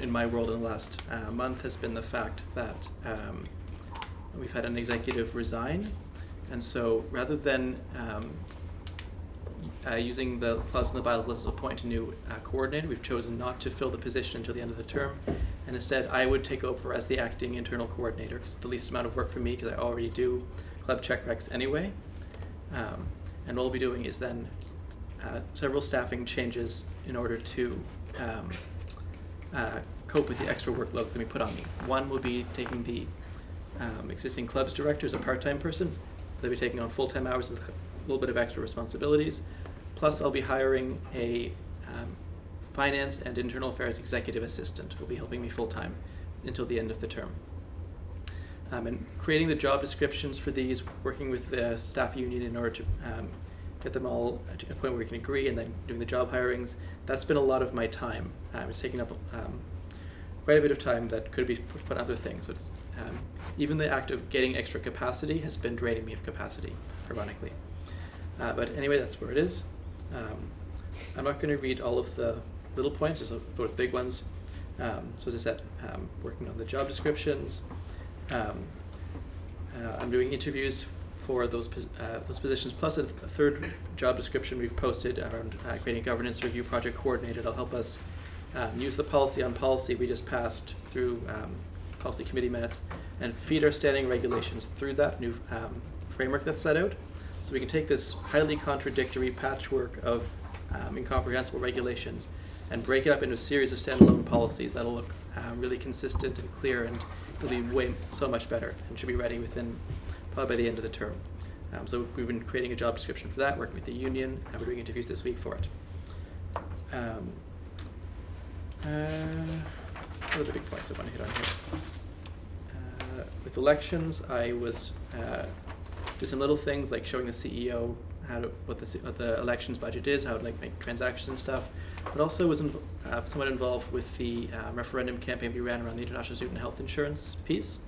in my world in the last month has been the fact that we've had an executive resign, and so rather than using the clause in the bylaws to appoint a new coordinator, we've chosen not to fill the position until the end of the term, and instead I would take over as the acting internal coordinator, because it's the least amount of work for me, because I already do club check recs anyway. And what we'll be doing is then several staffing changes in order to cope with the extra workload that's going to be put on me. One will be taking the existing clubs director as a part-time person. They'll be taking on full-time hours with a little bit of extra responsibilities. Plus, I'll be hiring a finance and internal affairs executive assistant who will be helping me full-time until the end of the term. And creating the job descriptions for these, working with the staff union in order to get them all to a point where we can agree, and then doing the job hirings. That's been a lot of my time. It's taking up quite a bit of time that could be put on other things. So it's, even the act of getting extra capacity has been draining me of capacity, ironically. But anyway, that's where it is. I'm not going to read all of the little points, there's both big ones. So as I said, working on the job descriptions. I'm doing interviews for those positions, plus a third job description we've posted around creating a governance review project coordinator that'll help us use the policy on policy we just passed through policy committee minutes and feed our standing regulations through that new framework that's set out. So we can take this highly contradictory patchwork of incomprehensible regulations and break it up into a series of standalone policies that'll look really consistent and clear, and it'll be so much better and should be ready within probably by the end of the term. So we've been creating a job description for that, working with the union, and we're doing interviews this week for it. What are the big points I want to hit on here? With elections, I was do some little things like showing the CEO what the elections budget is, how to make transactions and stuff, but also was somewhat involved with the referendum campaign we ran around the international student health insurance piece,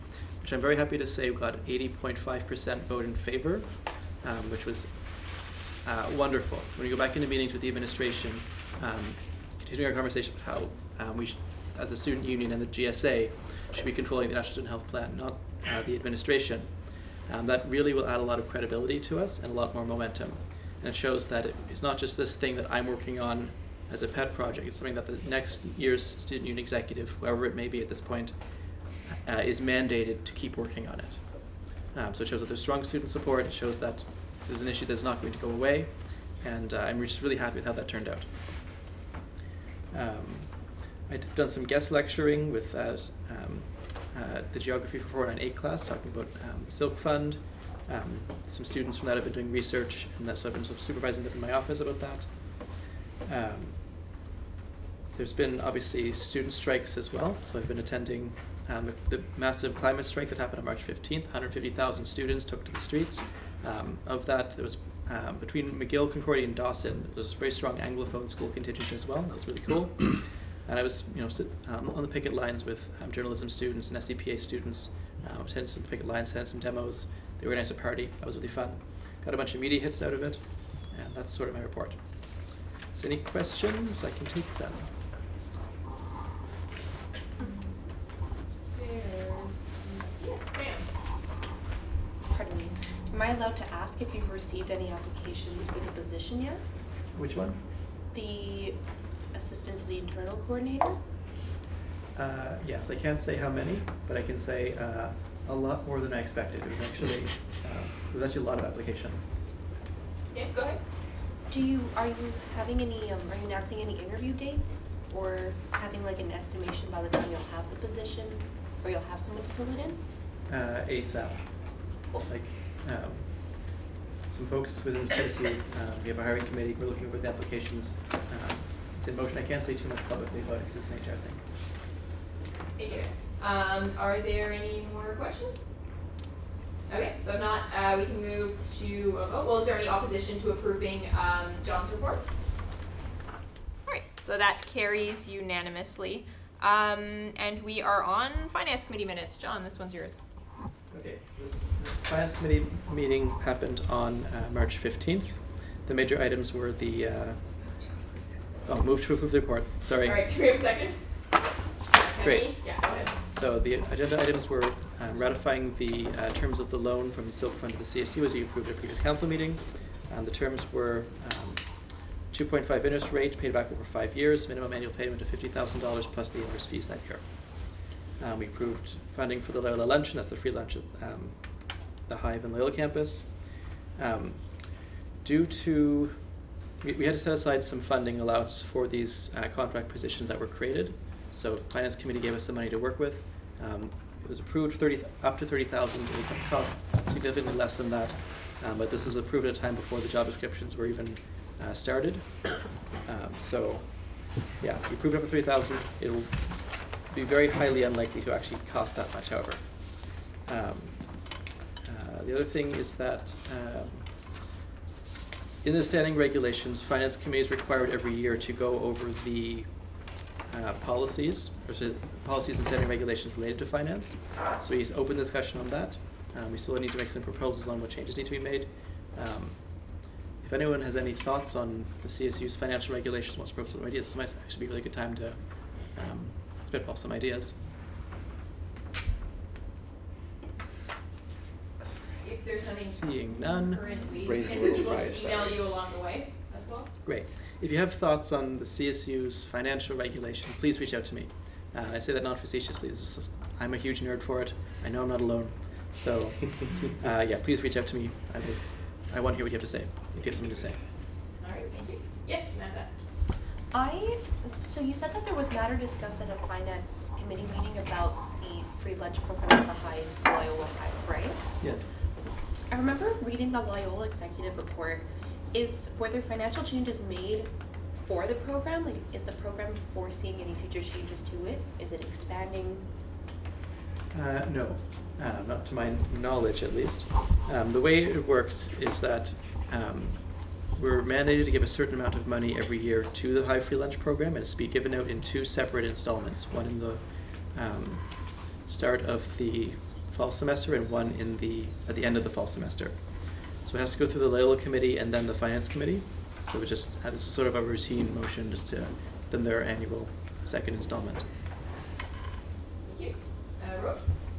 which I'm very happy to say we got 80.5% vote in favor, which was wonderful. When we go back into meetings with the administration, continuing our conversation about how we, as the student union and the GSA, should be controlling the National Student Health Plan, not the administration. That really will add a lot of credibility to us and a lot more momentum. And it shows that it's not just this thing that I'm working on as a pet project, it's something that the next year's student union executive, whoever it may be at this point, is mandated to keep working on it. So it shows that there's strong student support, it shows that this is an issue that's not going to go away, and I'm just really happy with how that turned out. I've done some guest lecturing with the Geography for 498 class, talking about SelfFund. Some students from that have been doing research, and so I've been supervising them in my office about that. There's been obviously student strikes as well, so I've been attending the massive climate strike that happened on March 15th. 150,000 students took to the streets. Of that, there was between McGill, Concordia, and Dawson, there was a very strong Anglophone school contingent as well. That was really cool. And I was, on the picket lines with journalism students and SCPA students, attended some picket lines, attended some demos. They organized a party. That was really fun. Got a bunch of media hits out of it, and that's sort of my report. So any questions? I can take them. Yes, ma'am. Pardon me. Am I allowed to ask if you've received any applications for the position yet? Which one? The assistant to the internal coordinator? Yes, I can't say how many, but I can say a lot more than I expected. It was actually a lot of applications. Yeah, go ahead. Are you having any, are you announcing any interview dates, or having like an estimation by the time you'll have the position, or you'll have someone to fill it in? ASAP. Cool. Like, some folks within the CSU. We have a hiring committee. We're looking over the applications. It's in motion. I can't say too much publicly about it because it's an HR thing. Thank you. Are there any more questions? Okay, so if not, we can move to a vote. Well, is there any opposition to approving John's report? All right, so that carries unanimously. And we are on Finance Committee minutes. John, this one's yours. Okay, so this Finance Committee meeting happened on March 15th. The major items were the, move to approve the report, sorry. All right, do we have a second? Great. Yeah, go ahead. So the agenda items were ratifying the terms of the loan from the SelfFund to the CSU as you approved at a previous council meeting. The terms were 2.5 interest rate paid back over 5 years, minimum annual payment of $50,000 plus the interest fees that year. We approved funding for the Loyola luncheon, that's the free lunch at the Hive and Loyola Campus. Due to, we had to set aside some funding allowances for these contract positions that were created. So the Finance Committee gave us some money to work with. It was approved up to $30,000. It would cost significantly less than that, but this was approved at a time before the job descriptions were even started. So, yeah, we approved up to $30,000. It'll be very highly unlikely to actually cost that much, however. The other thing is that in the standing regulations, Finance Committee is required every year to go over the policies and standing regulations related to finance. So we open discussion on that. We still need to make some proposals on what changes need to be made. If anyone has any thoughts on the CSU's financial regulations, wants to propose some ideas, this might actually be a really good time to spitball some ideas. If there's something Seeing none. currently, Raise a and little we will fire, email you along the way as well. Great. If you have thoughts on the CSU's financial regulation, please reach out to me. I say that not facetiously. I'm a huge nerd for it. I know I'm not alone. So, yeah, please reach out to me. I want to hear what you have to say, if you have something to say. All right, thank you. Yes, Samantha. So you said that there was matter discussed at a Finance Committee meeting about the free lunch program at the Hive, Loyola Hive, right? Yes. I remember reading the Loyola executive report. Were there financial changes made for the program? Like, is the program foreseeing any future changes to it? Is it expanding? No, not to my knowledge at least. The way it works is that we're mandated to give a certain amount of money every year to the Hive Free Lunch program, and it's to be given out in 2 separate installments, one in the start of the fall semester and one at the end of the fall semester. So it has to go through the Loyola Committee and then the Finance Committee. So we just this is sort of a routine motion just to give them their annual second installment. Thank you. Rob?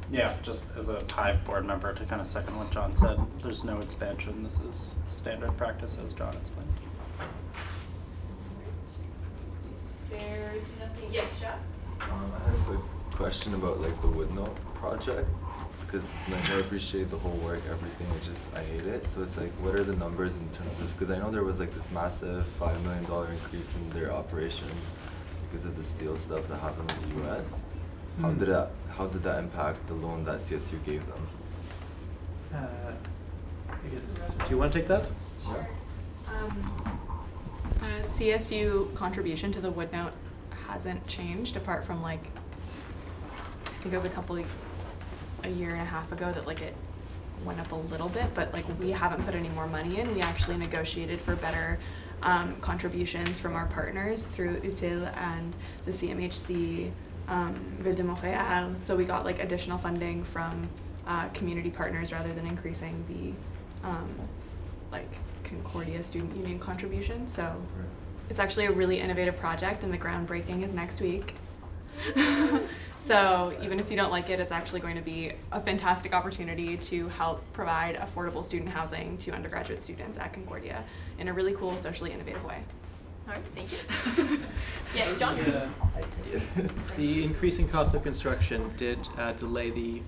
Yeah, just as a Hive board member to kind of second what John said, there's no expansion. This is standard practice as John explained. There's nothing. Yes, Shah? I have a question about like the Woodnote project, because like I appreciate the whole work, everything. I hate it. So it's like, what are the numbers in terms of? Because I know there was like this massive $5 million increase in their operations because of the steel stuff that happened in the U.S. How did that impact the loan that CSU gave them? I guess, do you want to take that? Yeah. CSU contribution to the Woodnote hasn't changed apart from like, I think it was a year and a half ago that like it went up a little bit, but like we haven't put any more money in. We actually negotiated for better contributions from our partners through UTIL and the CMHC, Ville de Montréal. So we got like additional funding from community partners rather than increasing the like Concordia Student Union contribution. So it's actually a really innovative project and the groundbreaking is next week. So even if you don't like it, it's actually going to be a fantastic opportunity to help provide affordable student housing to undergraduate students at Concordia in a really cool, socially innovative way. All right, thank you. Yes, John? The increasing cost of construction did delay the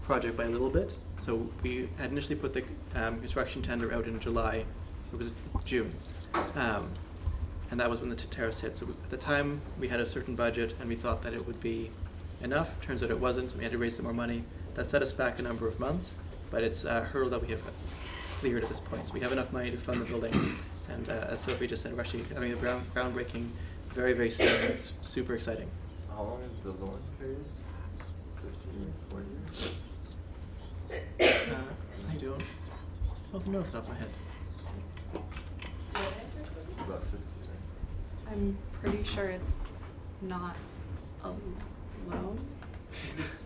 project by a little bit. So we had initially put the construction tender out in July. It was June. And that was when the tariffs hit. So at the time, we had a certain budget, and we thought that it would be enough. Turns out it wasn't, so we had to raise some more money. That set us back a number of months, but it's a hurdle that we have cleared at this point. So we have enough money to fund the building, and as Sophie just said, we're actually having the groundbreaking very, very soon. It's super exciting. How long is the loan period? 15 years, 40 years? I don't know off the top of my head. About 50. I'm pretty sure it's not a loan. Is this,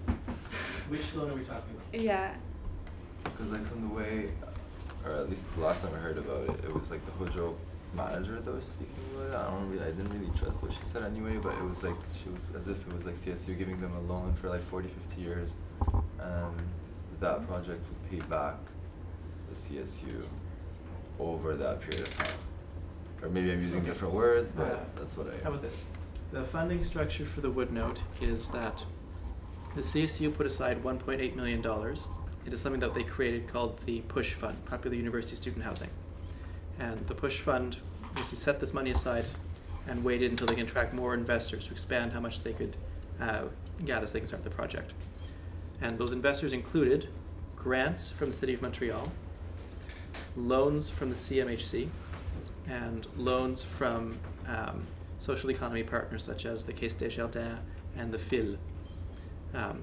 which loan are we talking about? Yeah. Because like from the way, or at least the last time I heard about it, it was like the Hojo manager that was speaking about it. I didn't really trust what she said anyway, but it was like, she was as if it was like CSU giving them a loan for like 40, 50 years, and that project would pay back the CSU over that period of time. Or maybe I'm using different words, but that's what I... How about this? The funding structure for the wood note is that the CSU put aside $1.8 million. It is something that they created called the PUSH Fund, Popular University Student Housing. And the PUSH Fund basically set this money aside and waited until they can attract more investors to expand how much they could gather so they can start the project. And those investors included grants from the City of Montreal, loans from the CMHC, and loans from social economy partners such as the Caisse des Jardins and the FIL.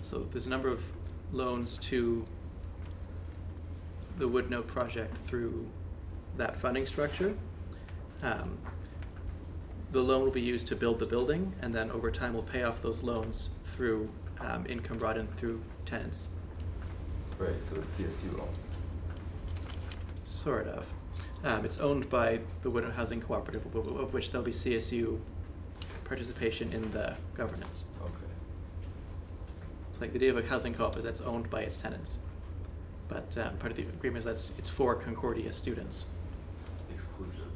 So there's a number of loans to the Wood Note project through that funding structure. The loan will be used to build the building, and then over time we'll pay off those loans through income brought in through tenants. Right, so it's CSU loan. Sort of. It's owned by the Wood Note Housing Cooperative, of which there'll be CSU participation in the governance. Okay. It's like the idea of a housing co-op is that's owned by its tenants. But part of the agreement is that it's for Concordia students. Exclusively.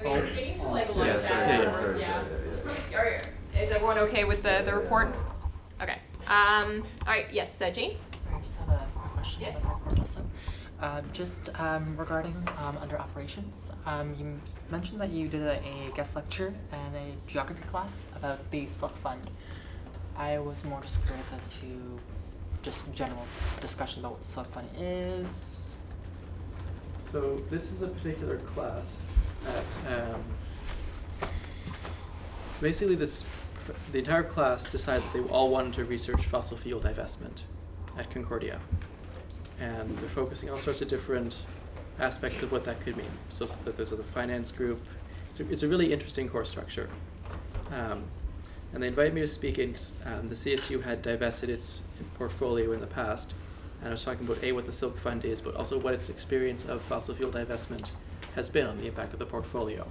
Okay, so getting to like a lot of Yeah, that. sorry. Is everyone okay with the report? Okay. All right. Yes, Jane. I just have a quick question about the report also. Just regarding under operations, you mentioned that you did a guest lecture and a geography class about the SelfFund. I was more just curious as to just general discussion about what the SelfFund is. So this is a particular class at basically the entire class decided that they all wanted to research fossil fuel divestment at Concordia. And they're focusing on all sorts of different aspects of what that could mean. So that there's a finance group. It's a really interesting course structure. And they invited me to speak in, the CSU had divested its portfolio in the past, and I was talking about what the SelfFund is, but also what its experience of fossil fuel divestment has been on the impact of the portfolio.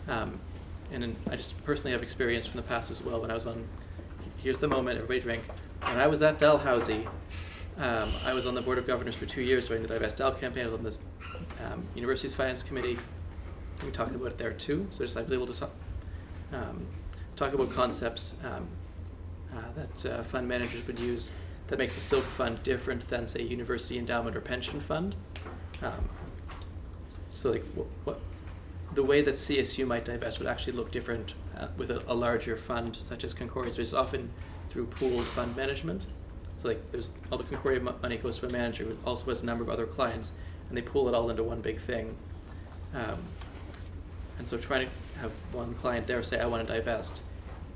And then I just personally have experience from the past as well. When I was on, here's the moment, everybody drink. When I was at Dalhousie, I was on the Board of Governors for 2 years during the Divest Dal campaign. I was on this University's Finance Committee. We talked about it there too. So just I was able to talk about concepts that fund managers would use that makes the Silk Fund different than, say, University Endowment or Pension Fund. So like what the way that CSU might divest would actually look different with a larger fund such as Concordia's, which is often through pooled fund management. So like there's all the Concordia money goes to a manager who also has a number of other clients, and they pool it all into one big thing. And so trying to have one client there say, I want to divest,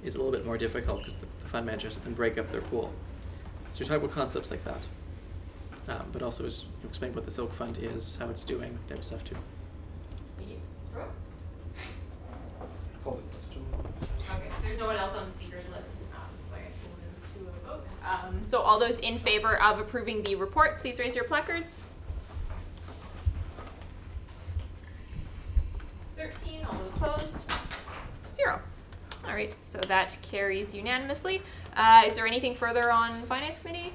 is a little bit more difficult because the fund managers then break up their pool. So we talk about concepts like that. But also explain what the Silk Fund is, how it's doing, type of stuff too. Okay, there's no one else on the speakers list, so I guess we'll move to a vote. So all those in favor of approving the report, please raise your placards. 13, all those opposed? 0. All right, so that carries unanimously. Is there anything further on Finance Committee?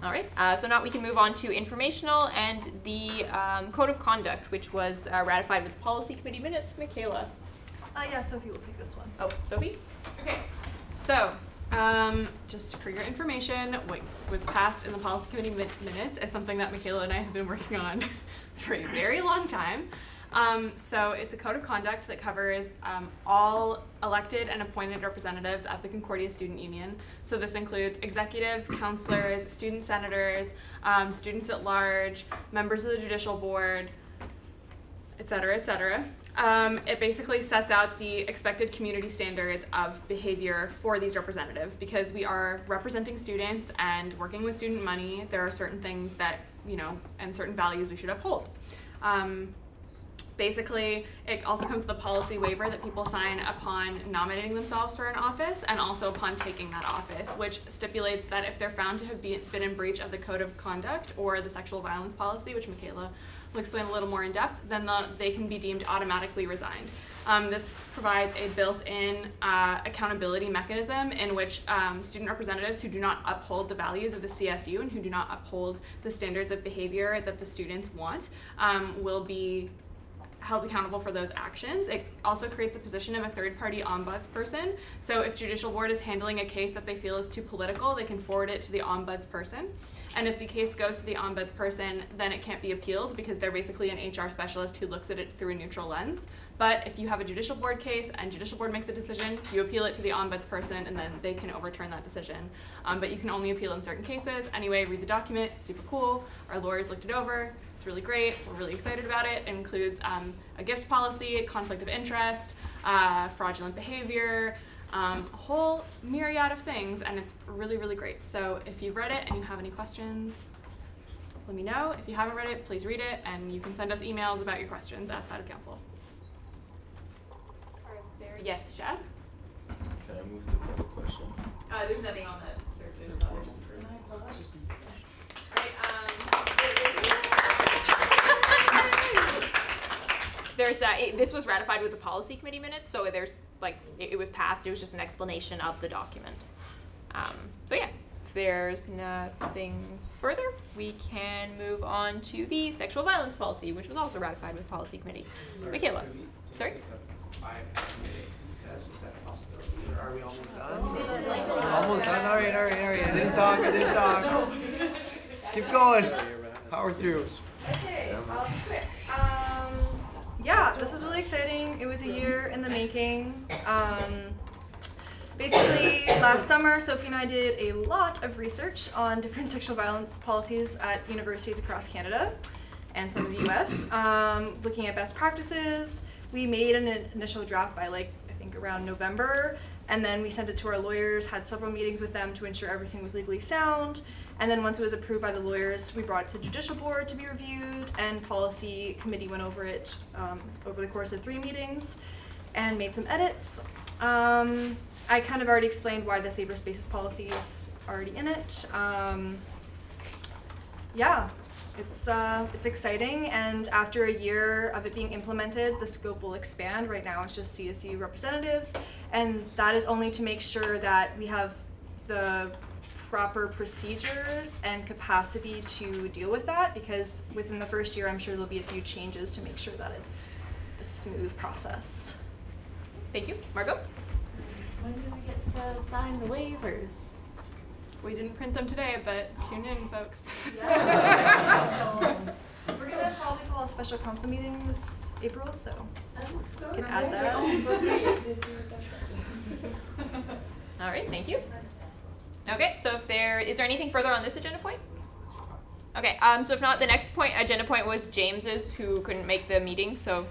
All right, so now we can move on to informational and the Code of Conduct, which was ratified with Policy Committee minutes. Michaela. Yeah, Sophie will take this one. Oh, Sophie? Okay, so just for your information, what was passed in the Policy Committee minutes is something that Michaela and I have been working on for a very long time. So it's a code of conduct that covers all elected and appointed representatives of the Concordia Student Union. So this includes executives, counselors, student senators, students at large, members of the judicial board, et cetera, et cetera. It basically sets out the expected community standards of behavior for these representatives. Because we are representing students and working with student money, there are certain things that, and certain values we should uphold. Basically, it also comes with a policy waiver that people sign upon nominating themselves for an office and also upon taking that office, which stipulates that if they're found to have been in breach of the code of conduct or the sexual violence policy, which Michaela will explain a little more in depth, then they can be deemed automatically resigned. This provides a built-in accountability mechanism in which student representatives who do not uphold the values of the CSU and who do not uphold the standards of behavior that the students want will be held accountable for those actions. It also creates a position of a third-party ombudsperson. So if judicial board is handling a case that they feel is too political, they can forward it to the ombudsperson. And if the case goes to the ombudsperson, then it can't be appealed because they're basically an HR specialist who looks at it through a neutral lens. But if you have a judicial board case and judicial board makes a decision, you appeal it to the ombudsperson and then they can overturn that decision. But you can only appeal in certain cases. Anyway, read the document, it's super cool. Our lawyers looked it over. It's really great. We're really excited about it. It includes a gift policy, conflict of interest, fraudulent behavior, a whole myriad of things, and it's really, really great. So if you've read it and you have any questions, let me know. If you haven't read it, please read it, and you can send us emails about your questions outside of council. Are there? Yes, Shad? Can I move to the question? There's nothing on the this was ratified with the policy committee minutes, so there's it was passed. It was just an explanation of the document. So yeah, if there's nothing further, we can move on to the sexual violence policy, which was also ratified with policy committee. Michaela, sorry. Is that a possibility? Or are we almost done? Almost done. All right. I didn't talk. Keep going. Power through. Okay, I'll be quick. Yeah, this is really exciting. It was a year in the making. Basically, last summer, Sophie and I did a lot of research on different sexual violence policies at universities across Canada and some of the US, looking at best practices. We made an initial draft by I think around November, and then we sent it to our lawyers, had several meetings with them to ensure everything was legally sound. And then once it was approved by the lawyers, we brought it to judicial board to be reviewed, and policy committee went over it over the course of 3 meetings and made some edits. I kind of already explained why the Safer Spaces policy is already in it. Yeah, it's exciting, and after a year of it being implemented, the scope will expand. Right now it's just CSU representatives, and that is only to make sure that we have the proper procedures and capacity to deal with that, because within the first year I'm sure there'll be a few changes to make sure that it's a smooth process. Thank you. Margot? When do we get to sign the waivers? We didn't print them today, but tune in, folks. Yeah. We're gonna probably call a special council meeting this April, so we can add that. All right, thank you. Okay, so is there anything further on this agenda point? Okay, so if not, the next agenda point was James's, who couldn't make the meeting, so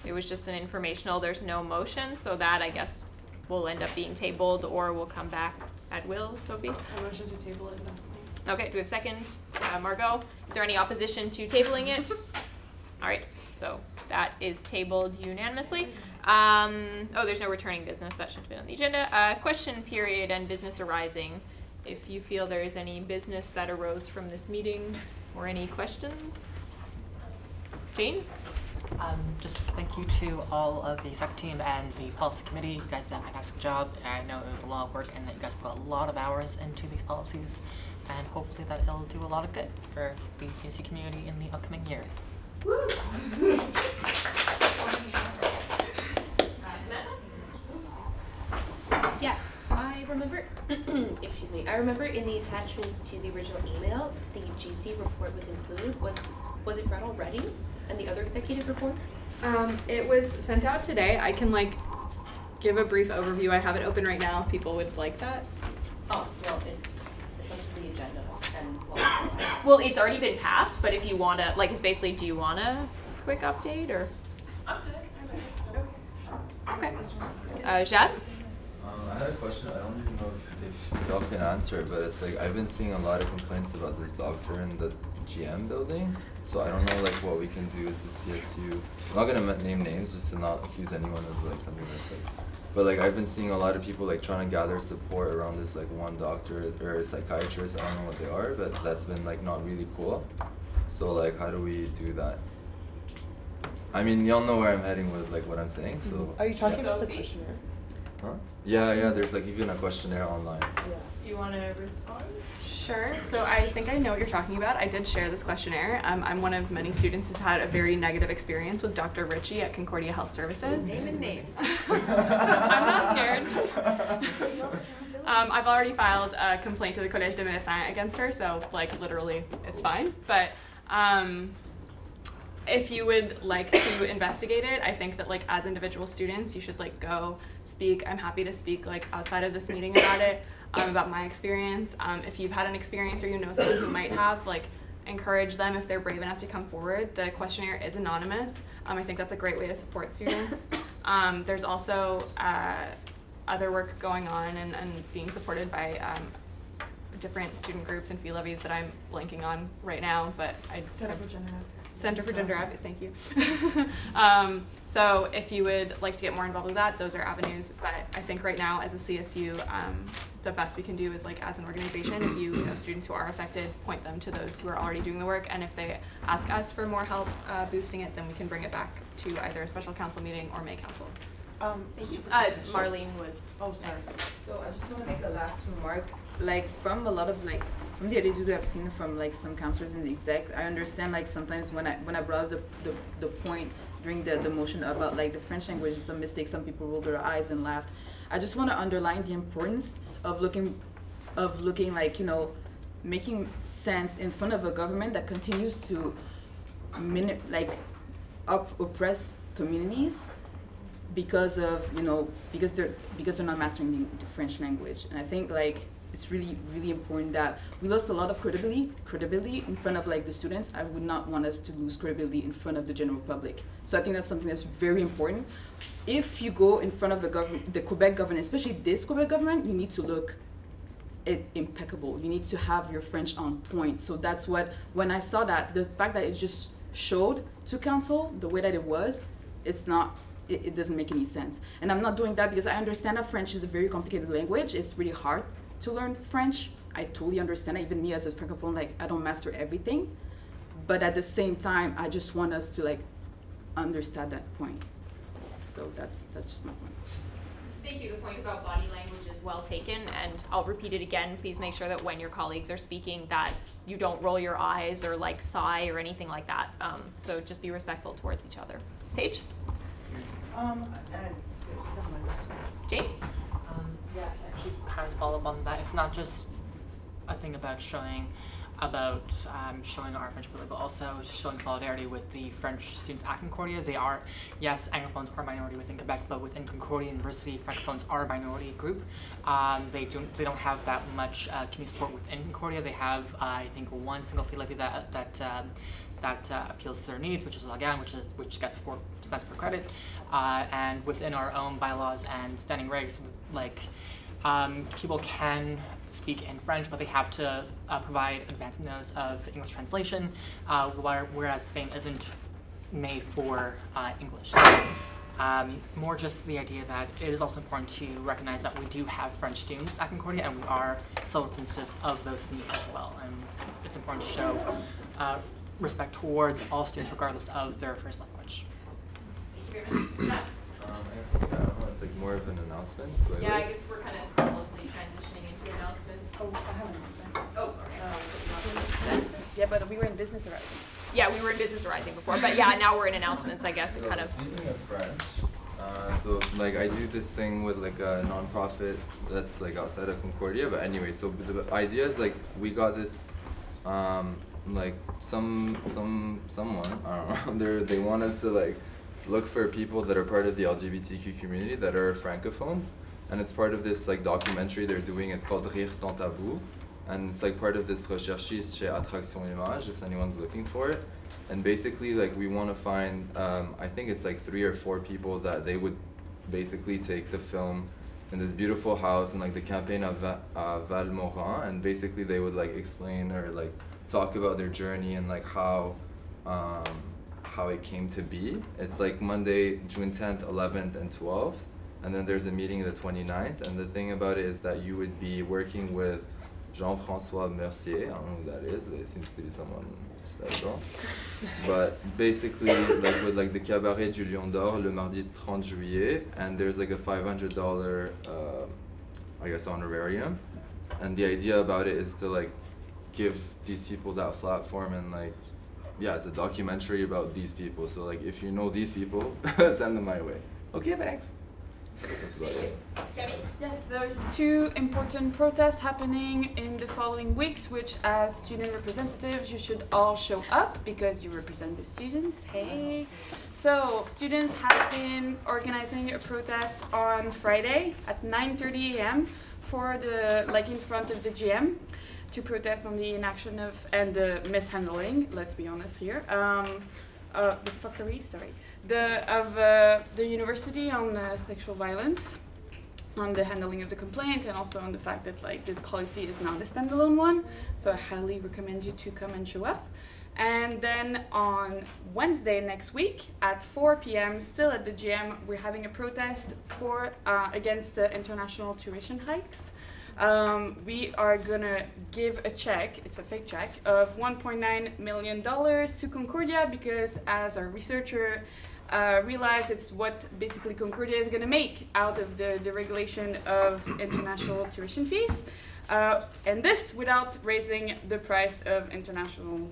it was just an informational. There's no motion, so that I guess will end up being tabled, or will come back at will. Sophie? A motion to table it. Okay, do we have a second? Margot, is there any opposition to tabling it? All right, so that is tabled unanimously. There's no returning business. That shouldn't have been on the agenda. Question period and business arising. If you feel there is any business that arose from this meeting or any questions. Jane? Just thank you to all of the exec team and the policy committee. You guys did a fantastic job. I know it was a lot of work and that you guys put a lot of hours into these policies, and hopefully that it'll do a lot of good for the CSU community in the upcoming years. Yes, I remember, excuse me, I remember in the attachments to the original email, the GC report was included. Was it read already? and the other executive reports? It was sent out today. I can like give a brief overview. I have it open right now if people would like that. Oh, well, it's up to the agenda and Well, it's already been passed, but if you want to, like, it's basically, do you want a quick update or? Okay. Jad? I had a question. I don't even know if y'all can answer it, but it's like I've been seeing a lot of complaints about this doctor in the GM building. So I don't know like what we can do as the CSU. I'm not gonna name names just to not accuse anyone of like something that's like. But like I've been seeing a lot of people like trying to gather support around this like one doctor or a psychiatrist. I don't know what they are, but that's been like not really cool. So like how do we do that? I mean, y'all know where I'm heading with like what I'm saying. So. Are you talking about the questionnaire? Huh? Yeah. There's like even a questionnaire online. Yeah. Do you want to respond? Sure. So I think I know what you're talking about. I did share this questionnaire. I'm one of many students who's had a very negative experience with Dr. Ritchie at Concordia Health Services. Name and names. I'm not scared. I've already filed a complaint to the Collège de Médecins against her, so like literally it's fine. But if you would like to investigate it, I think that like as individual students, you should like go speak. I'm happy to speak like outside of this meeting about it, about my experience. If you've had an experience or you know someone who might have, like encourage them if they're brave enough to come forward. The questionnaire is anonymous. I think that's a great way to support students. There's also other work going on and being supported by different student groups and fee levies that I'm blanking on right now, but Center for Gender Advocacy, thank you. So if you would like to get more involved with that, those are avenues. But I think right now as a CSU, the best we can do is like as an organization, if you know students who are affected, point them to those who are already doing the work. And if they ask us for more help boosting it, then we can bring it back to either a special council meeting or May Council. Thank you. Marlene was next. So I just want to make a last remark. Like from a lot of like from the attitude I've seen from like some counselors in the exec, I understand like sometimes when I brought up the point during the motion about like the French language is a mistake, some people rolled their eyes and laughed. I just want to underline the importance of looking like, you know, making sense in front of a government that continues to oppress communities because of, you know, because they're not mastering the French language. And I think like it's really, really important that we lost a lot of credibility in front of like the students. I would not want us to lose credibility in front of the general public. So I think that's something that's very important. If you go in front of the Quebec government, especially this Quebec government, you need to look impeccable. You need to have your French on point. So that's what, when I saw that, the fact that it just showed to council the way that it was, it doesn't make any sense. And I'm not doing that because I understand that French is a very complicated language. It's really hard to learn French. I totally understand it. Even me as a francophone, like I don't master everything. But at the same time, I just want us to like understand that point. So that's just my point. Thank you. The point about body language is well taken, and I'll repeat it again. Please make sure that when your colleagues are speaking that you don't roll your eyes or like sigh or anything like that. So just be respectful towards each other. Paige? Jane? Yeah, actually kind of follow up on that. It's not just a thing about showing our French ability, but also showing solidarity with the French students at Concordia. They are, yes, Anglophones are a minority within Quebec, but within Concordia University, Francophones are a minority group. They don't have that much community support within Concordia. They have, I think, one single fee levy that appeals to their needs, which is Logan, which gets 4 cents per credit, and within our own bylaws and standing regs, like people can speak in French, but they have to provide advance notice of English translation, whereas same isn't made for English. So, more just the idea that it is also important to recognize that we do have French students at Concordia, and we are self-representatives of those students as well. And it's important to show respect towards all students regardless of their first language. Thank you very much. I don't know, it's like more of an announcement. I guess we're kind of seamlessly transitioning into announcements. Oh, I have an announcement. Oh, okay. Yeah, but we were in Business Horizon. Yeah, we were in Business Horizon before, but yeah, now we're in announcements, I guess. So speaking of French, so like I do this thing with like a nonprofit that's like outside of Concordia, but anyway, so the idea is like we got this like someone, I don't know, they want us to like look for people that are part of the LGBTQ community that are francophones, and it's part of this like documentary they're doing. It's called Rire sans tabou, and it's like part of this recherchiste chez Atrium Image, if anyone's looking for it. And basically, like, we want to find, I think it's like 3 or 4 people that they would basically take to film in this beautiful house in like the campaign of Valmorin, and basically they would like explain or like talk about their journey and like how it came to be. It's like Monday, June 10th, 11th, and 12th, and then there's a meeting the 29th. And the thing about it is that you would be working with Jean-François Mercier. I don't know who that is, but it seems to be someone special. But basically, like with like the Cabaret du Lion d'Or le mardi 30 juillet, and there's like a $500, I guess, honorarium. And the idea about it is to like give these people that platform, and like, yeah, it's a documentary about these people. So like, if you know these people, send them my way. Okay, thanks. So that's about it. Yes, there's 2 important protests happening in the following weeks, which as student representatives, you should all show up because you represent the students. Hey! So, students have been organizing a protest on Friday at 9:30 a.m. for the, like in front of the GM, to protest on the inaction of, and the mishandling, let's be honest here, the fuckery, sorry, of the university on sexual violence, on the handling of the complaint, and also on the fact that like the policy is not a standalone one. So I highly recommend you to come and show up. And then on Wednesday next week at 4 p.m. still at the GM, we're having a protest for against the international tuition hikes. We are gonna give a check, it's a fake check, of $1.9 million to Concordia, because as our researcher realized, it's what basically Concordia is gonna make out of the deregulation of international tuition fees. And this without raising the price of international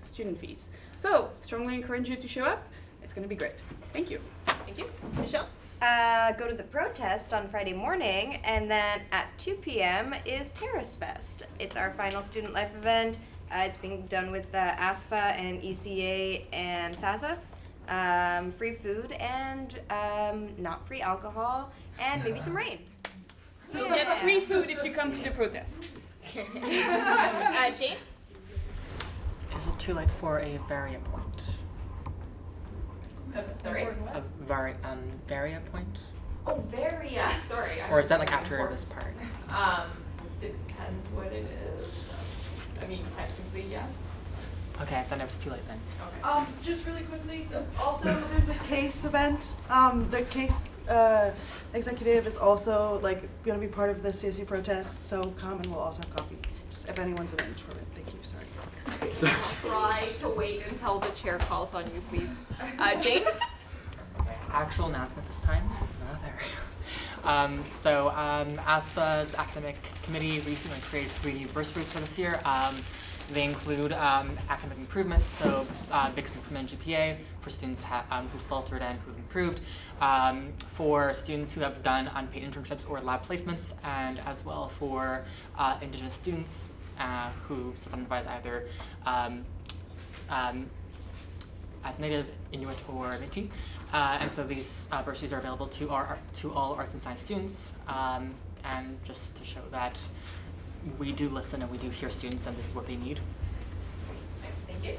student fees. So, strongly encourage you to show up. It's gonna be great. Thank you. Thank you. Michelle? Go to the protest on Friday morning, and then at 2 p.m. is Terrace Fest. It's our final student life event. It's being done with ASFA and ECA and FASA. Free food and not free alcohol, and maybe some rain. You'll get free food if you come to the protest. Jane? Is it too late for a varia point? Sorry? A varia point? Oh, varia. Sorry. Or is that like after this part? Depends what it is. I mean, technically, yes. Okay, then it was too late then. Okay. Just really quickly, also there's a case event. The case executive is also like going to be part of the CSU protest, so come and we'll also have coffee. Just if anyone's arranged for it. Thank you. Sorry. Try to wait until the chair calls on you, please. Jane? Okay, actual announcement this time. ASFA's academic committee recently created 3 new bursaries for this year. They include academic improvement, so biggest improvement in GPA for students who faltered and who've improved, for students who have done unpaid internships or lab placements, and as well for Indigenous students who self-identify either as Native, Inuit, or Métis. And so these bursaries are available to all arts and science students, and just to show that we do listen and we do hear students, and this is what they need. Thank you. Is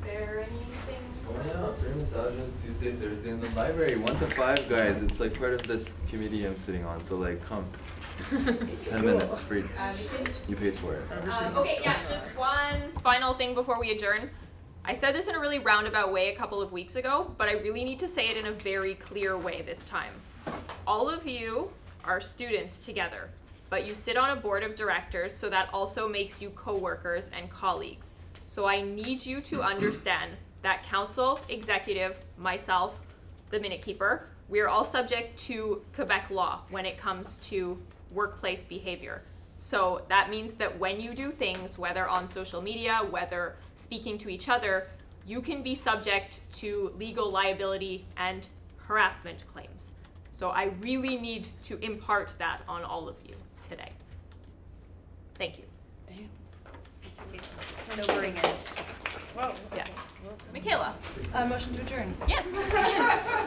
there anything? Oh yeah, it's Misogynist Tuesday, Thursday in the library, 1 to 5, guys. It's like part of this committee I'm sitting on, so like come. 10 minutes free. You paid for it. Okay, yeah, just one final thing before we adjourn. I said this in a really roundabout way a couple of weeks ago, but I really need to say it in a very clear way this time. All of you are students together, but you sit on a board of directors, so that also makes you co-workers and colleagues. So I need you to understand that council, executive, myself, the minute keeper, we are all subject to Quebec law when it comes to workplace behavior. So that means that when you do things, whether on social media, whether speaking to each other, you can be subject to legal liability and harassment claims. So I really need to impart that on all of you today. Thank you. Sobering end. Yes. Michaela. Motion to adjourn. Yes. Again.